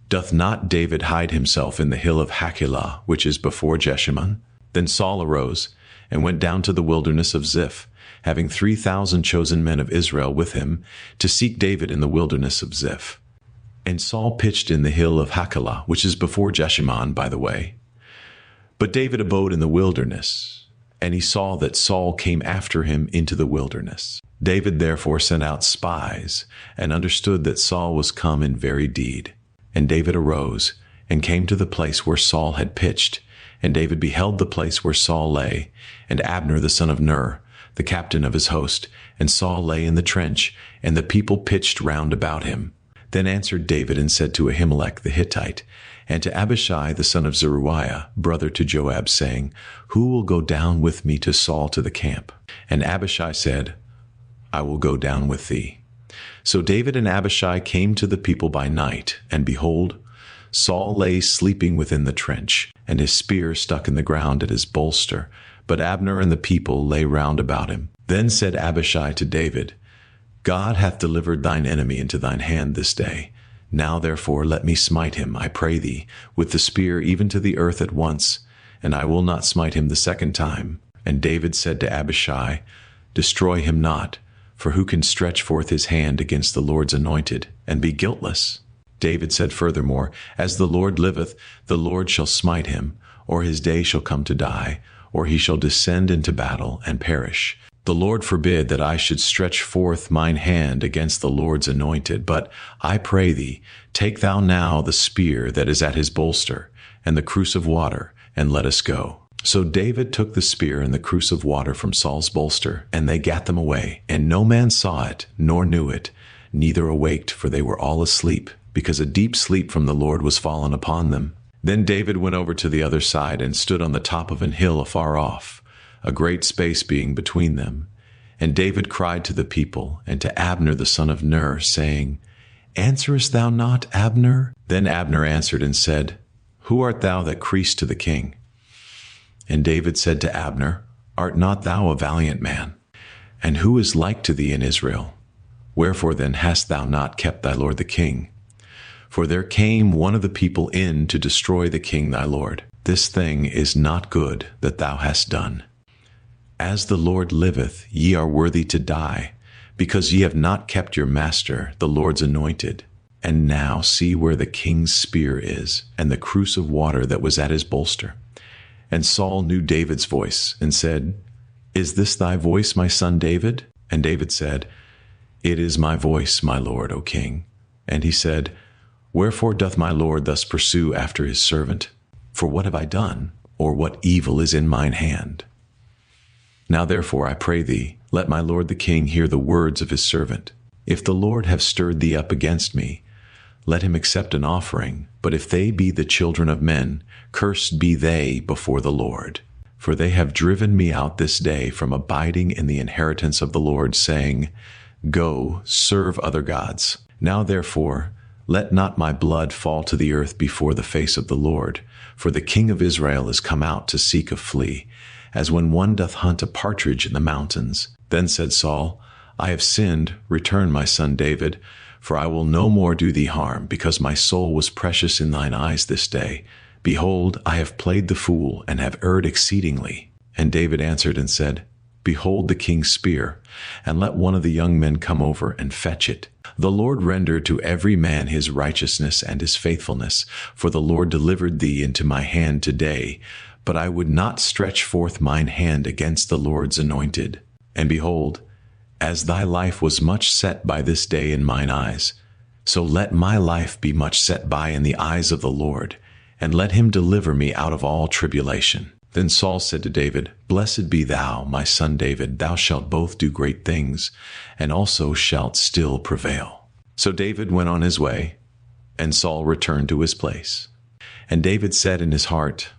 Doth not David hide himself in the hill of Hachilah, which is before Jeshimon? Then Saul arose, and went down to the wilderness of Ziph, having 3,000 chosen men of Israel with him, to seek David in the wilderness of Ziph. And Saul pitched in the hill of Hachilah, which is before Jeshimon, by the way. But David abode in the wilderness, and he saw that Saul came after him into the wilderness. David therefore sent out spies, and understood that Saul was come in very deed. And David arose, and came to the place where Saul had pitched. And David beheld the place where Saul lay, and Abner the son of Ner, the captain of his host. And Saul lay in the trench, and the people pitched round about him. Then answered David and said to Ahimelech the Hittite, and to Abishai the son of Zeruiah, brother to Joab, saying, Who will go down with me to Saul to the camp? And Abishai said, I will go down with thee. So David and Abishai came to the people by night, and behold, Saul lay sleeping within the trench, and his spear stuck in the ground at his bolster, but Abner and the people lay round about him. Then said Abishai to David, God hath delivered thine enemy into thine hand this day. Now therefore let me smite him, I pray thee, with the spear even to the earth at once, and I will not smite him the second time. And David said to Abishai, Destroy him not, for who can stretch forth his hand against the Lord's anointed, and be guiltless? David said furthermore, As the Lord liveth, the Lord shall smite him, or his day shall come to die, or he shall descend into battle and perish. The Lord forbid that I should stretch forth mine hand against the Lord's anointed, but I pray thee, take thou now the spear that is at his bolster, and the cruse of water, and let us go. So David took the spear and the cruse of water from Saul's bolster, and they gat them away, and no man saw it, nor knew it, neither awaked, for they were all asleep, because a deep sleep from the Lord was fallen upon them. Then David went over to the other side, and stood on the top of an hill afar off, a great space being between them. And David cried to the people, and to Abner the son of Ner, saying, Answerest thou not, Abner? Then Abner answered and said, Who art thou that criest to the king? And David said to Abner, Art not thou a valiant man? And who is like to thee in Israel? Wherefore then hast thou not kept thy lord the king? For there came one of the people in to destroy the king thy lord. This thing is not good that thou hast done. As the Lord liveth, ye are worthy to die, because ye have not kept your master, the Lord's anointed. And now see where the king's spear is, and the cruse of water that was at his bolster. And Saul knew David's voice, and said, Is this thy voice, my son David? And David said, It is my voice, my lord, O king. And he said, Wherefore doth my lord thus pursue after his servant? For what have I done, or what evil is in mine hand? Now therefore, I pray thee, let my lord the king hear the words of his servant. If the Lord have stirred thee up against me, let him accept an offering. But if they be the children of men, cursed be they before the Lord. For they have driven me out this day from abiding in the inheritance of the Lord, saying, Go, serve other gods. Now therefore, let not my blood fall to the earth before the face of the Lord, for the King of Israel is come out to seek a flea, as when one doth hunt a partridge in the mountains. Then said Saul, I have sinned, return, my son David, for I will no more do thee harm, because my soul was precious in thine eyes this day. Behold, I have played the fool, and have erred exceedingly. And David answered and said, Behold the king's spear, and let one of the young men come over and fetch it. The Lord render to every man his righteousness and his faithfulness, for the Lord delivered thee into my hand today. But I would not stretch forth mine hand against the Lord's anointed. And behold, as thy life was much set by this day in mine eyes, so let my life be much set by in the eyes of the Lord, and let him deliver me out of all tribulation. Then Saul said to David, Blessed be thou, my son David, thou shalt both do great things, and also shalt still prevail. So David went on his way, and Saul returned to his place. And David said in his heart,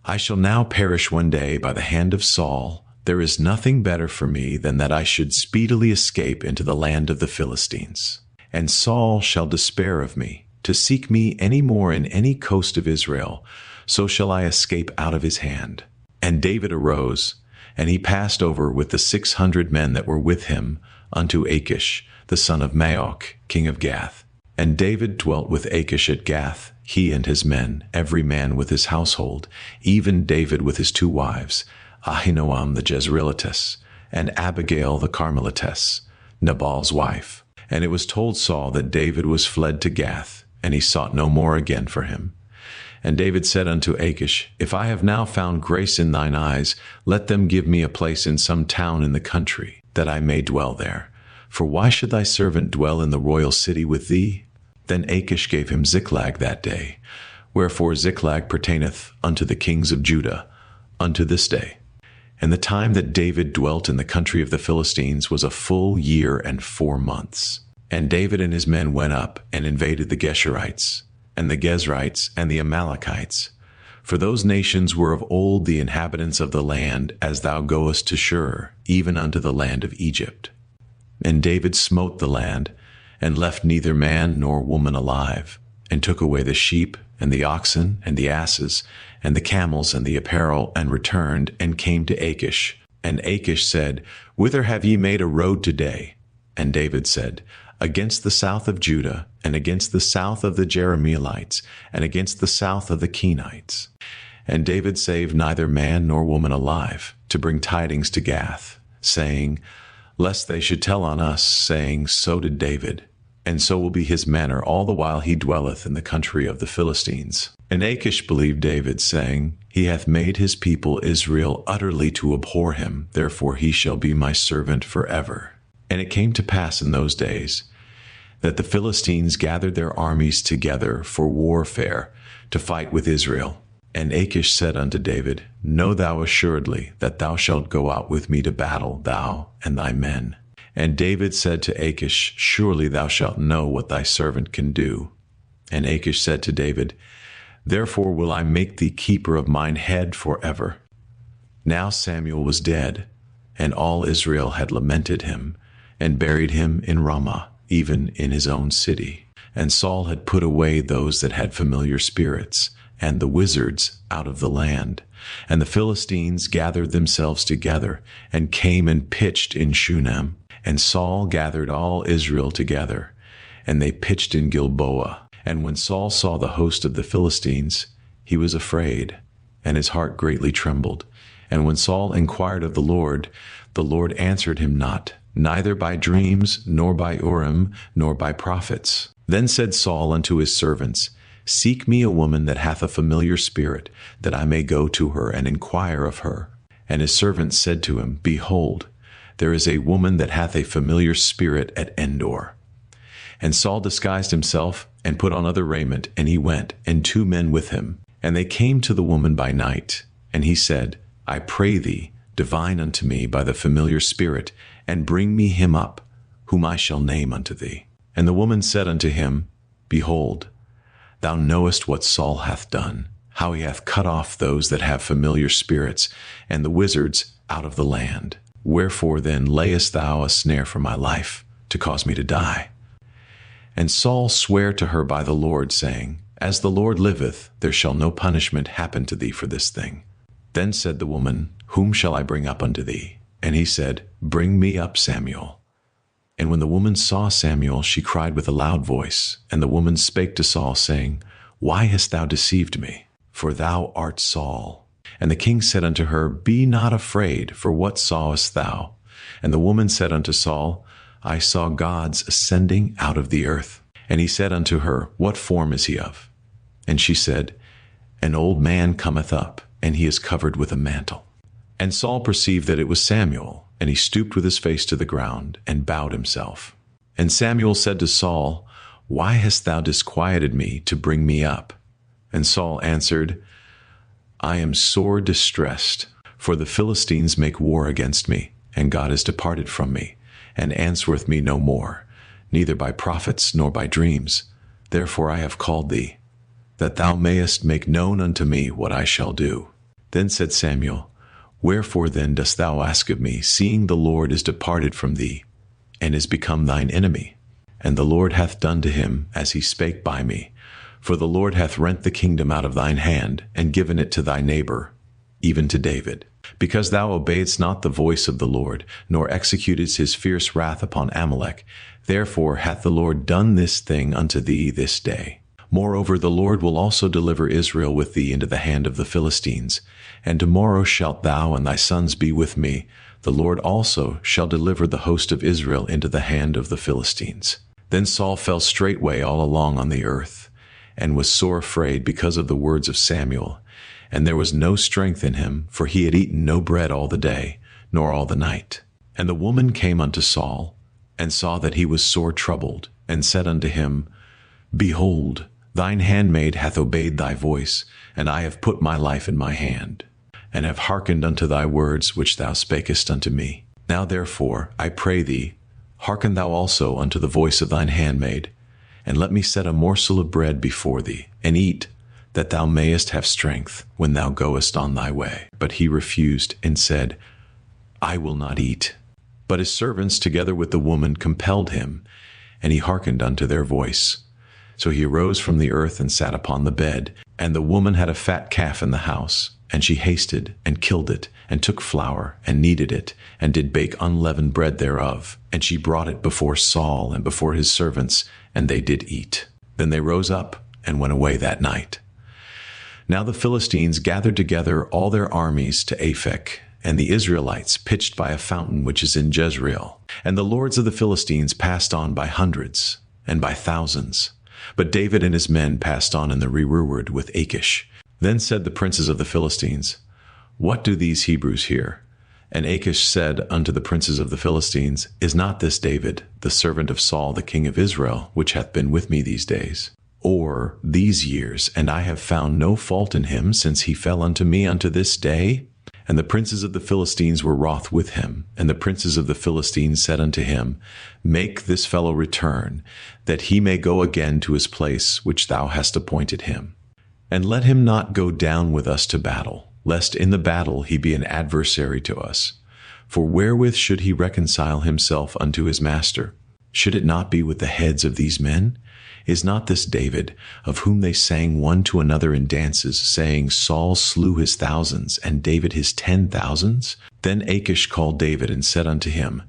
I shall now perish one day by the hand of Saul. There is nothing better for me than that I should speedily escape into the land of the Philistines. And Saul shall despair of me, to seek me any more in any coast of Israel, so shall I escape out of his hand. And David arose, and he passed over with the 600 men that were with him unto Achish, the son of Maoch, king of Gath. And David dwelt with Achish at Gath, he and his men, every man with his household, even David with his 2 wives, Ahinoam the Jezreelitess, and Abigail the Carmelitess, Nabal's wife. And it was told Saul that David was fled to Gath, and he sought no more again for him. And David said unto Achish, If I have now found grace in thine eyes, let them give me a place in some town in the country, that I may dwell there. For why should thy servant dwell in the royal city with thee? Then Achish gave him Ziklag that day, wherefore Ziklag pertaineth unto the kings of Judah, unto this day. And the time that David dwelt in the country of the Philistines was a full year and 4 months. And David and his men went up and invaded the Geshurites, and the Gezrites, and the Amalekites. For those nations were of old the inhabitants of the land, as thou goest to Shur, even unto the land of Egypt. And David smote the land, and left neither man nor woman alive, and took away the sheep, and the oxen, and the asses, and the camels, and the apparel, and returned, and came to Achish. And Achish said, Whither have ye made a road today? And David said, Against the south of Judah, and against the south of the Jerahmeelites, and against the south of the Kenites. And David saved neither man nor woman alive, to bring tidings to Gath, saying, Lest they should tell on us, saying, So did David, and so will be his manner all the while he dwelleth in the country of the Philistines. And Achish believed David, saying, He hath made his people Israel utterly to abhor him, therefore he shall be my servant forever. And it came to pass in those days that the Philistines gathered their armies together for warfare to fight with Israel. And Achish said unto David, Know thou assuredly that thou shalt go out with me to battle, thou and thy men. And David said to Achish, Surely thou shalt know what thy servant can do. And Achish said to David, Therefore will I make thee keeper of mine head forever. Now Samuel was dead, and all Israel had lamented him, and buried him in Ramah, even in his own city. And Saul had put away those that had familiar spirits, and the wizards out of the land. And the Philistines gathered themselves together, and came and pitched in Shunem. And Saul gathered all Israel together, and they pitched in Gilboa. And when Saul saw the host of the Philistines, he was afraid, and his heart greatly trembled. And when Saul inquired of the Lord answered him not, neither by dreams, nor by Urim, nor by prophets. Then said Saul unto his servants, Seek me a woman that hath a familiar spirit, that I may go to her and inquire of her. And his servants said to him, Behold, there is a woman that hath a familiar spirit at Endor. And Saul disguised himself, and put on other raiment, and he went, and 2 men with him. And they came to the woman by night. And he said, I pray thee, divine unto me by the familiar spirit, and bring me him up, whom I shall name unto thee. And the woman said unto him, Behold, thou knowest what Saul hath done, how he hath cut off those that have familiar spirits, and the wizards out of the land. Wherefore then layest thou a snare for my life, to cause me to die? And Saul sware to her by the Lord, saying, As the Lord liveth, there shall no punishment happen to thee for this thing. Then said the woman, Whom shall I bring up unto thee? And he said, Bring me up Samuel. And when the woman saw Samuel, she cried with a loud voice. And the woman spake to Saul, saying, Why hast thou deceived me? For thou art Saul. And the king said unto her, Be not afraid, for what sawest thou? And the woman said unto Saul, I saw gods ascending out of the earth. And he said unto her, What form is he of? And she said, An old man cometh up, and he is covered with a mantle. And Saul perceived that it was Samuel, and he stooped with his face to the ground, and bowed himself. And Samuel said to Saul, Why hast thou disquieted me to bring me up? And Saul answered, I am sore distressed, for the Philistines make war against me, and God is departed from me, and answereth me no more, neither by prophets nor by dreams. Therefore I have called thee, that thou mayest make known unto me what I shall do. Then said Samuel, Wherefore then dost thou ask of me, seeing the Lord is departed from thee, and is become thine enemy? And the Lord hath done to him as he spake by me. For the Lord hath rent the kingdom out of thine hand, and given it to thy neighbor, even to David. Because thou obeyedst not the voice of the Lord, nor executedst his fierce wrath upon Amalek, therefore hath the Lord done this thing unto thee this day. Moreover, the Lord will also deliver Israel with thee into the hand of the Philistines. And tomorrow shalt thou and thy sons be with me. The Lord also shall deliver the host of Israel into the hand of the Philistines. Then Saul fell straightway all along on the earth, and was sore afraid because of the words of Samuel. And there was no strength in him, for he had eaten no bread all the day, nor all the night. And the woman came unto Saul, and saw that he was sore troubled, and said unto him, Behold, thine handmaid hath obeyed thy voice, and I have put my life in my hand, and have hearkened unto thy words which thou spakest unto me. Now therefore, I pray thee, hearken thou also unto the voice of thine handmaid, and let me set a morsel of bread before thee, and eat, that thou mayest have strength when thou goest on thy way. But he refused, and said, I will not eat. But his servants together with the woman compelled him, and he hearkened unto their voice. So he arose from the earth and sat upon the bed. And the woman had a fat calf in the house, and she hasted, and killed it, and took flour, and kneaded it, and did bake unleavened bread thereof. And she brought it before Saul and before his servants, and they did eat. Then they rose up, and went away that night. Now the Philistines gathered together all their armies to Aphek, and the Israelites pitched by a fountain which is in Jezreel. And the lords of the Philistines passed on by hundreds, and by thousands. But David and his men passed on in the rearward with Achish. Then said the princes of the Philistines, What do these Hebrews here? And Achish said unto the princes of the Philistines, Is not this David, the servant of Saul the king of Israel, which hath been with me these days, or these years, and I have found no fault in him since he fell unto me unto this day? And the princes of the Philistines were wroth with him. And the princes of the Philistines said unto him, Make this fellow return, that he may go again to his place which thou hast appointed him. And let him not go down with us to battle, lest in the battle he be an adversary to us. For wherewith should he reconcile himself unto his master? Should it not be with the heads of these men? Is not this David, of whom they sang one to another in dances, saying, Saul slew his thousands, and David his 10,000s? Then Achish called David, and said unto him,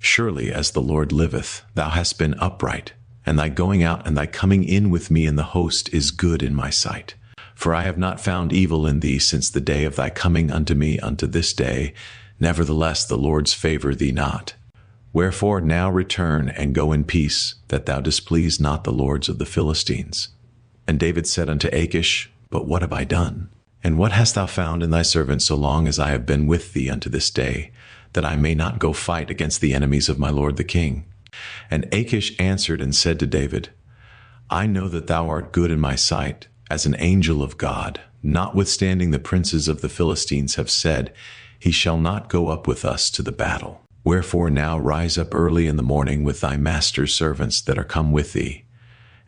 Surely as the Lord liveth, thou hast been upright, and thy going out and thy coming in with me in the host is good in my sight. For I have not found evil in thee since the day of thy coming unto me unto this day. Nevertheless the Lord's favour thee not. Wherefore now return and go in peace, that thou displease not the lords of the Philistines. And David said unto Achish, But what have I done? And what hast thou found in thy servant so long as I have been with thee unto this day, that I may not go fight against the enemies of my lord the king? And Achish answered and said to David, I know that thou art good in my sight, as an angel of God, notwithstanding the princes of the Philistines have said, He shall not go up with us to the battle. Wherefore now rise up early in the morning with thy master's servants that are come with thee,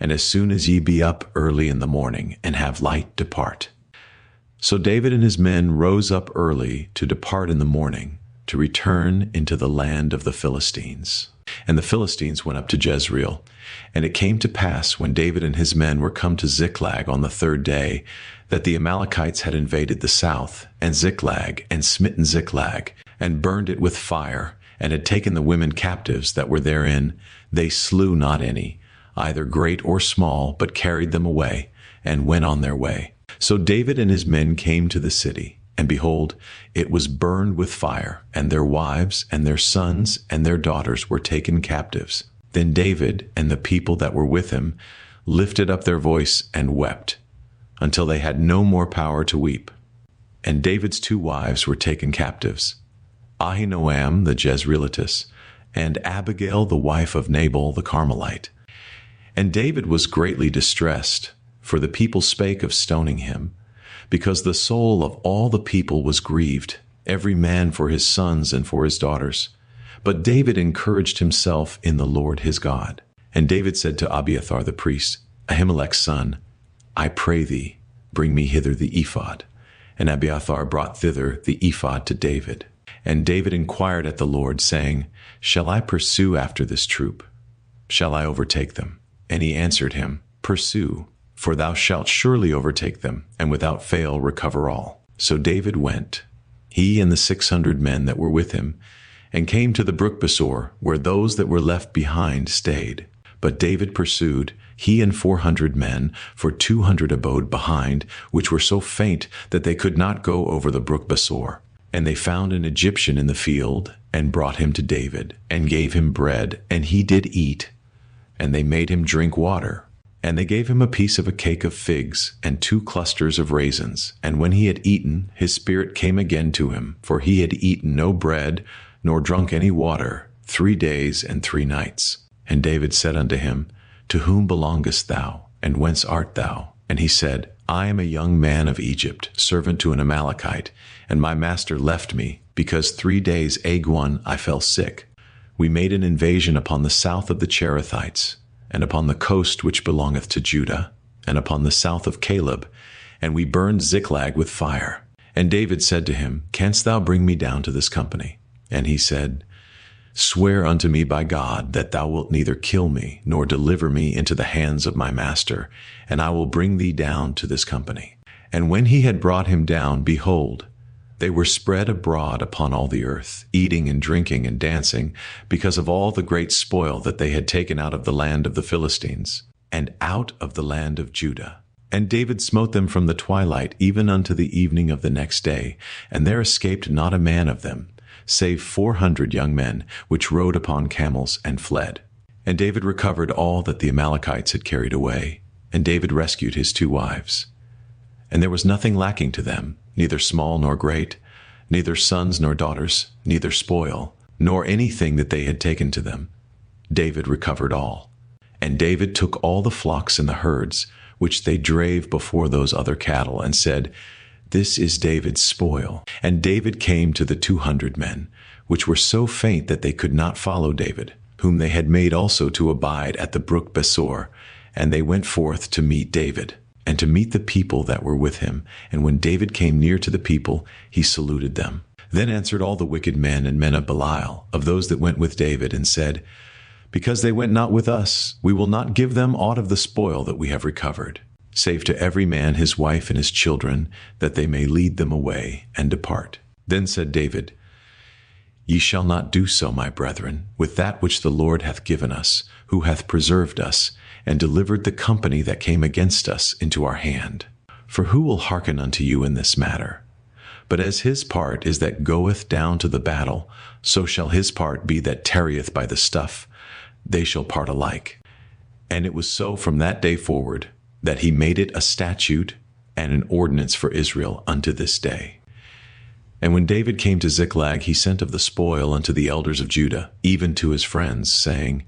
and as soon as ye be up early in the morning, and have light, depart. So David and his men rose up early to depart in the morning, to return into the land of the Philistines. And the Philistines went up to Jezreel. And it came to pass, when David and his men were come to Ziklag on the third day, that the Amalekites had invaded the south, and Ziklag, and smitten Ziklag, and burned it with fire, and had taken the women captives that were therein. They slew not any, either great or small, but carried them away, and went on their way. So David and his men came to the city, and behold, it was burned with fire, and their wives, and their sons, and their daughters were taken captives. Then David and the people that were with him lifted up their voice and wept, until they had no more power to weep. And David's 2 wives were taken captives, Ahinoam the Jezreelitess, and Abigail the wife of Nabal the Carmelite. And David was greatly distressed, for the people spake of stoning him, because the soul of all the people was grieved, every man for his sons and for his daughters. But David encouraged himself in the Lord his God. And David said to Abiathar the priest, Ahimelech's son, I pray thee, bring me hither the ephod. And Abiathar brought thither the ephod to David. And David inquired at the Lord, saying, Shall I pursue after this troop? Shall I overtake them? And he answered him, Pursue, for thou shalt surely overtake them, and without fail recover all. So David went, he and the 600 men that were with him, and came to the brook Besor, where those that were left behind stayed. But David pursued, he and 400 men, for 200 abode behind, which were so faint that they could not go over the brook Besor. And they found an Egyptian in the field, and brought him to David, and gave him bread, and he did eat. And they made him drink water. And they gave him a piece of a cake of figs, and 2 clusters of raisins. And when he had eaten, his spirit came again to him, for he had eaten no bread, nor drunk any water, 3 days and 3 nights. And David said unto him, To whom belongest thou, and whence art thou? And he said, I am a young man of Egypt, servant to an Amalekite, and my master left me, because 3 days agone I fell sick. We made an invasion upon the south of the Cherethites, and upon the coast which belongeth to Judah, and upon the south of Caleb, and we burned Ziklag with fire. And David said to him, Canst thou bring me down to this company? And he said, Swear unto me by God that thou wilt neither kill me, nor deliver me into the hands of my master, and I will bring thee down to this company. And when he had brought him down, behold, they were spread abroad upon all the earth, eating and drinking and dancing, because of all the great spoil that they had taken out of the land of the Philistines, and out of the land of Judah. And David smote them from the twilight even unto the evening of the next day, and there escaped not a man of them, save 400 young men, which rode upon camels and fled. And David recovered all that the Amalekites had carried away, and David rescued his 2 wives. And there was nothing lacking to them, neither small nor great, neither sons nor daughters, neither spoil, nor anything that they had taken to them. David recovered all. And David took all the flocks and the herds, which they drave before those other cattle, and said, This is David's spoil. And David came to the 200 men, which were so faint that they could not follow David, whom they had made also to abide at the brook Besor. And they went forth to meet David, and to meet the people that were with him. And when David came near to the people, he saluted them. Then answered all the wicked men and men of Belial, of those that went with David, and said, Because they went not with us, we will not give them aught of the spoil that we have recovered, save to every man his wife and his children, that they may lead them away and depart. Then said David, Ye shall not do so, my brethren, with that which the Lord hath given us, who hath preserved us, and delivered the company that came against us into our hand. For who will hearken unto you in this matter? But as his part is that goeth down to the battle, so shall his part be that tarrieth by the stuff. They shall part alike. And it was so from that day forward, that he made it a statute and an ordinance for Israel unto this day. And when David came to Ziklag, he sent of the spoil unto the elders of Judah, even to his friends, saying,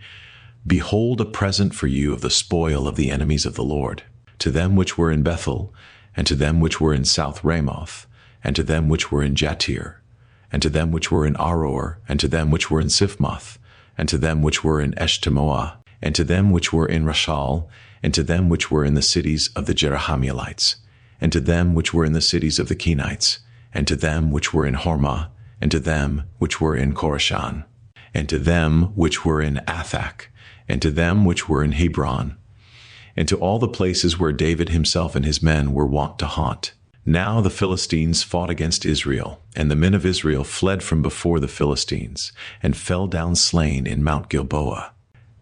Behold a present for you of the spoil of the enemies of the Lord, to them which were in Bethel, and to them which were in South Ramoth, and to them which were in Jatir, and to them which were in Aror, and to them which were in Siphmoth, and to them which were in Eshtemoa, and to them which were in Rashal, and to them which were in the cities of the Jerahmeelites, and to them which were in the cities of the Kenites, and to them which were in Hormah, and to them which were in Korashan, and to them which were in Athak, and to them which were in Hebron, and to all the places where David himself and his men were wont to haunt. Now the Philistines fought against Israel, and the men of Israel fled from before the Philistines, and fell down slain in Mount Gilboa.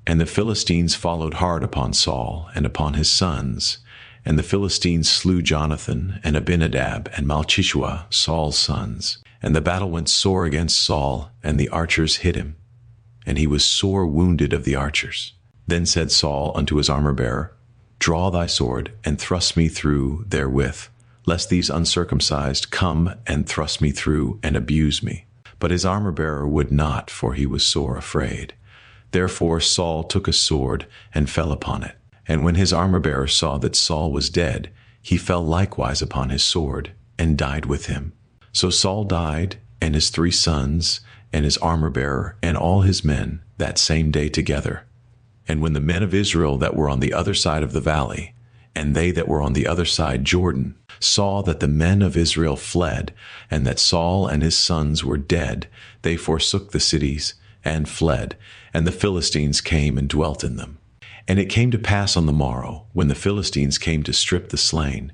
And the Philistines followed hard upon Saul and upon his sons, and the Philistines slew Jonathan and Abinadab and Malchishua, Saul's sons. And the battle went sore against Saul, and the archers hit him, and he was sore wounded of the archers. Then said Saul unto his armor-bearer, Draw thy sword, and thrust me through therewith, lest these uncircumcised come and thrust me through and abuse me. But his armor-bearer would not, for he was sore afraid. Therefore Saul took a sword and fell upon it. And when his armor-bearer saw that Saul was dead, he fell likewise upon his sword, and died with him. So Saul died, and his 3 sons, and his armor-bearer, and all his men, that same day together. And when the men of Israel that were on the other side of the valley, and they that were on the other side Jordan, saw that the men of Israel fled, and that Saul and his sons were dead, they forsook the cities, and fled, and the Philistines came and dwelt in them. And it came to pass on the morrow, when the Philistines came to strip the slain,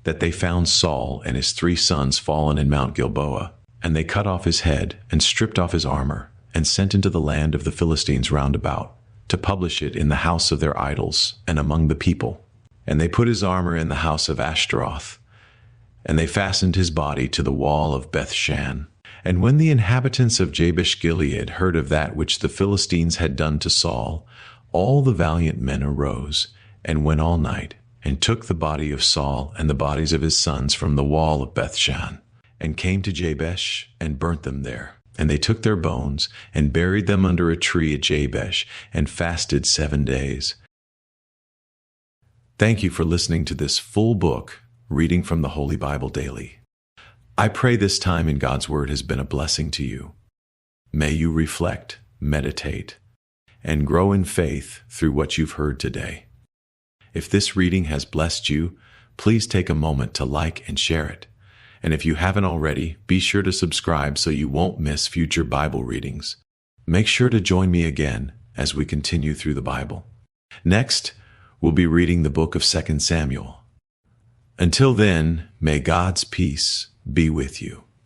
that they found Saul and his 3 sons fallen in Mount Gilboa. And they cut off his head, and stripped off his armor, and sent into the land of the Philistines round about, to publish it in the house of their idols, and among the people. And they put his armor in the house of Ashtaroth, and they fastened his body to the wall of Bethshan. And when the inhabitants of Jabesh-Gilead heard of that which the Philistines had done to Saul, all the valiant men arose, and went all night, and took the body of Saul and the bodies of his sons from the wall of Bethshan, and came to Jabesh, and burnt them there. And they took their bones, and buried them under a tree at Jabesh, and fasted 7 days. Thank you for listening to this full book, reading from the Holy Bible daily. I pray this time in God's Word has been a blessing to you. May you reflect, meditate, and grow in faith through what you've heard today. If this reading has blessed you, please take a moment to like and share it. And if you haven't already, be sure to subscribe so you won't miss future Bible readings. Make sure to join me again as we continue through the Bible. Next, we'll be reading the book of 2 Samuel. Until then, may God's peace be with you.